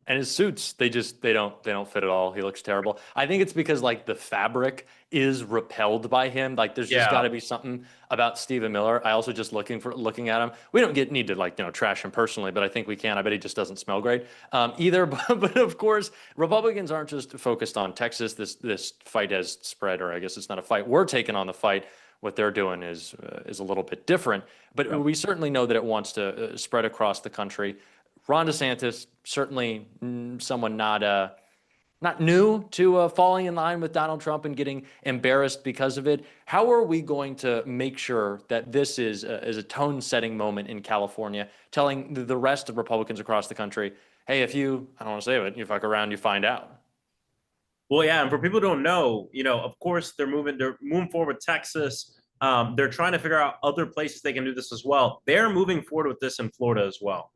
And his suits, they don't fit at all. He looks terrible. I think it's because like the fabric is repelled by him. Like there's just got to be something about Stephen Miller. I also just looking at him. We don't need to like trash him personally, but I think we can. I bet he just doesn't smell great either. But of course, Republicans aren't just focused on Texas. This fight has spread, or I guess it's not a fight. We're taking on the fight. What they're doing is a little bit different, but we certainly know that it wants to spread across the country. Ron DeSantis, certainly someone not new to falling in line with Donald Trump and getting embarrassed because of it. How are we going to make sure that this is a tone-setting moment in California, telling the rest of Republicans across the country, hey, if you, I don't want to say it, you fuck around, you find out? Well, yeah, and for people who don't know, of course, they're moving forward with Texas. They're trying to figure out other places they can do this as well. They're moving forward with this in Florida as well.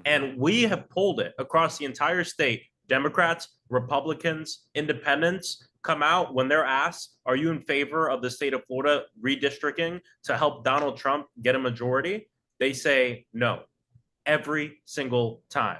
And we have polled it across the entire state. Democrats, Republicans, independents come out when they're asked, are you in favor of the state of Florida redistricting to help Donald Trump get a majority? They say no, every single time.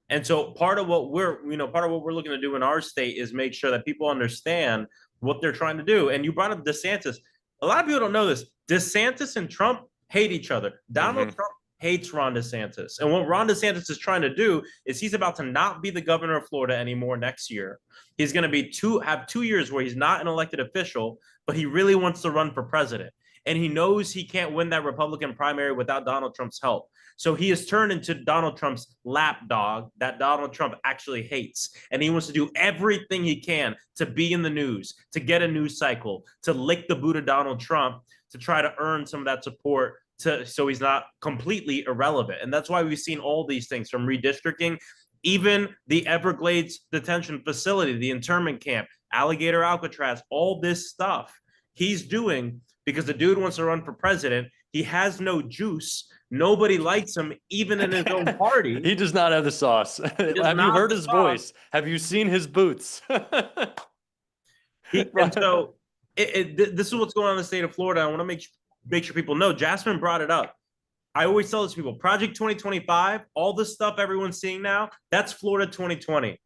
And so part of what we're looking to do in our state is make sure that people understand what they're trying to do. And you brought up DeSantis. A lot of people don't know this. DeSantis and Trump hate each other. Donald Trump hates Ron DeSantis. And what Ron DeSantis is trying to do is he's about to not be the governor of Florida anymore next year. He's going to have 2 years where he's not an elected official, but he really wants to run for president. And he knows he can't win that Republican primary without Donald Trump's help. So he has turned into Donald Trump's lapdog that Donald Trump actually hates. And he wants to do everything he can to be in the news, to get a news cycle, to lick the boot of Donald Trump, to try to earn some of that support so he's not completely irrelevant. And that's why we've seen all these things from redistricting, even the Everglades detention facility, the internment camp, Alligator Alcatraz, all this stuff he's doing because the dude wants to run for president. He has no juice. Nobody likes him, even in his own party. He does not have the sauce. Have you heard his voice? Have you seen his boots? And so this is what's going on in the state of Florida. I want to make sure people know. Jasmine brought it up. I always tell this to people, Project 2025, all this stuff everyone's seeing now, that's Florida 2020.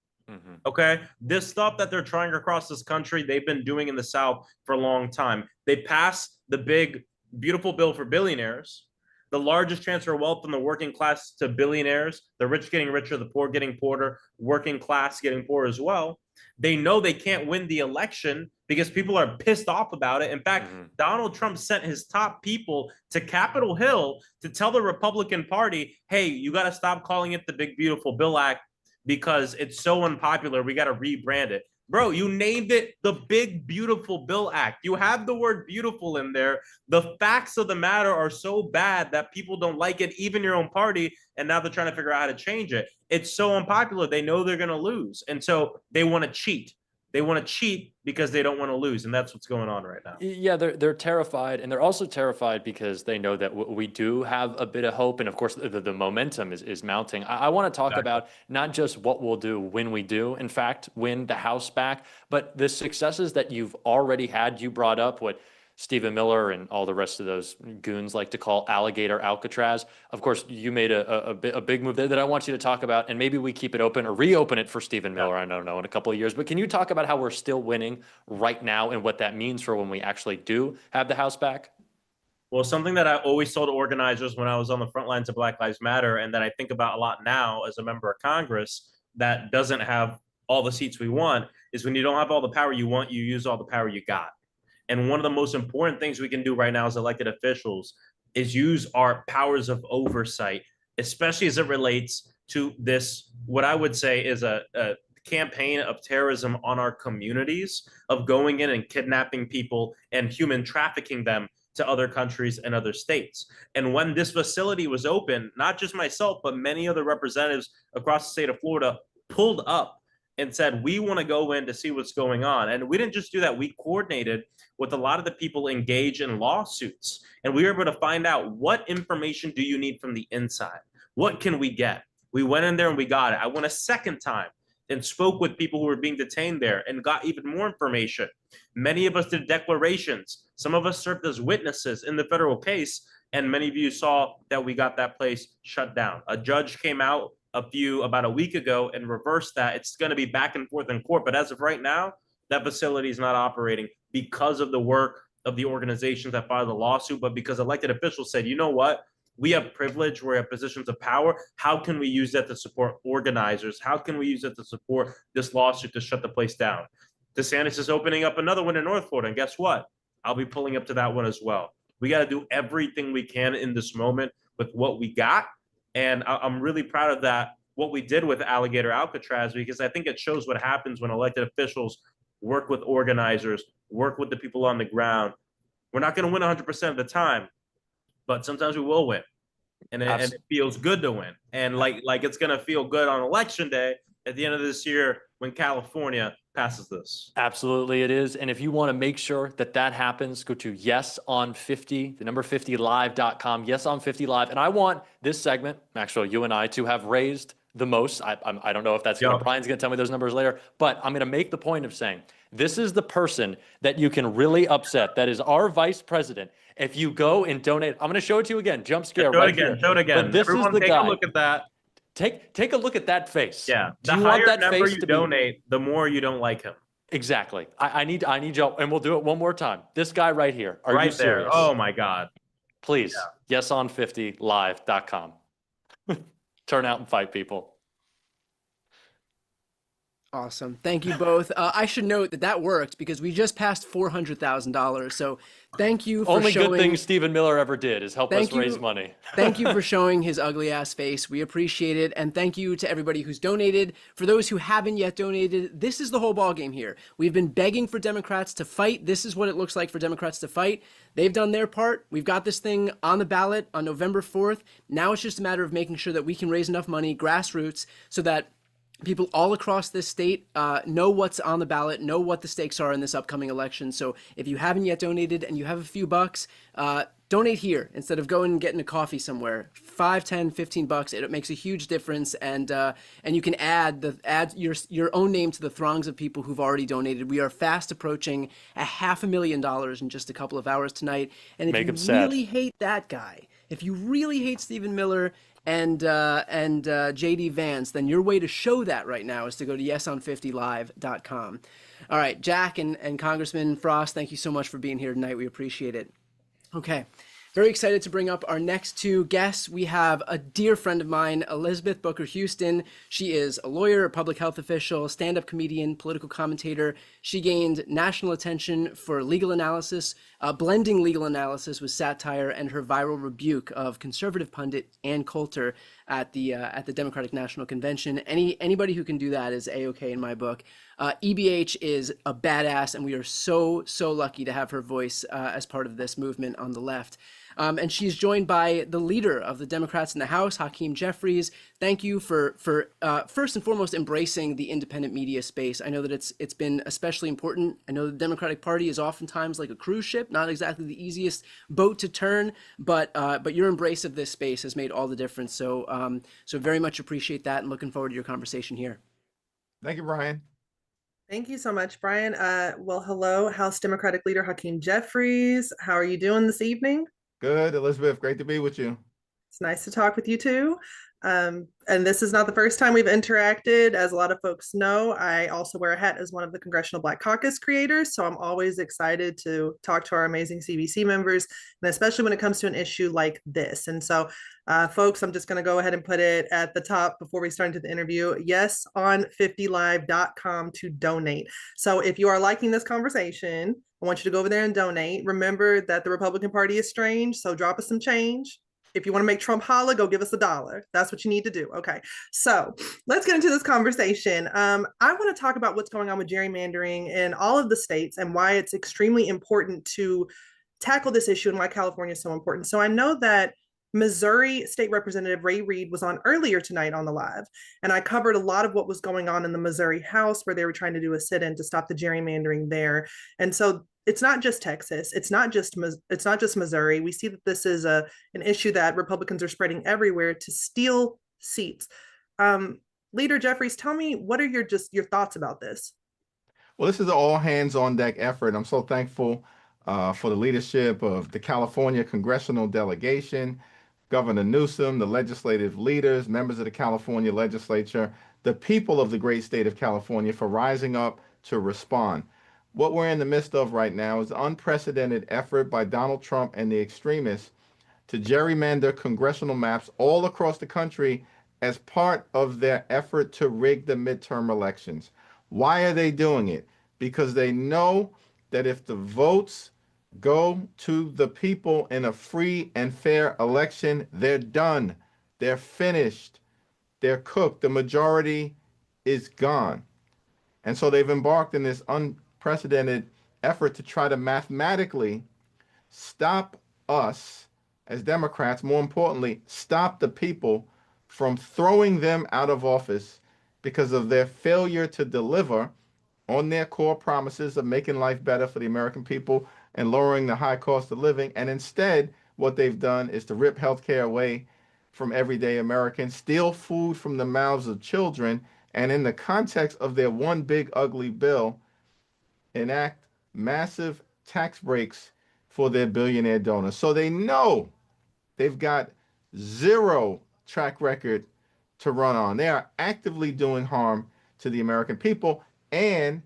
Okay. This stuff that they're trying across this country, they've been doing in the South for a long time. They passed the big, beautiful bill for billionaires, the largest transfer of wealth from the working class to billionaires, the rich getting richer, the poor getting poorer, working class getting poor as well. They know they can't win the election because people are pissed off about it. In fact, Donald Trump sent his top people to Capitol Hill to tell the Republican Party, hey, you got to stop calling it the Big Beautiful Bill Act because it's so unpopular. We got to rebrand it. Bro, you named it the Big Beautiful Bill Act. You have the word beautiful in there. The facts of the matter are so bad that people don't like it, even your own party. And now they're trying to figure out how to change it. It's so unpopular. They know they're going to lose. And so they want to cheat. They want to cheat because they don't want to lose. And that's what's going on right now. Yeah, they're terrified. And they're also terrified because they know that we do have a bit of hope. And of course, the momentum is mounting. I want to talk about not just what we'll do when we do, in fact, win the House back, but the successes that you've already had. You brought up what Stephen Miller and all the rest of those goons like to call Alligator Alcatraz. Of course, you made a big move there that I want you to talk about, and maybe we keep it open or reopen it for Stephen Miller, I don't know, in a couple of years. But can you talk about how we're still winning right now and what that means for when we actually do have the House back? Well, something that I always told organizers when I was on the front lines of Black Lives Matter, and that I think about a lot now as a member of Congress that doesn't have all the seats we want, is when you don't have all the power you want, you use all the power you got. And one of the most important things we can do right now as elected officials is use our powers of oversight, especially as it relates to this, what I would say is a campaign of terrorism on our communities, of going in and kidnapping people and human trafficking them to other countries and other states. And when this facility was open, not just myself, but many other representatives across the state of Florida pulled up and said, we want to go in to see what's going on. And we didn't just do that. We coordinated with a lot of the people engaged in lawsuits. And we were able to find out, what information do you need from the inside? What can we get? We went in there and we got it. I went a second time and spoke with people who were being detained there and got even more information. Many of us did declarations. Some of us served as witnesses in the federal case. And many of you saw that we got that place shut down. A judge came out about a week ago and reverse that. It's going to be back and forth in court. But as of right now, that facility is not operating because of the work of the organizations that filed the lawsuit, but because elected officials said, you know what? We have privilege, we're at positions of power. How can we use that to support organizers? How can we use it to support this lawsuit to shut the place down? DeSantis is opening up another one in North Florida. And guess what? I'll be pulling up to that one as well. We got to do everything we can in this moment with what we got. And I'm really proud of that, what we did with Alligator Alcatraz, because I think it shows what happens when elected officials work with organizers, work with the people on the ground. We're not going to win 100% of the time, but sometimes we will win. And it feels good to win. And like it's going to feel good on election day at the end of this year when California passes this. Absolutely it is. And if you want to make sure that that happens, go to yeson50, the number 50live.com, yeson50live. And I want this segment, Maxwell, you and I, to have raised the most. I don't know if that's Brian's going to tell me those numbers later, but I'm going to make the point of saying this is the person that you can really upset. That is our vice president. If you go and donate, I'm going to show it to you again. Jump scare right here. Show it again. But this Everyone is the take guy. a look at that. Take a look at that face. Yeah. Do you higher want that number face you to donate, the more you don't like him. Exactly. I need y'all, and we'll do it one more time. This guy right here. Are you serious? Oh my God. Please, yeson50live.com. Turn out and fight, people. Awesome. Thank you both. I should note that worked because we just passed $400,000. So thank you for Only showing... good thing Stephen Miller ever did is help us raise money. Thank you for showing his ugly ass face. We appreciate it. And thank you to everybody who's donated. For those who haven't yet donated, this is the whole ballgame here. We've been begging for Democrats to fight. This is what it looks like for Democrats to fight. They've done their part. We've got this thing on the ballot on November 4th. Now it's just a matter of making sure that we can raise enough money, grassroots, so that people all across this state know what's on the ballot, know what the stakes are in this upcoming election. So if you haven't yet donated and you have a few bucks, donate here instead of going and getting a coffee somewhere. 5, 10, 15 bucks. It makes a huge difference. And you can add your own name to the throngs of people who've already donated. We are fast approaching $500,000 in just a couple of hours tonight. And if you really hate that guy, if you really hate Stephen Miller and JD Vance, then your way to show that right now is to go to yeson50live.com. All right, Jack and Congressman Frost, thank you so much for being here tonight. We appreciate it. Okay, very excited to bring up our next two guests. We have a dear friend of mine, Elizabeth Booker Houston. She is a lawyer, a public health official, stand-up comedian, political commentator. She gained national attention for legal analysis, blending legal analysis with satire, and her viral rebuke of conservative pundit Ann Coulter at the Democratic National Convention. Anybody who can do that is A-OK in my book. EBH is a badass, and we are so lucky to have her voice as part of this movement on the left. And she's joined by the leader of the Democrats in the House, Hakeem Jeffries. Thank you for first and foremost embracing the independent media space. I know that it's been especially important. I know the Democratic Party is oftentimes like a cruise ship, not exactly the easiest boat to turn, but your embrace of this space has made all the difference. So very much appreciate that, and looking forward to your conversation here. Thank you, Brian. Thank you so much, Brian. Well, hello, House Democratic Leader Hakeem Jeffries. How are you doing this evening? Good, Elizabeth. Great to be with you. It's nice to talk with you too. And this is not the first time we've interacted. As a lot of folks know, I also wear a hat as one of the Congressional Black Caucus creators. So I'm always excited to talk to our amazing CBC members, and especially when it comes to an issue like this. And so folks, I'm just going to go ahead and put it at the top before we start into the interview. Yeson50live.com to donate. So if you are liking this conversation, I want you to go over there and donate. Remember that the Republican Party is strange, so drop us some change. If you want to make Trump holla, go give us $1. That's what you need to do. Okay, so let's get into this conversation. I want to talk about what's going on with gerrymandering in all of the states and why it's extremely important to tackle this issue and why California is so important. So I know that Missouri State Representative Ray Reid was on earlier tonight on the live, and I covered a lot of what was going on in the Missouri House, where they were trying to do a sit-in to stop the gerrymandering there. And so it's not just Texas, it's not just Missouri. We see that this is an issue that Republicans are spreading everywhere to steal seats. Leader Jeffries, tell me, what are your thoughts about this? Well, this is an all hands on deck effort. I'm so thankful for the leadership of the California congressional delegation. Governor Newsom, the legislative leaders, members of the California legislature, the people of the great state of California for rising up to respond. What we're in the midst of right now is an unprecedented effort by Donald Trump and the extremists to gerrymander congressional maps all across the country as part of their effort to rig the midterm elections. Why are they doing it? Because they know that if the votes go to the people in a free and fair election, they're done. They're finished. They're cooked. The majority is gone. And so they've embarked in this unprecedented effort to try to mathematically stop us as Democrats, more importantly, stop the people from throwing them out of office because of their failure to deliver on their core promises of making life better for the American people and lowering the high cost of living. And instead, what they've done is to rip healthcare away from everyday Americans, steal food from the mouths of children, and in the context of their one big ugly bill, enact massive tax breaks for their billionaire donors. So they know they've got zero track record to run on. They are actively doing harm to the American people, and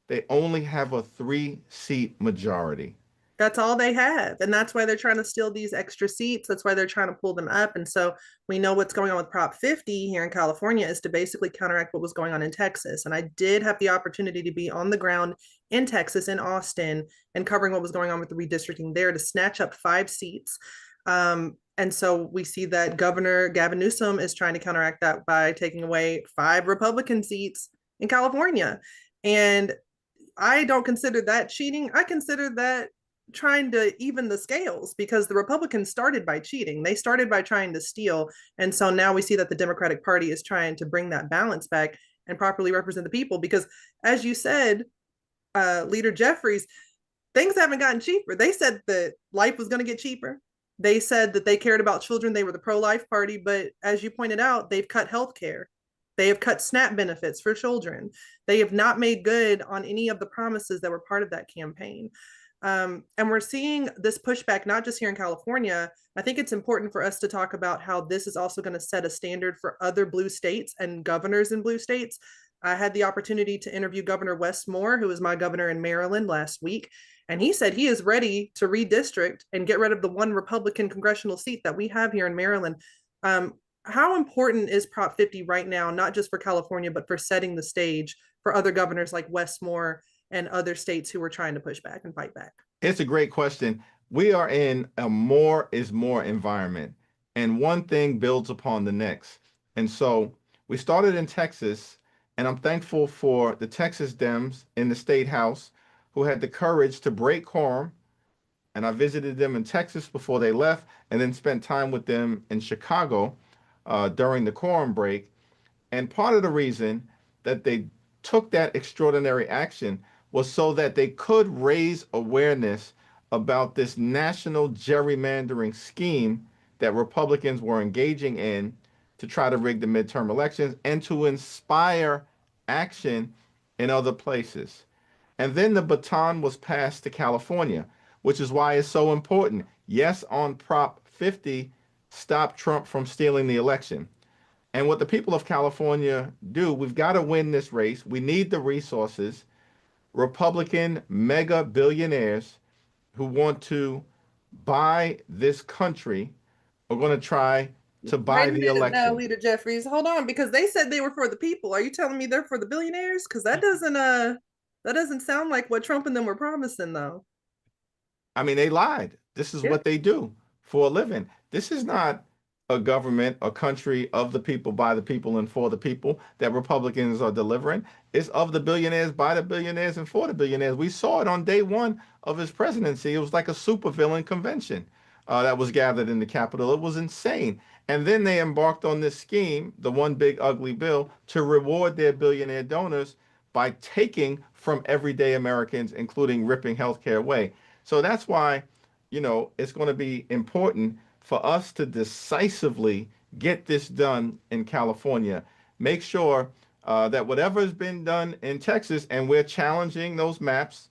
they only have a 3-seat majority. That's all they have. And that's why they're trying to steal these extra seats. That's why they're trying to pull them up. And so we know what's going on with Prop 50 here in California is to basically counteract what was going on in Texas. And I did have the opportunity to be on the ground in Texas, in Austin, and covering what was going on with the redistricting there to snatch up 5 seats. And so we see that Governor Gavin Newsom is trying to counteract that by taking away 5 Republican seats in California. And I don't consider that cheating. I consider that trying to even the scales, because the Republicans started by cheating. They started by trying to steal. And so now we see that the Democratic Party is trying to bring that balance back and properly represent the people. Because as you said, Leader Jeffries, things haven't gotten cheaper. They said that life was going to get cheaper. They said that they cared about children. They were the pro-life party. But as you pointed out, they've cut health care. They have cut SNAP benefits for children. They have not made good on any of the promises that were part of that campaign. And we're seeing this pushback, not just here in California. I think it's important for us to talk about how this is also going to set a standard for other blue states and governors in blue states. I had the opportunity to interview Governor Wes Moore, who was my governor in Maryland last week. And he said he is ready to redistrict and get rid of the 1 Republican congressional seat that we have here in Maryland. How important is Prop 50 right now, not just for California, but for setting the stage for other governors like Wes Moore and other states who are trying to push back and fight back? It's a great question. We are in a more is more environment, and one thing builds upon the next. And so we started in Texas, and I'm thankful for the Texas Dems in the state house who had the courage to break quorum. And I visited them in Texas before they left, and then spent time with them in Chicago during the quorum break. And part of the reason that they took that extraordinary action was so that they could raise awareness about this national gerrymandering scheme that Republicans were engaging in to try to rig the midterm elections and to inspire action in other places. And then the baton was passed to California, which is why it's so important. Yes, on Prop 50, stop Trump from stealing the election. And what the people of California do, we've got to win this race. We need the resources. Republican mega billionaires who want to buy this country are going to try to buy the election. Now, Leader Jeffries, hold on, because they said they were for the people. Are you telling me they're for the billionaires? Because that doesn't sound like what Trump and them were promising, though. I mean, they lied. This is what they do for a living. This is not a government, a country of the people, by the people, and for the people that Republicans are delivering. It's of the billionaires, by the billionaires, and for the billionaires. We saw it on day 1 of his presidency. It was like a supervillain convention that was gathered in the Capitol. It was insane. And then they embarked on this scheme, the one big ugly bill, to reward their billionaire donors by taking from everyday Americans, including ripping healthcare away. So that's why, it's going to be important for us to decisively get this done in California. Make sure that whatever has been done in Texas, and we're challenging those maps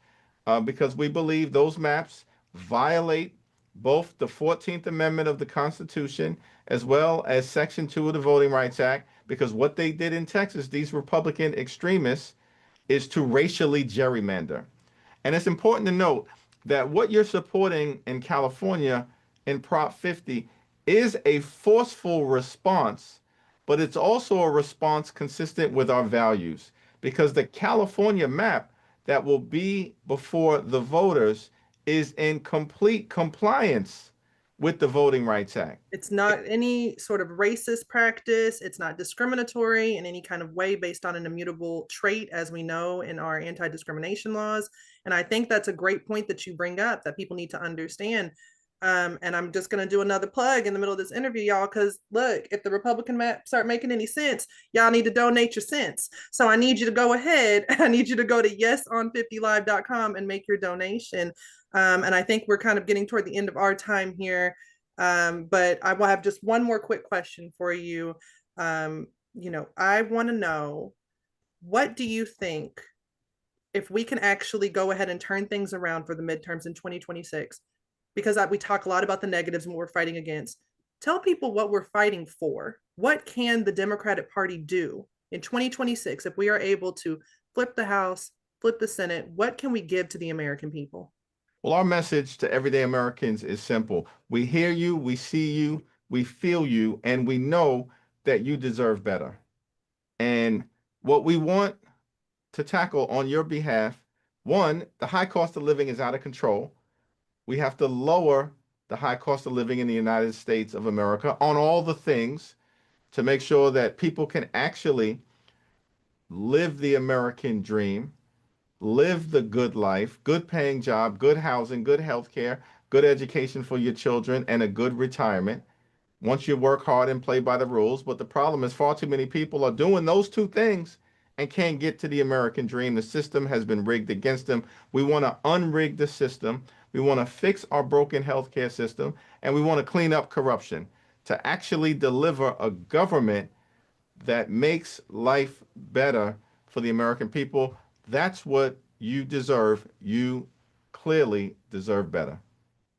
because we believe those maps violate both the 14th Amendment of the Constitution as well as Section 2 of the Voting Rights Act, because what they did in Texas, these Republican extremists, is to racially gerrymander. And it's important to note that what you're supporting in California in Prop 50 is a forceful response, but it's also a response consistent with our values, because the California map that will be before the voters is in complete compliance with the Voting Rights Act. It's not any sort of racist practice. It's not discriminatory in any kind of way based on an immutable trait, as we know in our anti-discrimination laws. And I think that's a great point that you bring up that people need to understand. And I'm just going to do another plug in the middle of this interview, y'all, because look, if the Republican map start making any sense, y'all need to donate your cents. So I need you to go ahead. I need you to go to yeson50live.com and make your donation. And I think we're kind of getting toward the end of our time here. But I will have just one more quick question for you. I want to know, what do you think, if we can actually go ahead and turn things around for the midterms in 2026? Because we talk a lot about the negatives and what we're fighting against. Tell people what we're fighting for. What can the Democratic Party do in 2026 if we are able to flip the House, flip the Senate? What can we give to the American people? Well, our message to everyday Americans is simple. We hear you, we see you, we feel you, and we know that you deserve better. And what we want to tackle on your behalf, one, the high cost of living is out of control. We have to lower the high cost of living in the United States of America on all the things to make sure that people can actually live the American dream, live the good life, good paying job, good housing, good health care, good education for your children, and a good retirement once you work hard and play by the rules. But the problem is far too many people are doing those two things and can't get to the American dream. The system has been rigged against them. We want to unrig the system. We want to fix our broken healthcare system, and we want to clean up corruption to actually deliver a government that makes life better for the American people. That's what you deserve. You clearly deserve better.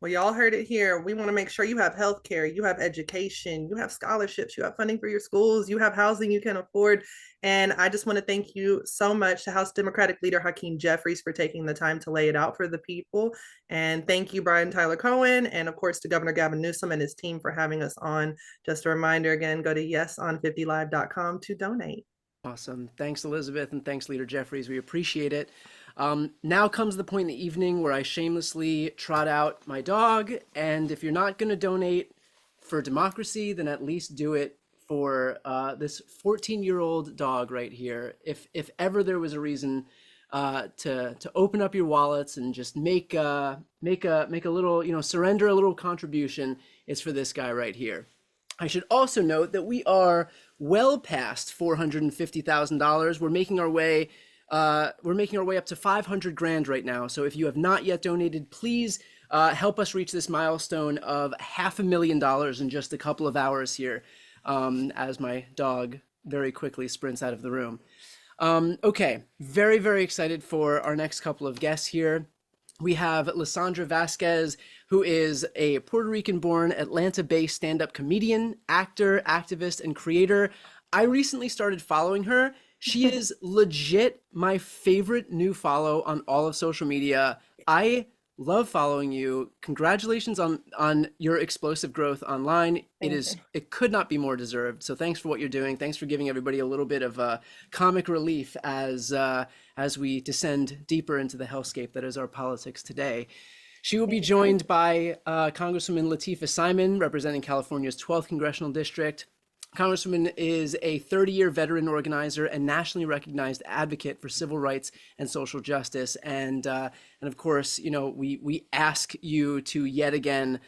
Well, y'all heard it here. We want to make sure you have health care, you have education, you have scholarships, you have funding for your schools, you have housing you can afford. And I just want to thank you so much to House Democratic Leader Hakeem Jeffries for taking the time to lay it out for the people. And thank you, Brian Tyler Cohen, and of course to Governor Gavin Newsom and his team for having us on. Just a reminder again, go to yeson50live.com to donate. Awesome. Thanks, Elizabeth, and thanks, Leader Jeffries. We appreciate it. Now comes the point in the evening where I shamelessly trot out my dog. And if you're not going to donate for democracy, then at least do it for this 14-year-old dog right here. If ever there was a reason to open up your wallets and just make a little, surrender a little contribution, it's for this guy right here. I should also note that we are well past $450,000. We're making our way up to 500 grand right now. So if you have not yet donated, please help us reach this milestone of $500,000 in just a couple of hours here, as my dog very quickly sprints out of the room. Okay, very, very excited for our next couple of guests here. We have Lysandra Vasquez, who is a Puerto Rican-born, Atlanta-based stand-up comedian, actor, activist, and creator. I recently started following her. She is legit my favorite new follow on all of social media. I love following you. Congratulations on your explosive growth online. It could not be more deserved. So thanks for what you're doing. Thanks for giving everybody a little bit of comic relief as we descend deeper into the hellscape that is our politics today. She will be joined by Congresswoman Latifah Simon, representing California's 12th congressional district. Congresswoman is a 30-year veteran organizer and nationally recognized advocate for civil rights and social justice. And of course, we ask you to yet again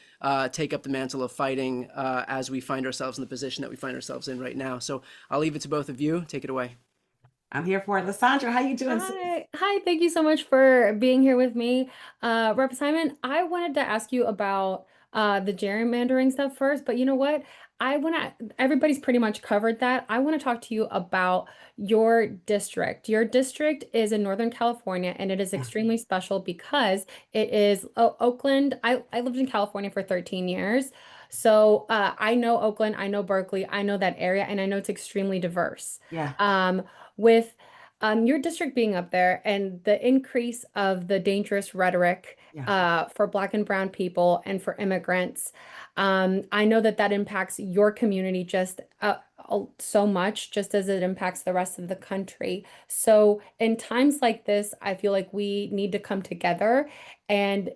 take up the mantle of fighting as we find ourselves in the position that we find ourselves in right now. So I'll leave it to both of you. Take it away. I'm here for it. Lysandra, how you doing? Hi, thank you so much for being here with me. Rep. Simon, I wanted to ask you about the gerrymandering stuff first, but you know what? Everybody's pretty much covered that. I want to talk to you about your district. Your district is in Northern California, and it is extremely special because it is Oakland. I lived in California for 13 years. So I know Oakland, I know Berkeley, I know that area, and I know it's extremely diverse. Yeah. With your district being up there and the increase of the dangerous rhetoric for Black and Brown people and for immigrants, I know that that impacts your community just so much, just as it impacts the rest of the country. So in times like this, I feel like we need to come together, and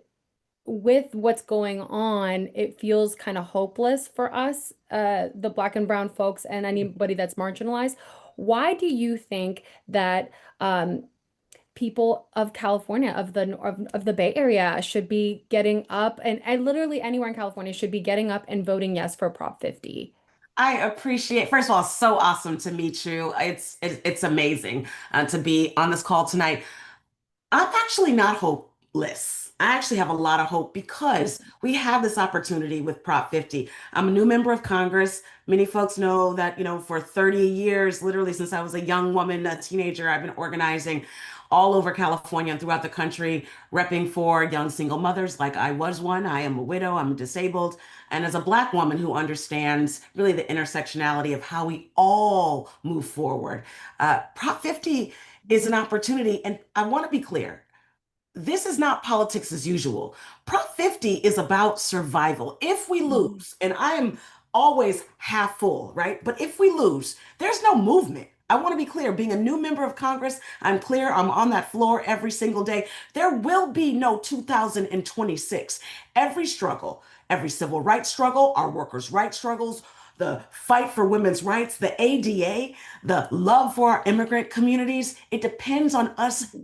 with what's going on, it feels kind of hopeless for us, the Black and Brown folks, and anybody that's marginalized. Why do you think that people of California, of the Bay Area, should be getting up, and literally anywhere in California should be getting up and voting yes for Prop 50? I appreciate, first of all, it's so awesome to meet you. It's amazing to be on this call tonight. I'm actually not hopeless. I actually have a lot of hope because we have this opportunity with Prop 50. I'm a new member of Congress. Many folks know that, for 30 years, literally since I was a young woman, a teenager, I've been organizing all over California and throughout the country, repping for young single mothers like I was one. I am a widow, I'm disabled. And as a Black woman who understands really the intersectionality of how we all move forward, Prop 50 is an opportunity. And I want to be clear, this is not politics as usual. Prop 50 is about survival. If we lose, and I am always half full, right? But if we lose, there's no movement. I want to be clear, being a new member of Congress, I'm clear, I'm on that floor every single day. There will be no 2026. Every struggle, every civil rights struggle, our workers' rights struggles, the fight for women's rights, the ADA, the love for our immigrant communities, it depends on us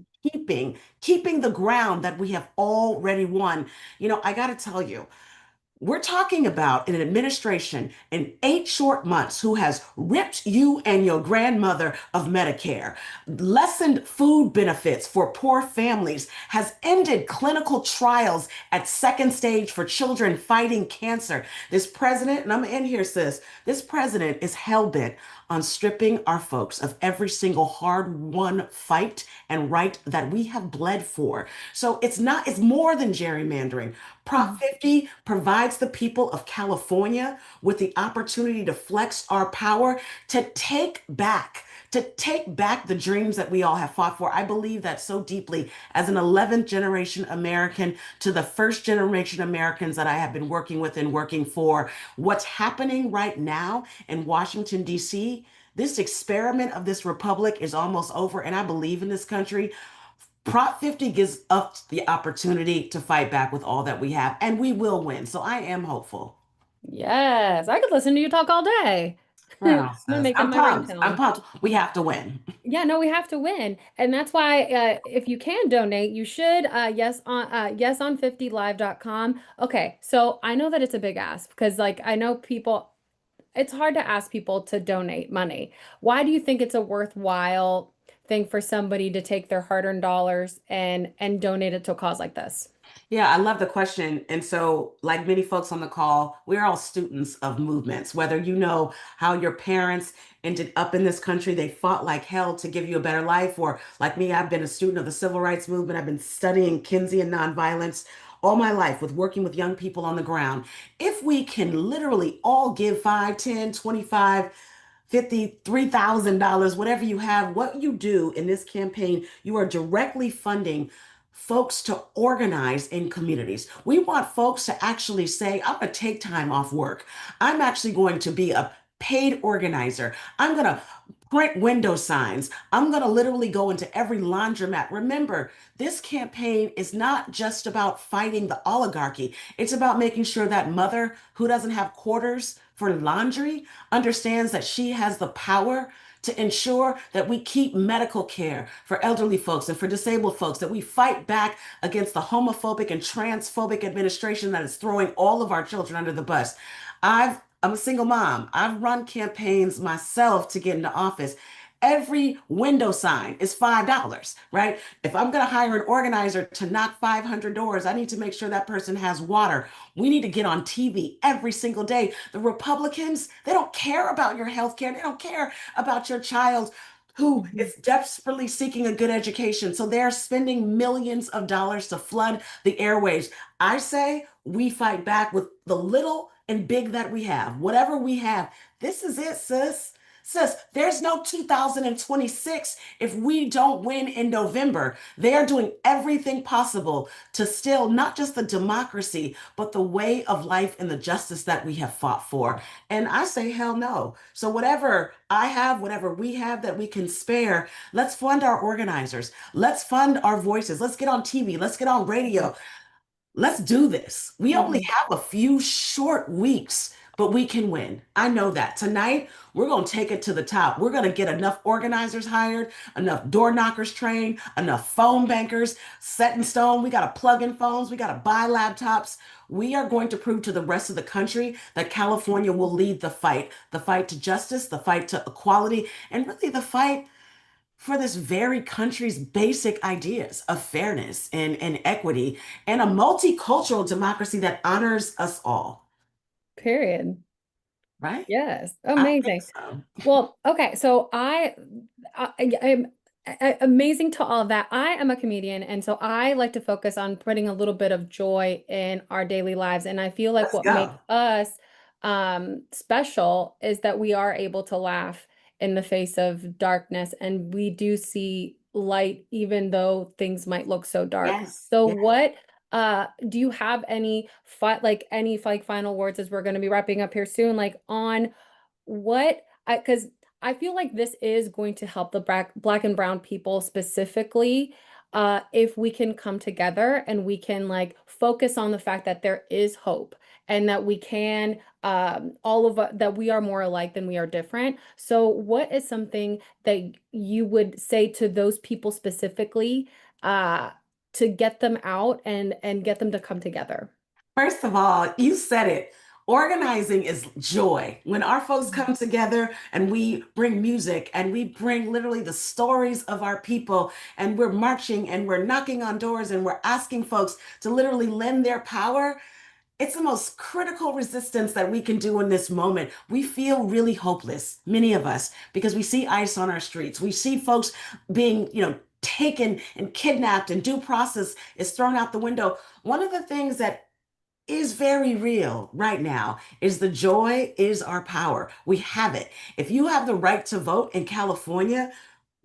keeping the ground that we have already won. I got to tell you, we're talking about an administration in 8 short months who has ripped you and your grandmother of Medicare, lessened food benefits for poor families, has ended clinical trials at second stage for children fighting cancer. This president, and I'm in here, sis, this president is hell-bent on stripping our folks of every single hard-won fight and right that we have bled for. So it's more than gerrymandering. Prop 50 provides the people of California with the opportunity to flex our power, to take back the dreams that we all have fought for. I believe that so deeply as an 11th generation American to the first generation Americans that I have been working with and working for. What's happening right now in Washington, D.C., this experiment of this republic is almost over, and I believe in this country. Prop 50 gives us the opportunity to fight back with all that we have, and we will win. So I am hopeful. Yes, I could listen to you talk all day. Wow, I'm gonna make that I'm my pumped. ringtone. I'm pumped. We have to win. Yeah, no, we have to win. And that's why if you can donate, you should yeson50live.com. Okay, so I know that it's a big ask because I know people, it's hard to ask people to donate money. Why do you think it's a worthwhile thing for somebody to take their hard-earned dollars and donate it to a cause like this? Yeah, I love the question. And so, like many folks on the call, we're all students of movements. Whether you know how your parents ended up in this country, they fought like hell to give you a better life, or like me, I've been a student of the civil rights movement. I've been studying Keynesian nonviolence all my life with working with young people on the ground. If we can literally all give 5, 10, 25, 50, $3,000, whatever you have, what you do in this campaign, you are directly funding folks to organize in communities. We want folks to actually say, I'm going to take time off work. I'm actually going to be a paid organizer. I'm going to print window signs. I'm going to literally go into every laundromat. Remember, this campaign is not just about fighting the oligarchy. It's about making sure that mother who doesn't have quarters for laundry understands that she has the power to ensure that we keep medical care for elderly folks and for disabled folks, that we fight back against the homophobic and transphobic administration that is throwing all of our children under the bus. I'm a single mom. I've run campaigns myself to get into office. Every window sign is $5, right? If I'm going to hire an organizer to knock 500 doors, I need to make sure that person has water. We need to get on TV every single day. The Republicans, they don't care about your health care. They don't care about your child who is desperately seeking a good education. So they're spending millions of dollars to flood the airwaves. I say we fight back with the little and big that we have. Whatever we have, this is it, sis. Sis, there's no 2026 if we don't win in November. They are doing everything possible to still not just the democracy, but the way of life and the justice that we have fought for. And I say, hell no. So whatever I have, whatever we have that we can spare, let's fund our organizers. Let's fund our voices. Let's get on TV. Let's get on radio. Let's do this. We only have a few short weeks, but we can win. I know that. Tonight, we're going to take it to the top. We're going to get enough organizers hired, enough door knockers trained, enough phone bankers set in stone. We got to plug in phones. We got to buy laptops. We are going to prove to the rest of the country that California will lead the fight to justice, the fight to equality, and really the fight for this very country's basic ideas of fairness and equity and a multicultural democracy that honors us all. Period. Right? Yes. I Amazing. think so. Well, okay. So I'm amazing to all of that. I am a comedian, and so I like to focus on putting a little bit of joy in our daily lives. And I feel like Let's what go. makes us special is that we are able to laugh in the face of darkness, and we do see light even though things might look so dark. Yes. So yes. what do you have any final words as we're going to be wrapping up here soon, like on what, because I feel like this is going to help the black and brown people specifically, if we can come together and we can like focus on the fact that there is hope and that we can that we are more alike than we are different. So what is something that you would say to those people specifically to get them out and get them to come together? First of all, you said it. Organizing is joy. When our folks come together and we bring music and we bring literally the stories of our people and we're marching and we're knocking on doors and we're asking folks to literally lend their power, it's the most critical resistance that we can do in this moment. We feel really hopeless, many of us, because we see ICE on our streets. We see folks being, taken and kidnapped, and due process is thrown out the window. One of the things that is very real right now is the joy is our power. We have it. If you have the right to vote in California,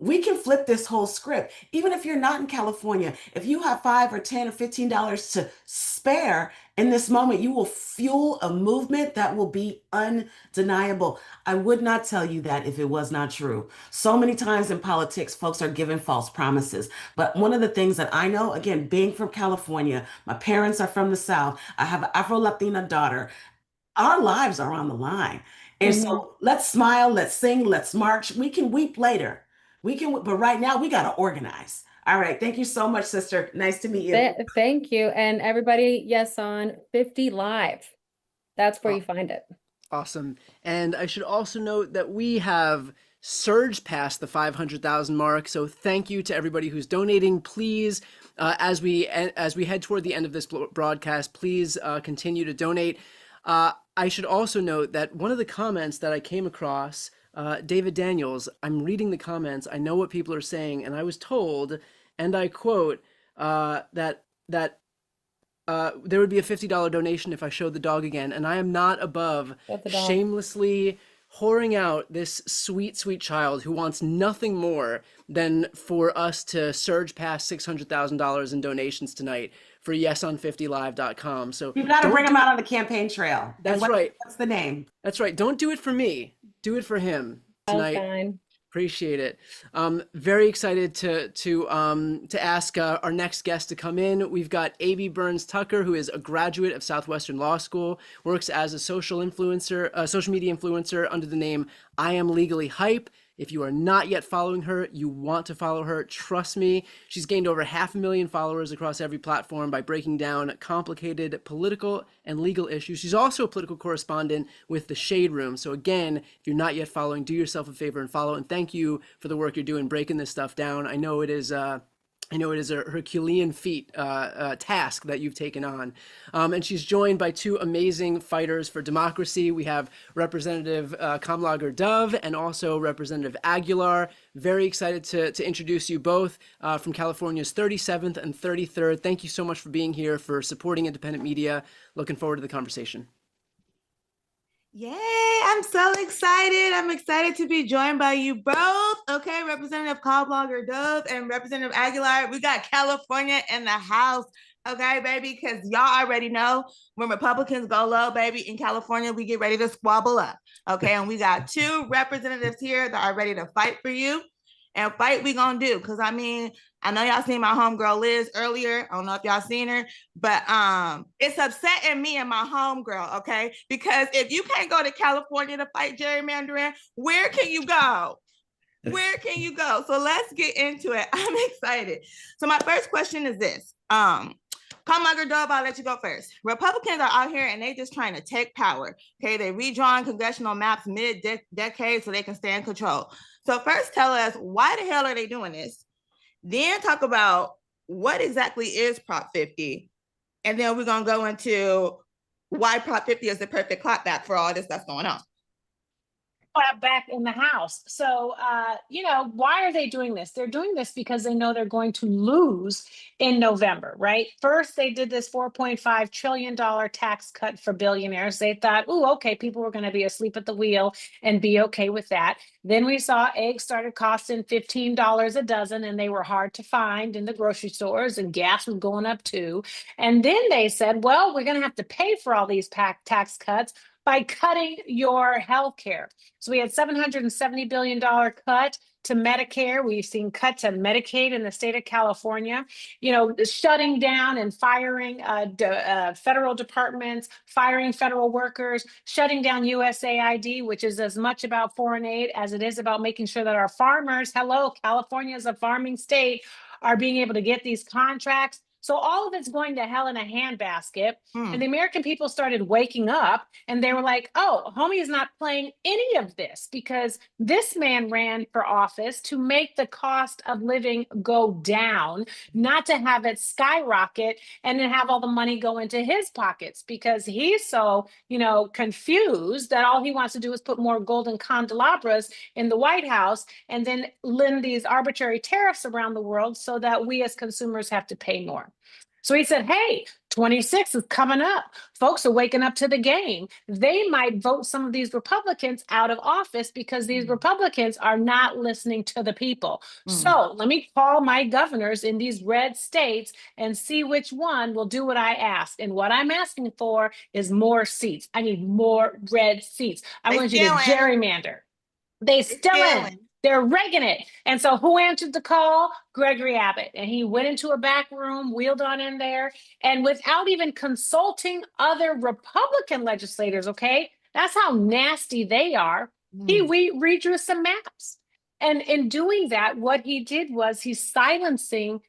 we can flip this whole script. Even if you're not in California, if you have $5 or $10 or $15 to spare in this moment, you will fuel a movement that will be undeniable. I would not tell you that if it was not true. So many times in politics, folks are given false promises. But one of the things that I know, again, being from California, my parents are from the South, I have an Afro-Latina daughter, our lives are on the line. And so let's smile, let's sing, let's march. We can weep later. But right now we got to organize. All right. Thank you so much, sister. Nice to meet you. Thank you. And everybody, yes, on 50 Live. That's where you find it. Awesome. And I should also note that we have surged past the 500,000 mark. So thank you to everybody who's donating. Please, as we head toward the end of this broadcast, please continue to donate. I should also note that one of the comments that I came across, David Daniels, I'm reading the comments. I know what people are saying, and I was told, and I quote, that there would be a $50 donation if I showed the dog again, and I am not above shamelessly whoring out this sweet, sweet child who wants nothing more than for us to surge past $600,000 in donations tonight for yeson50live.com. So you got to bring him out on the campaign trail. That's right. What's the name? That's right. Don't do it for me. Do it for him tonight. Fine. Appreciate it. Very excited to ask our next guest to come in. We've got A.B. Burns Tucker, who is a graduate of Southwestern Law School, works as a social media influencer under the name I Am Legally Hype. If you are not yet following her, you want to follow her. Trust me, she's gained over 500,000 followers across every platform by breaking down complicated political and legal issues. She's also a political correspondent with The Shade Room. So again, if you're not yet following, do yourself a favor and follow. And thank you for the work you're doing breaking this stuff down. I know it is a Herculean feat task that you've taken on. And she's joined by two amazing fighters for democracy. We have Representative Kamlager Dove and also Representative Aguilar. Very excited to introduce you both from California's 37th and 33rd. Thank you so much for being here, for supporting independent media. Looking forward to the conversation. Yay, I'm so excited. I'm excited to be joined by you both. Okay, Representative Kamlager Dove and Representative Aguilar. We got California in the house. Okay, baby, because y'all already know when Republicans go low, baby, in California, we get ready to squabble up. Okay, and we got two representatives here that are ready to fight for you. And fight we gonna do, because I mean, I know y'all seen my homegirl Liz earlier. I don't know if y'all seen her, but it's upsetting me and my homegirl, okay? Because if you can't go to California to fight gerrymandering, where can you go? Where can you go? So let's get into it. I'm excited. So my first question is this. Kamlager Dove, I'll let you go first. Republicans are out here and they just trying to take power. Okay, they redrawing congressional maps mid-decade so they can stay in control. So first tell us, why the hell are they doing this? Then talk about what exactly is Prop 50. And then we're gonna go into why Prop 50 is the perfect clapback for all this that's going on. Back in the House. So, why are they doing this? They're doing this because they know they're going to lose in November, right? First, they did this $4.5 trillion tax cut for billionaires. They thought, oh, okay, people were going to be asleep at the wheel and be okay with that. Then we saw eggs started costing $15 a dozen and they were hard to find in the grocery stores, and gas was going up too. And then they said, well, we're going to have to pay for all these tax cuts by cutting your health care. So we had $770 billion cut to Medicare. We've seen cuts to Medicaid in the state of California, shutting down and firing federal departments, firing federal workers, shutting down USAID, which is as much about foreign aid as it is about making sure that our farmers, California is a farming state, are being able to get these contracts. So all of it's going to hell in a handbasket. And the American people started waking up and they were like, oh, homie is not playing any of this, because this man ran for office to make the cost of living go down, not to have it skyrocket and then have all the money go into his pockets, because he's so, confused that all he wants to do is put more golden candelabras in the White House and then lend these arbitrary tariffs around the world so that we as consumers have to pay more. So he said, hey, 26 is coming up. Folks are waking up to the game. They might vote some of these Republicans out of office because these Republicans are not listening to the people. So let me call my governors in these red states and see which one will do what I ask. And what I'm asking for is more seats. I need more red seats. I want you to gerrymander. They stealing. They're rigging it. And so who answered the call? Gregory Abbott. And he went into a back room, wheeled on in there, and without even consulting other Republican legislators, okay? That's how nasty they are. He redrew some maps. And in doing that, what he did was he's silencing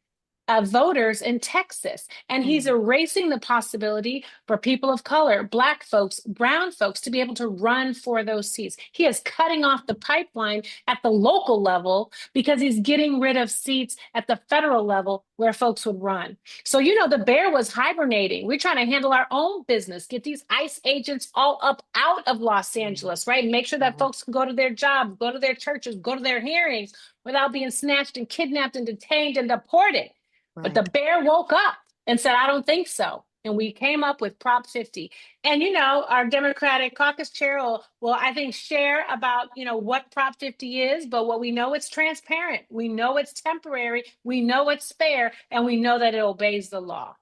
voters in Texas. And he's erasing the possibility for people of color, Black folks, brown folks to be able to run for those seats. He is cutting off the pipeline at the local level because he's getting rid of seats at the federal level where folks would run. So, the bear was hibernating. We're trying to handle our own business, get these ICE agents all up out of Los Angeles, right? Make sure that folks can go to their jobs, go to their churches, go to their hearings without being snatched and kidnapped and detained and deported. But the bear woke up and said, I don't think so. And we came up with Prop 50. And, our Democratic caucus chair will, I think, share about, what Prop 50 is. But what we know, it's transparent. We know it's temporary. We know it's fair. And we know that it obeys the law.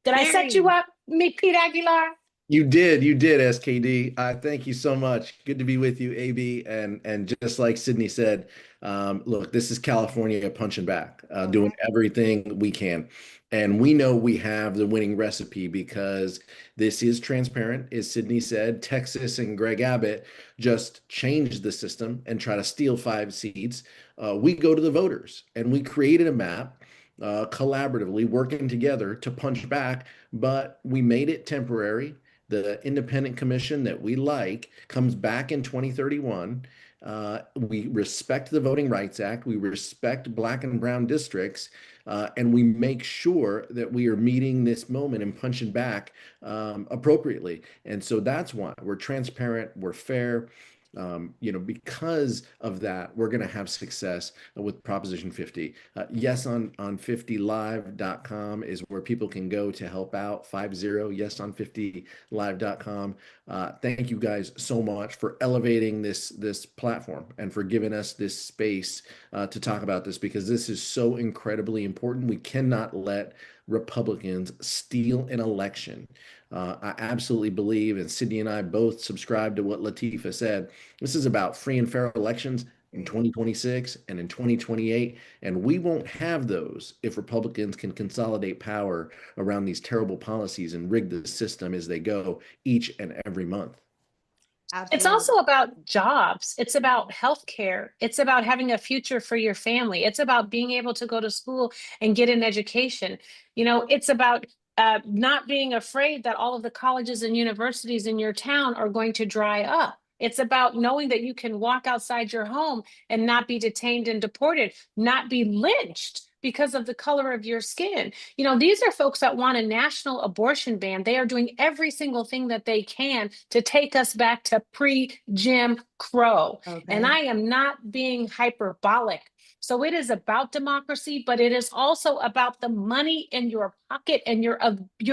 Did I set you up, Pete Aguilar? You did, SKD. Thank you so much. Good to be with you, AB. And just like Sydney said, look, this is California punching back, doing everything we can. And we know we have the winning recipe because this is transparent, as Sydney said. Texas and Greg Abbott just changed the system and try to steal 5 seats. We go to the voters and we created a map collaboratively, working together to punch back, but we made it temporary. The independent commission that we like comes back in 2031. We respect the Voting Rights Act. We respect black and brown districts. And we make sure that we are meeting this moment and punching back appropriately. And so that's why we're transparent, we're fair. Because of that, we're going to have success with Proposition 50. Yes on 50live.com is where people can go to help out. 50 yeson50live.com. Thank you guys so much for elevating this platform and for giving us this space to talk about this, because this is so incredibly important. We cannot let Republicans steal an election. I absolutely believe, and Sydney and I both subscribe to what Latifa said. This is about free and fair elections in 2026 and in 2028. And we won't have those if Republicans can consolidate power around these terrible policies and rig the system as they go each and every month. It's also about jobs. It's about healthcare. It's about having a future for your family. It's about being able to go to school and get an education. It's about not being afraid that all of the colleges and universities in your town are going to dry up. It's about knowing that you can walk outside your home and not be detained and deported, not be lynched because of the color of your skin. These are folks that want a national abortion ban. They are doing every single thing that they can to take us back to pre-Jim Crow. And I am not being hyperbolic. So it is about democracy, but it is also about the money in your pocket and your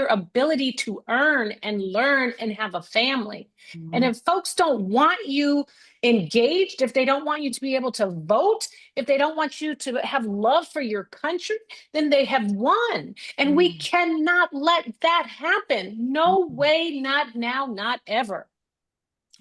ability to earn and learn and have a family. And if folks don't want you engaged, if they don't want you to be able to vote, if they don't want you to have love for your country, then they have won. And we cannot let that happen. No way, not now, not ever.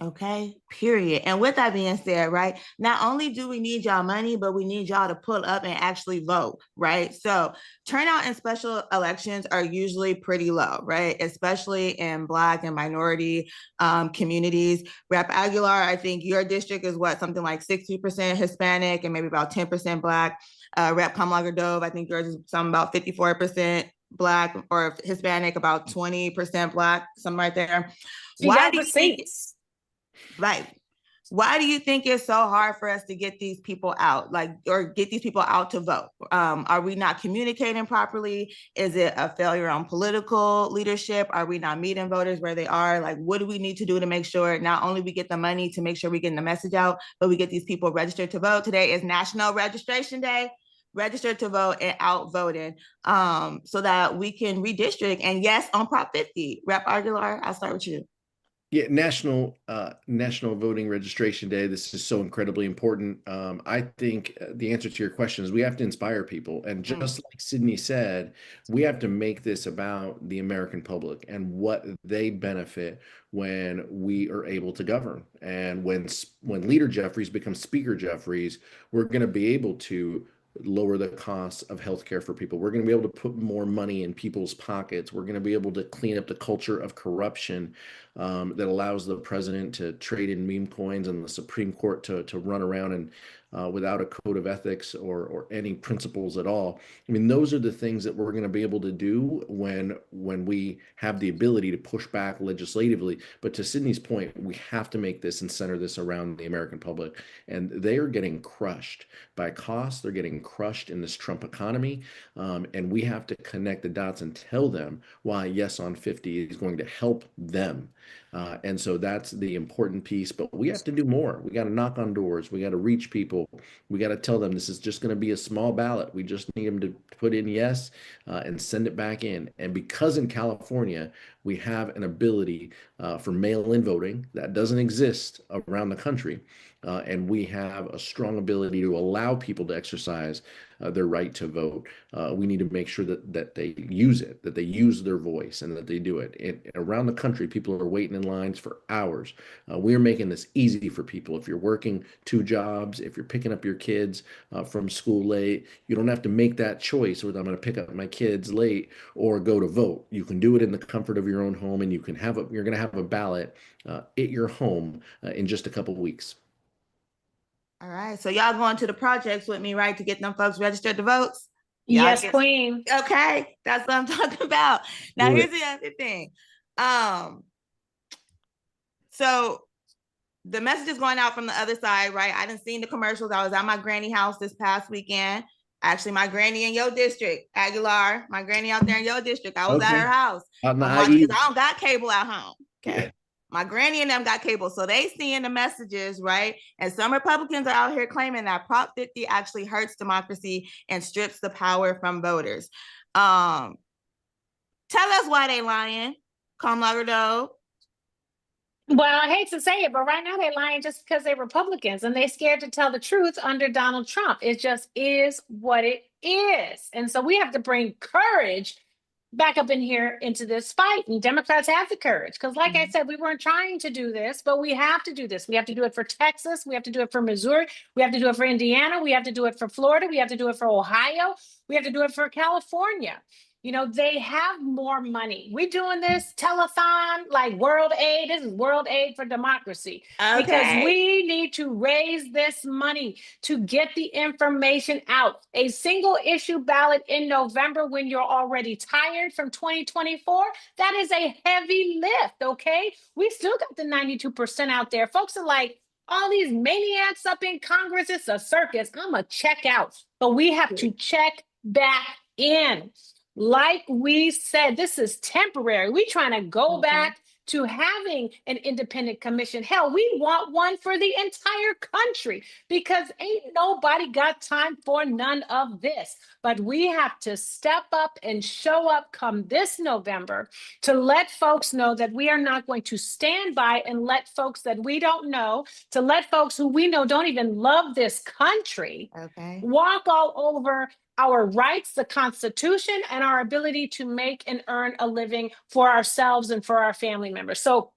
Okay, period. And with that being said, right, not only do we need y'all money, but we need y'all to pull up and actually vote, right? So turnout in special elections are usually pretty low, right? Especially in Black and minority communities. Rep. Aguilar, I think your district is something like 60% Hispanic and maybe about 10% Black. Rep. Kamlager Dove, I think yours is something about 54% Black or Hispanic, about 20% Black, something right there. Why do you think Right. Why do you think it's so hard for us to get these people out, or get these people out to vote? Are we not communicating properly? Is it a failure on political leadership? Are we not meeting voters where they are? What do we need to do to make sure not only we get the money to make sure we're getting the message out, but we get these people registered to vote? Today is National Registration Day. Register to vote and out voting so that we can redistrict. And yes, on Prop 50. Rep. Aguilar, I'll start with you. Yeah, National Voting Registration Day. This is so incredibly important. I think the answer to your question is we have to inspire people. And just like Sydney said, we have to make this about the American public and what they benefit when we are able to govern. And when Leader Jeffries becomes Speaker Jeffries, we're going to be able to lower the costs of healthcare for people. We're going to be able to put more money in people's pockets. We're going to be able to clean up the culture of corruption that allows the president to trade in meme coins and the Supreme Court to run around and without a code of ethics or any principles at all. I mean, those are the things that we're going to be able to do when we have the ability to push back legislatively. But to Sydney's point, we have to make this and center this around the American public. And they are getting crushed by costs. They're getting crushed in this Trump economy. And we have to connect the dots and tell them why Yes on 50 is going to help them. And so that's the important piece, but we have to do more. We got to knock on doors. We got to reach people. We got to tell them this is just going to be a small ballot. We just need them to put in yes and send it back in. And because in California, We have an ability for mail-in voting that doesn't exist around the country. And we have a strong ability to allow people to exercise their right to vote. We need to make sure that they use it, that they use their voice, and that they do it. Around the country, people are waiting in lines for hours. We're making this easy for people. If you're working 2 jobs, if you're picking up your kids from school late, you don't have to make that choice whether I'm going to pick up my kids late or go to vote. You can do it in the comfort of your own home, and you're going to have a ballot at your home in just a couple of weeks. All right. So y'all going to the projects with me, right? To get them folks registered to votes? Yes, queen. Okay. That's what I'm talking about. Now, Do here's it. the other thing. So the message is going out from the other side, right? I didn't see the commercials. I was at my granny house this past weekend. Actually, my granny in your district, Aguilar, my granny out there in your district. I was at her house. Out in the I'm watching, IE. 'cause I don't got cable at home. Okay. Yeah. My granny and them got cable. So they seeing the messages, right? And some Republicans are out here claiming that Prop 50 actually hurts democracy and strips the power from voters. Tell us why they lying, Kamala Dove. Well, I hate to say it, but right now they're lying just because they're Republicans and they're scared to tell the truth under Donald Trump. It just is what it is. And so we have to bring courage back up in here into this fight. And Democrats have the courage. Because like I said, we weren't trying to do this, but we have to do this. We have to do it for Texas. We have to do it for Missouri. We have to do it for Indiana. We have to do it for Florida. We have to do it for Ohio. We have to do it for California. You know, they have more money. We're doing this telethon like World Aid. This is World Aid for Democracy. Because we need to raise this money to get the information out. A single issue ballot in November when you're already tired from 2024, that is a heavy lift, okay? We still got the 92% out there. Folks are like, all these maniacs up in Congress, it's a circus. I'm a check out. But we have to check back in. Like we said, this is temporary. We're trying to go back to having an independent commission. Hell, we want one for the entire country because ain't nobody got time for none of this. But we have to step up and show up come this November to let folks know that we are not going to stand by and let folks that we don't know, to let folks who we know don't even love this country, walk all over our rights, the Constitution, and our ability to make and earn a living for ourselves and for our family members. So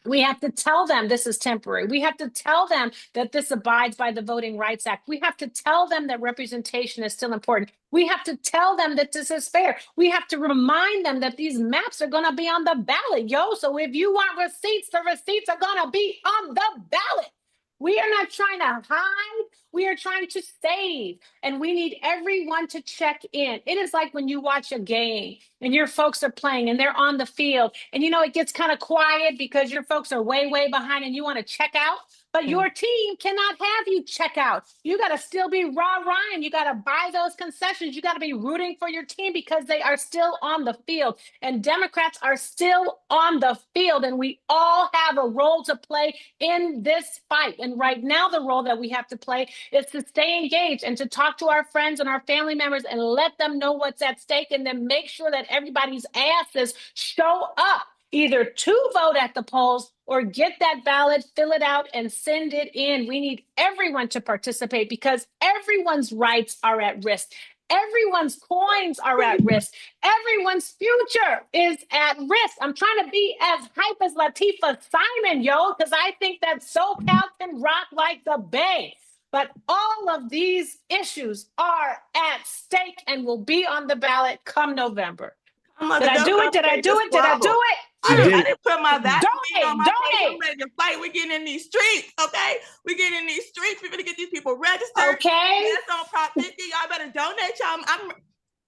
we have to tell them this is temporary. We have to tell them that this abides by the Voting Rights Act. We have to tell them that representation is still important. We have to tell them that this is fair. We have to remind them that these maps are going to be on the ballot, yo. So if you want receipts, the receipts are going to be on the ballot. We are not trying to hide. We are trying to save. And we need everyone to check in. It is like when you watch a game and your folks are playing and they're on the field. And, you know, it gets kind of quiet because your folks are way, way behind and you want to check out. But your team cannot have you check out. You got to still be rah-rahing. You got to buy those concessions. You got to be rooting for your team because they are still on the field. And Democrats are still on the field. And we all have a role to play in this fight. And right now, the role that we have to play is to stay engaged and to talk to our friends and our family members and let them know what's at stake and then make sure that everybody's asses show up either to vote at the polls or get that ballot, fill it out, and send it in. We need everyone to participate because everyone's rights are at risk. Everyone's coins are at risk. Everyone's future is at risk. I'm trying to be as hype as Latifah Simon, yo, because I think that SoCal can rock like the Bay. But all of these issues are at stake and will be on the ballot come November. Did I do it? Did I do it? Did I do it? I didn't put my Vaseline on my face. I'm ready to fight. We're getting in these streets, okay? We're getting in these streets. We're going to get these people registered. Okay. That's on Prop 50. Y'all better donate.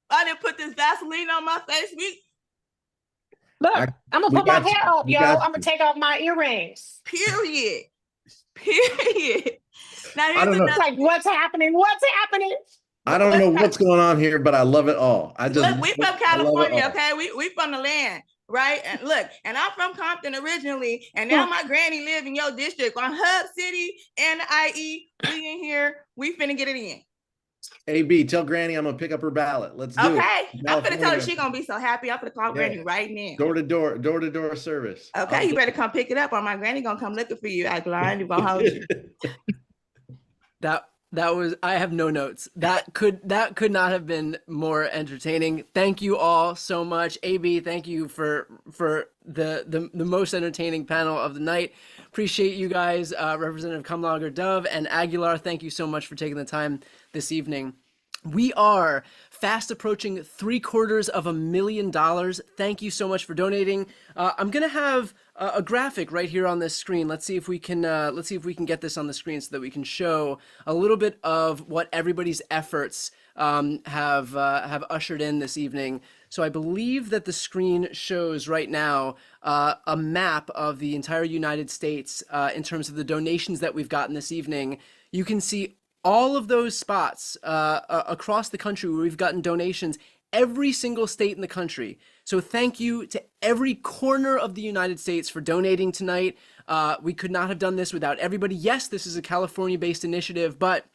I didn't put this Vaseline on my face. Look, I'm going to put my hair up, yo. I'm going to take off my earrings. Period. Now, I don't know. Like, what's happening? What's happening? I don't know what's going on here, but I love it all. Look, we from California, okay? We from the land, right? And look, and I'm from Compton originally, and now my granny live in your district on Hub City and IE. We in here. We finna get it in. AB, tell Granny I'm gonna pick up her ballot. Let's do it. Okay, I'm gonna tell her California. she's gonna be so happy. I'm gonna call Granny right now. Door to door service. Okay, you better come pick it up, or my granny gonna come looking for you. Aguilar, and gonna hold you. That was, I have no notes. That could not have been more entertaining. Thank you all so much. AB, thank you for the most entertaining panel of the night. Appreciate you guys, Representative Kamlager Dove and Aguilar. Thank you so much for taking the time this evening. We are fast approaching $750,000. Thank you so much for donating. I'm gonna have a graphic right here on this screen. Let's see if we can get this on the screen so that we can show a little bit of what everybody's efforts have ushered in this evening. So I believe that the screen shows right now a map of the entire United States in terms of the donations that we've gotten this evening. You can see all of those spots across the country where we've gotten donations, every single state in the country. So thank you to every corner of the United States for donating tonight. We could not have done this without everybody. Yes, this is a California-based initiative, but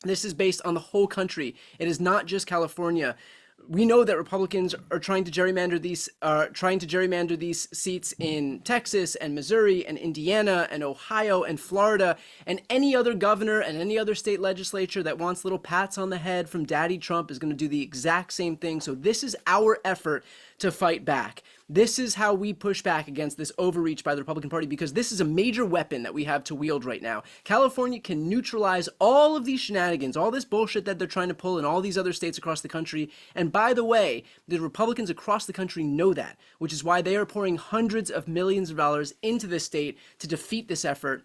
this is based on the whole country. It is not just California. We know that Republicans are trying to gerrymander these seats in Texas and Missouri and Indiana and Ohio and Florida, and any other governor and any other state legislature that wants little pats on the head from Daddy Trump is going to do the exact same thing. So this is our effort to fight back. This is how we push back against this overreach by the Republican Party, because this is a major weapon that we have to wield right now. California can neutralize all of these shenanigans, all this bullshit that they're trying to pull in all these other states across the country. And by the way, the Republicans across the country know that, which is why they are pouring hundreds of millions of dollars into this state to defeat this effort.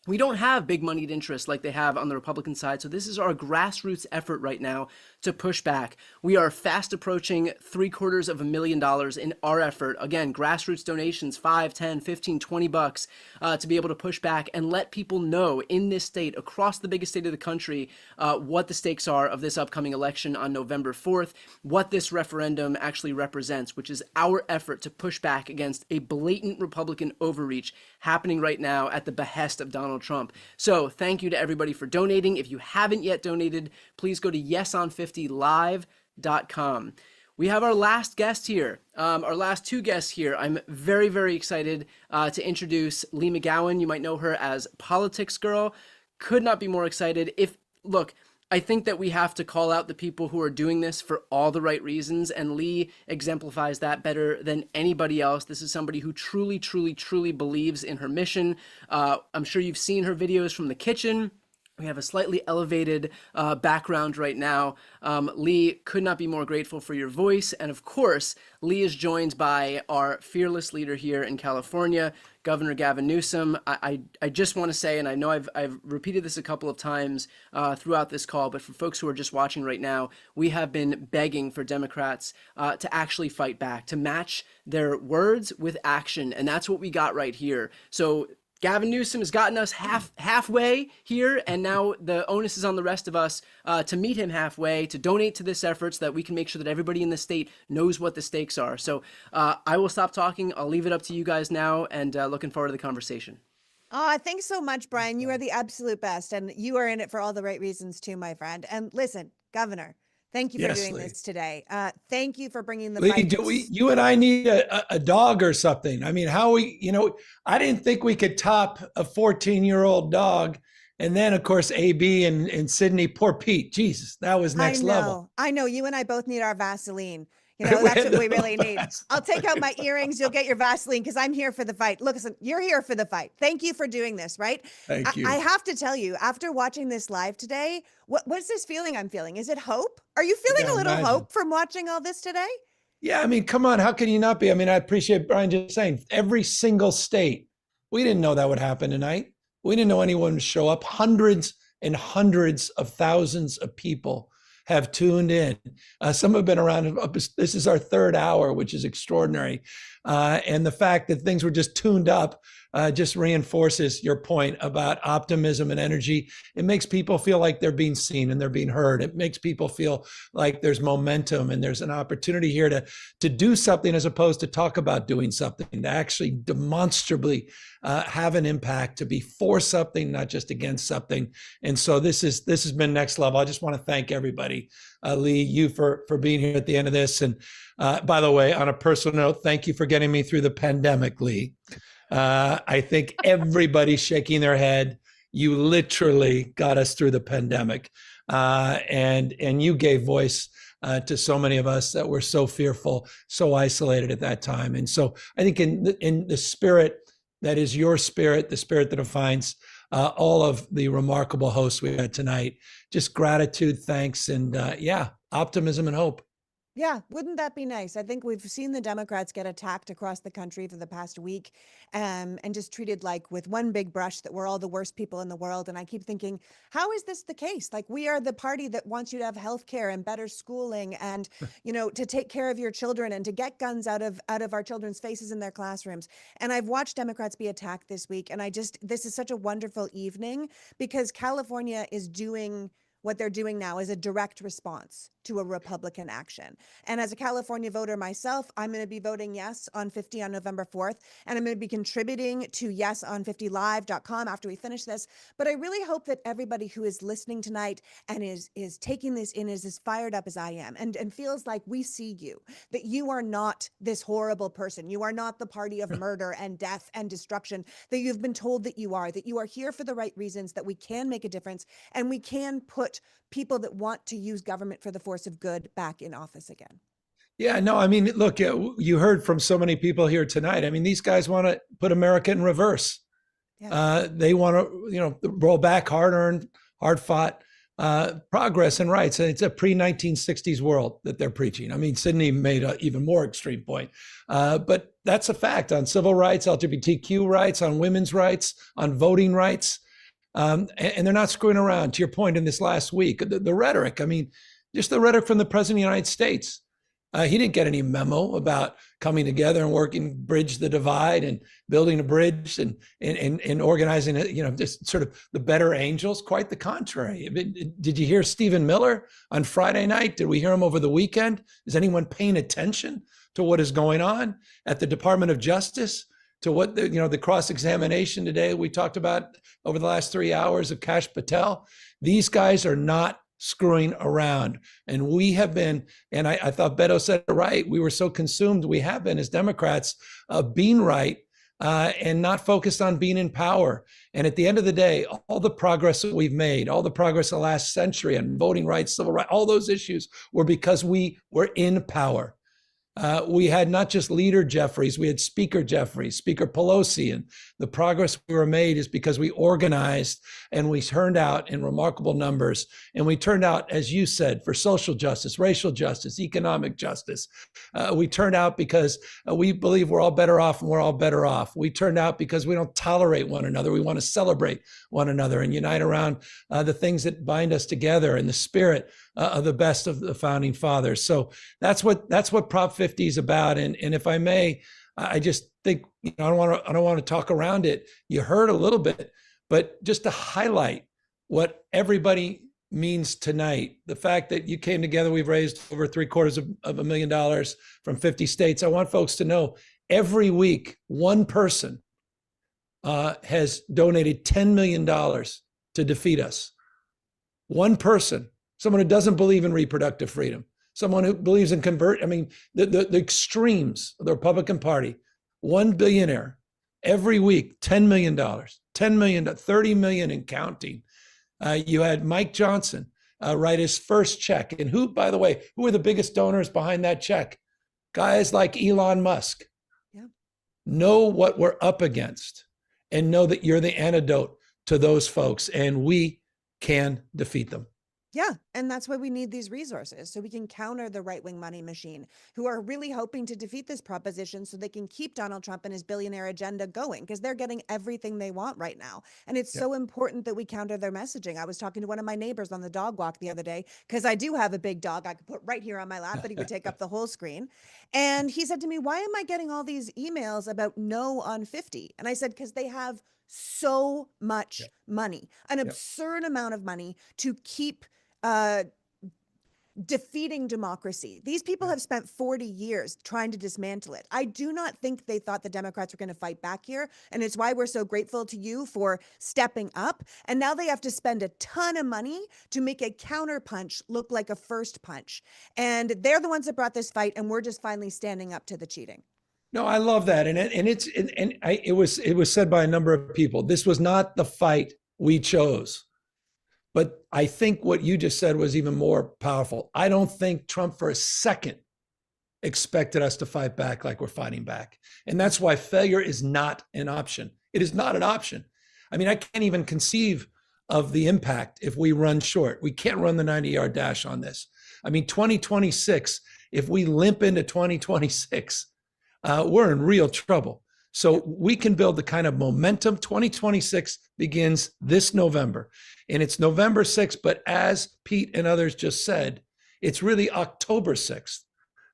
We don't have big moneyed interests like they have on the Republican side, so this is our grassroots effort right now to push back. We are fast approaching $750,000 in our effort. Again, grassroots donations, 5, 10, 15, 20 bucks to be able to push back and let people know in this state, across the biggest state of the country, what the stakes are of this upcoming election on November 4th, what this referendum actually represents, which is our effort to push back against a blatant Republican overreach happening right now at the behest of Donald Trump. So thank you to everybody for donating. If you haven't yet donated, please go to yeson50live.com. We have our last guest here, our last two guests here. I'm very, very excited to introduce Lee McGowan. You might know her as Politics Girl. Could not be more excited. Look, I think that we have to call out the people who are doing this for all the right reasons, and Lee exemplifies that better than anybody else. This is somebody who truly, truly, truly believes in her mission. I'm sure you've seen her videos from the kitchen. We have a slightly elevated background right now. Lee, could not be more grateful for your voice. And of course, Lee is joined by our fearless leader here in California, Governor Gavin Newsom. I just want to say, and I know I've repeated this a couple of times throughout this call, but for folks who are just watching right now, we have been begging for Democrats to actually fight back, to match their words with action. And that's what we got right here. So Gavin Newsom has gotten us halfway here, and now the onus is on the rest of us to meet him halfway, to donate to this effort so that we can make sure that everybody in the state knows what the stakes are. So I will stop talking. I'll leave it up to you guys now, and looking forward to the conversation. Oh, thanks so much, Brian. You are the absolute best, and you are in it for all the right reasons too, my friend. And listen, Governor, thank you for doing Lee. this today. Thank you for bringing the Lee, fight. you and I need a dog or something. I mean, I didn't think we could top a 14-year-old dog. And then, of course, AB and Sydney, poor Pete. Jesus, that was next level. I know. You and I both need our Vaseline. That's what we really need. I'll take out my earrings. You'll get your Vaseline because I'm here for the fight. Look, listen, you're here for the fight. Thank you for doing this, right? Thank you. I have to tell you, after watching this live today, what's this feeling I'm feeling? Is it hope? Are you feeling a little hope from watching all this today? Yeah, I mean, come on. How can you not be? I mean, I appreciate Brian just saying every single state. We didn't know that would happen tonight. We didn't know anyone would show up. Hundreds and hundreds of thousands of people have tuned in. Some have been around. This is our third hour, which is extraordinary. And the fact that things were just tuned up just reinforces your point about optimism and energy. It makes people feel like they're being seen and they're being heard. It makes people feel like there's momentum and there's an opportunity here to do something as opposed to talk about doing something, to actually demonstrably have an impact, to be for something, not just against something. And so this has been next level. I just want to thank everybody, Lee, you for being here at the end of this. And by the way, on a personal note, thank you for getting me through the pandemic, Lee. I think everybody's shaking their head. You literally got us through the pandemic, and you gave voice to so many of us that were so fearful, so isolated at that time. And so I think in the spirit that is your spirit, the spirit that defines all of the remarkable hosts we had tonight, just gratitude, thanks, and yeah, optimism and hope. Yeah, wouldn't that be nice? I think we've seen the Democrats get attacked across the country for the past week, and just treated like with one big brush that we're all the worst people in the world. And I keep thinking, how is this the case? Like, we are the party that wants you to have health care and better schooling and, to take care of your children and to get guns out of our children's faces in their classrooms. And I've watched Democrats be attacked this week. And this is such a wonderful evening because California is doing what they're doing now is a direct response to a Republican action. And as a California voter myself, I'm going to be voting yes on 50 on November 4th. And I'm going to be contributing to yeson50live.com after we finish this. But I really hope that everybody who is listening tonight and is taking this in is as fired up as I am and feels like we see you, that you are not this horrible person. You are not the party of murder and death and destruction that you've been told that you are here for the right reasons, that we can make a difference and we can put people that want to use government for the force of good back in office again. Yeah, no, I mean, look, you heard from so many people here tonight. I mean, these guys want to put America in reverse. Yeah. They want to, roll back hard-earned, hard-fought progress and rights. And it's a pre-1960s world that they're preaching. I mean, Sydney made an even more extreme point. But that's a fact on civil rights, LGBTQ rights, on women's rights, on voting rights. And they're not screwing around. To your point in this last week, the rhetoric, I mean, just the rhetoric from the president of the United States. He didn't get any memo about coming together and working, bridge the divide and building a bridge and organizing it, just sort of the better angels. Quite the contrary. Did you hear Stephen Miller on Friday night? Did we hear him over the weekend? Is anyone paying attention to what is going on at the Department of Justice? To what the cross-examination today we talked about over the last 3 hours of Kash Patel? These guys are not screwing around. And we have been, and I thought Beto said it right, we were so consumed, we have been as Democrats, being right and not focused on being in power. And at the end of the day, all the progress that we've made, all the progress of the last century on voting rights, civil rights, all those issues were because we were in power. We had not just leader Jeffries, we had Speaker Jeffries, Speaker Pelosi, and the progress we were made is because we organized and we turned out in remarkable numbers. And we turned out, as you said, for social justice, racial justice, economic justice. We turned out because we believe we're all better off and we're all better off. We turned out because we don't tolerate one another. We want to celebrate one another and unite around the things that bind us together in the spirit of the best of the founding fathers. So that's what Prop 50 is about. And if I may, I just think I don't want to talk around it. You heard a little bit, but just to highlight what everybody means tonight, the fact that you came together, we've raised over $750,000 from 50 states. I want folks to know every week, one person has donated $10 million to defeat us. One person. Someone who doesn't believe in reproductive freedom, someone who believes in the extremes of the Republican Party, one billionaire every week, $10 million, $10 million, $30 million and counting. You had Mike Johnson write his first check. And who, by the way, who are the biggest donors behind that check? Guys like Elon Musk. Yeah. Know what we're up against and know that you're the antidote to those folks and we can defeat them. Yeah, and that's why we need these resources, so we can counter the right-wing money machine, who are really hoping to defeat this proposition so they can keep Donald Trump and his billionaire agenda going, because they're getting everything they want right now. And it's so important that we counter their messaging. I was talking to one of my neighbors on the dog walk the other day, because I do have a big dog I could put right here on my lap, but he would take up the whole screen. And he said to me, "Why am I getting all these emails about no on 50?" And I said, "Because they have so much money, an absurd amount of money to keep defeating democracy. These people have spent 40 years trying to dismantle it. I do not think they thought the Democrats were going to fight back here. And it's why we're so grateful to you for stepping up. And now they have to spend a ton of money to make a counter punch look like a first punch. And they're the ones that brought this fight. And we're just finally standing up to the cheating. No, I love that. It was said by a number of people. This was not the fight we chose. But I think what you just said was even more powerful. I don't think Trump for a second expected us to fight back like we're fighting back. And that's why failure is not an option. It is not an option. I mean, I can't even conceive of the impact if we run short. We can't run the 90-yard dash on this. I mean, 2026, if we limp into 2026, we're in real trouble. So we can build the kind of momentum. 2026 begins this November, and it's November 6th. But as Pete and others just said, it's really October 6th,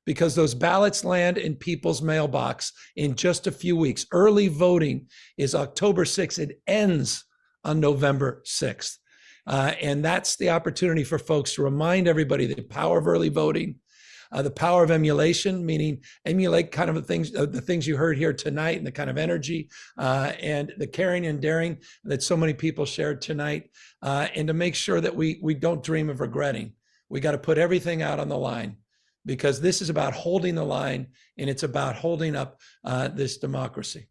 because those ballots land in people's mailbox in just a few weeks. Early voting is October 6th. It ends on November 6th. And that's the opportunity for folks to remind everybody the power of early voting, the power of emulation, meaning emulate kind of the things you heard here tonight, and the kind of energy and the caring and daring that so many people shared tonight, and to make sure that we don't dream of regretting. We got to put everything out on the line, because this is about holding the line, and it's about holding up this democracy.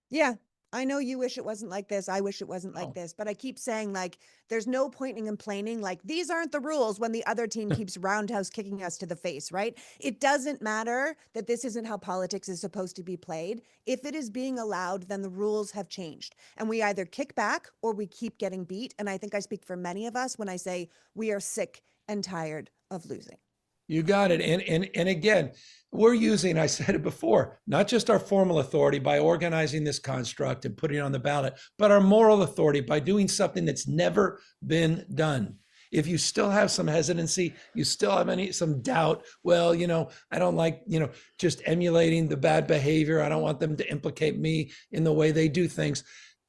Yeah. I know you wish it wasn't like this. I wish it wasn't like this, but I keep saying, like, there's no point in complaining, like, these aren't the rules, when the other team keeps roundhouse kicking us to the face, right? It doesn't matter that this isn't how politics is supposed to be played. If it is being allowed, then the rules have changed, and we either kick back or we keep getting beat. And I think I speak for many of us when I say we are sick and tired of losing. You got it. And again, we're using, I said it before, not just our formal authority by organizing this construct and putting it on the ballot, but our moral authority by doing something that's never been done. If you still have some hesitancy, you still have some doubt, well, I don't like, just emulating the bad behavior. I don't want them to implicate me in the way they do things.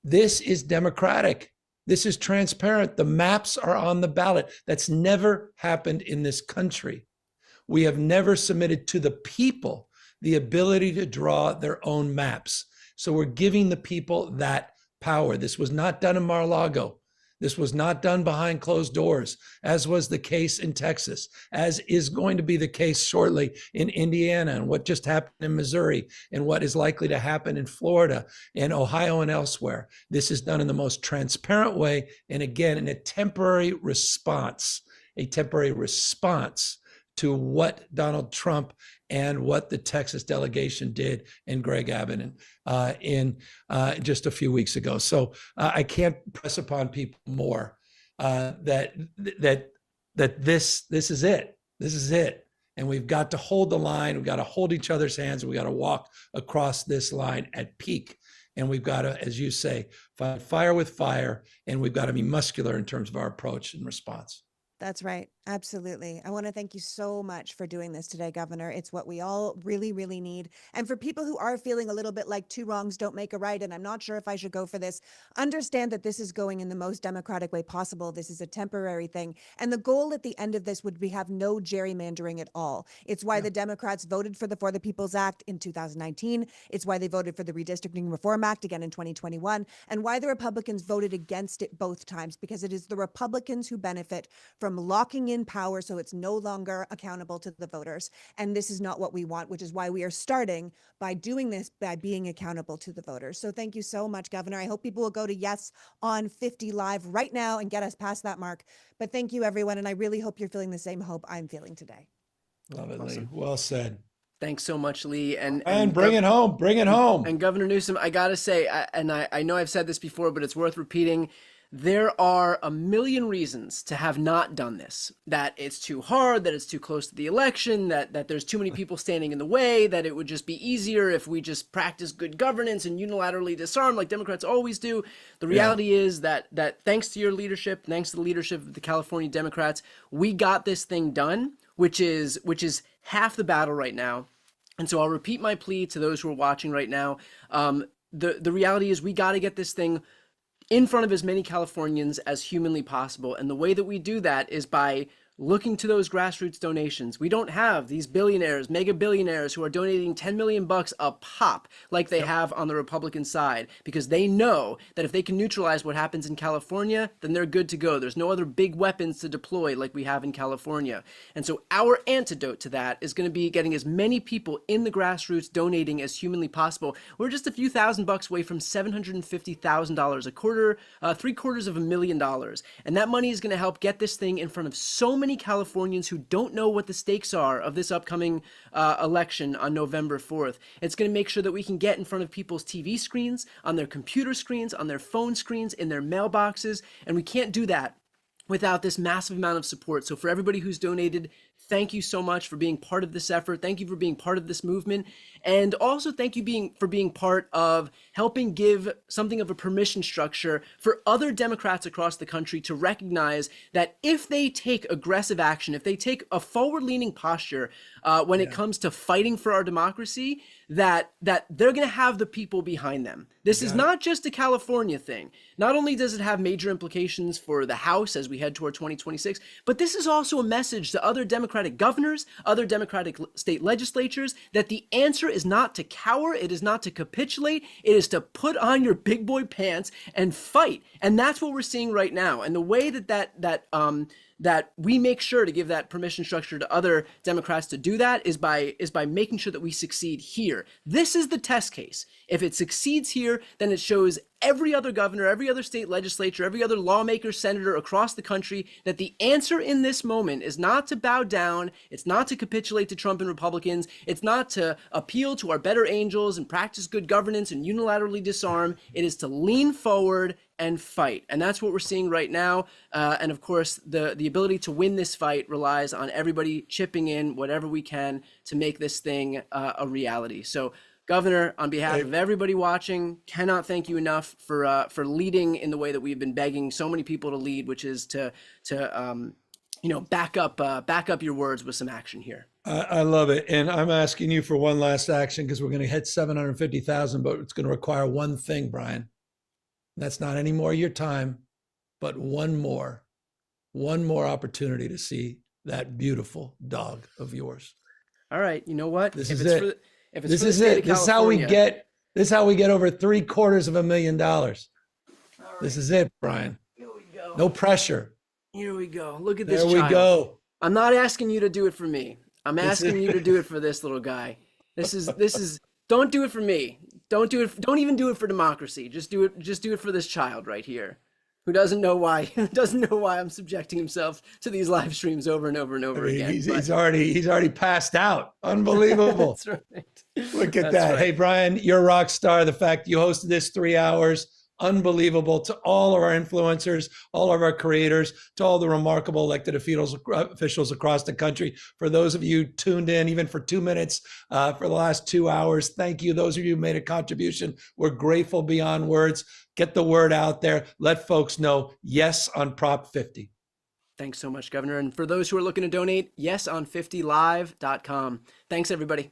This is democratic. This is transparent. The maps are on the ballot. That's never happened in this country. We have never submitted to the people the ability to draw their own maps. So we're giving the people that power. This was not done in Mar-a-Lago. This was not done behind closed doors, as was the case in Texas, as is going to be the case shortly in Indiana, and what just happened in Missouri, and what is likely to happen in Florida and Ohio and elsewhere. This is done in the most transparent way, and again, in a temporary response to what Donald Trump and what the Texas delegation did and Greg Abbott in just a few weeks ago. So I can't press upon people more that this is it. This is it. And we've got to hold the line. We've got to hold each other's hands. And we've got to walk across this line at peak. And we've got to, as you say, fight fire with fire. And we've got to be muscular in terms of our approach and response. That's right. Absolutely. I want to thank you so much for doing this today, Governor. It's what we all really, really need. And for people who are feeling a little bit like two wrongs don't make a right, and I'm not sure if I should go for this, understand that this is going in the most democratic way possible. This is a temporary thing. And the goal at the end of this would be have no gerrymandering at all. It's why the Democrats voted for the For the People's Act in 2019. It's why they voted for the Redistricting Reform Act again in 2021, and why the Republicans voted against it both times, because it is the Republicans who benefit from locking in power so it's no longer accountable to the voters. And this is not what we want, which is why we are starting by doing this, by being accountable to the voters. So thank you so much, Governor. I hope people will go to Yes on 50 Live right now and get us past that mark. But thank you, everyone. And I really hope you're feeling the same hope I'm feeling today. Love it, Lee. Well said. Thanks so much, Lee. And bring it home. Bring it home. And Governor Newsom, I got to say, I know I've said this before, but it's worth repeating. there are a million reasons to have not done this. That it's too hard, that it's too close to the election, that there's too many people standing in the way, that it would just be easier if we just practice good governance and unilaterally disarm like Democrats always do. The reality is that thanks to your leadership, thanks to the leadership of the California Democrats, we got this thing done, which is half the battle right now. And so I'll repeat my plea to those who are watching right now. The reality is we got to get this thing in front of as many Californians as humanly possible. And the way that we do that is by looking to those grassroots donations. We don't have these billionaires, mega billionaires who are donating 10 million bucks a pop like they have on the Republican side, because they know that if they can neutralize what happens in California, then they're good to go. There's no other big weapons to deploy like we have in California. And so our antidote to that is going to be getting as many people in the grassroots donating as humanly possible. We're just a few $1,000 away from $750,000, a quarter, $750,000. And that money is going to help get this thing in front of so many Californians who don't know what the stakes are of this upcoming election on November 4th. It's going to make sure that we can get in front of people's TV screens, on their computer screens, on their phone screens, in their mailboxes, and we can't do that without this massive amount of support. So for everybody who's donated, thank you so much for being part of this effort. Thank you for being part of this movement. And also thank you for being part of helping give something of a permission structure for other Democrats across the country to recognize that if they take aggressive action, if they take a forward-leaning posture when it comes to fighting for our democracy, that they're going to have the people behind them. This is not just a California thing. Not only does it have major implications for the House as we head toward 2026, but this is also a message to other Democratic governors, other Democratic state legislatures, that the answer is not to cower, it is not to capitulate, it is to put on your big boy pants and fight. And that's what we're seeing right now. And the way that we make sure to give that permission structure to other Democrats to do that is by making sure that we succeed here. This is the test case. If it succeeds here, then it shows every other governor, every other state legislature, every other lawmaker, senator across the country that the answer in this moment is not to bow down, it's not to capitulate to Trump and Republicans, it's not to appeal to our better angels and practice good governance and unilaterally disarm, it is to lean forward and fight. And that's what we're seeing right now. And of course, the ability to win this fight relies on everybody chipping in whatever we can to make this thing a reality. So Governor, on behalf of everybody watching, cannot thank you enough for leading in the way that we've been begging so many people to lead, which is to back up your words with some action here. I love it. And I'm asking you for one last action because we're going to hit 750,000, but it's going to require one thing, Brian. That's not any more of your time, but one more opportunity to see that beautiful dog of yours. All right. You know what? This is it. This is it. This is how we get over $750,000. This is it, Brian. Here we go. No pressure. Here we go. Look at this. There we go. I'm not asking you to do it for me. I'm asking you to do it for this little guy. This is don't do it for me. Don't do it. Don't even do it for democracy. Just do it for this child right here, who doesn't know why I'm subjecting himself to these live streams over and over and over again. He's already passed out. Unbelievable. That's right. Look at that. Right. Hey, Brian, you're a rock star. The fact you hosted this 3 hours, unbelievable. To all of our influencers, all of our creators, to all the remarkable elected officials across the country. For those of you tuned in, even for 2 minutes for the last 2 hours, thank you. Those of you who made a contribution, we're grateful beyond words. Get the word out there. Let folks know yes on Prop 50. Thanks so much, Governor. And for those who are looking to donate, yeson50live.com. Thanks, everybody.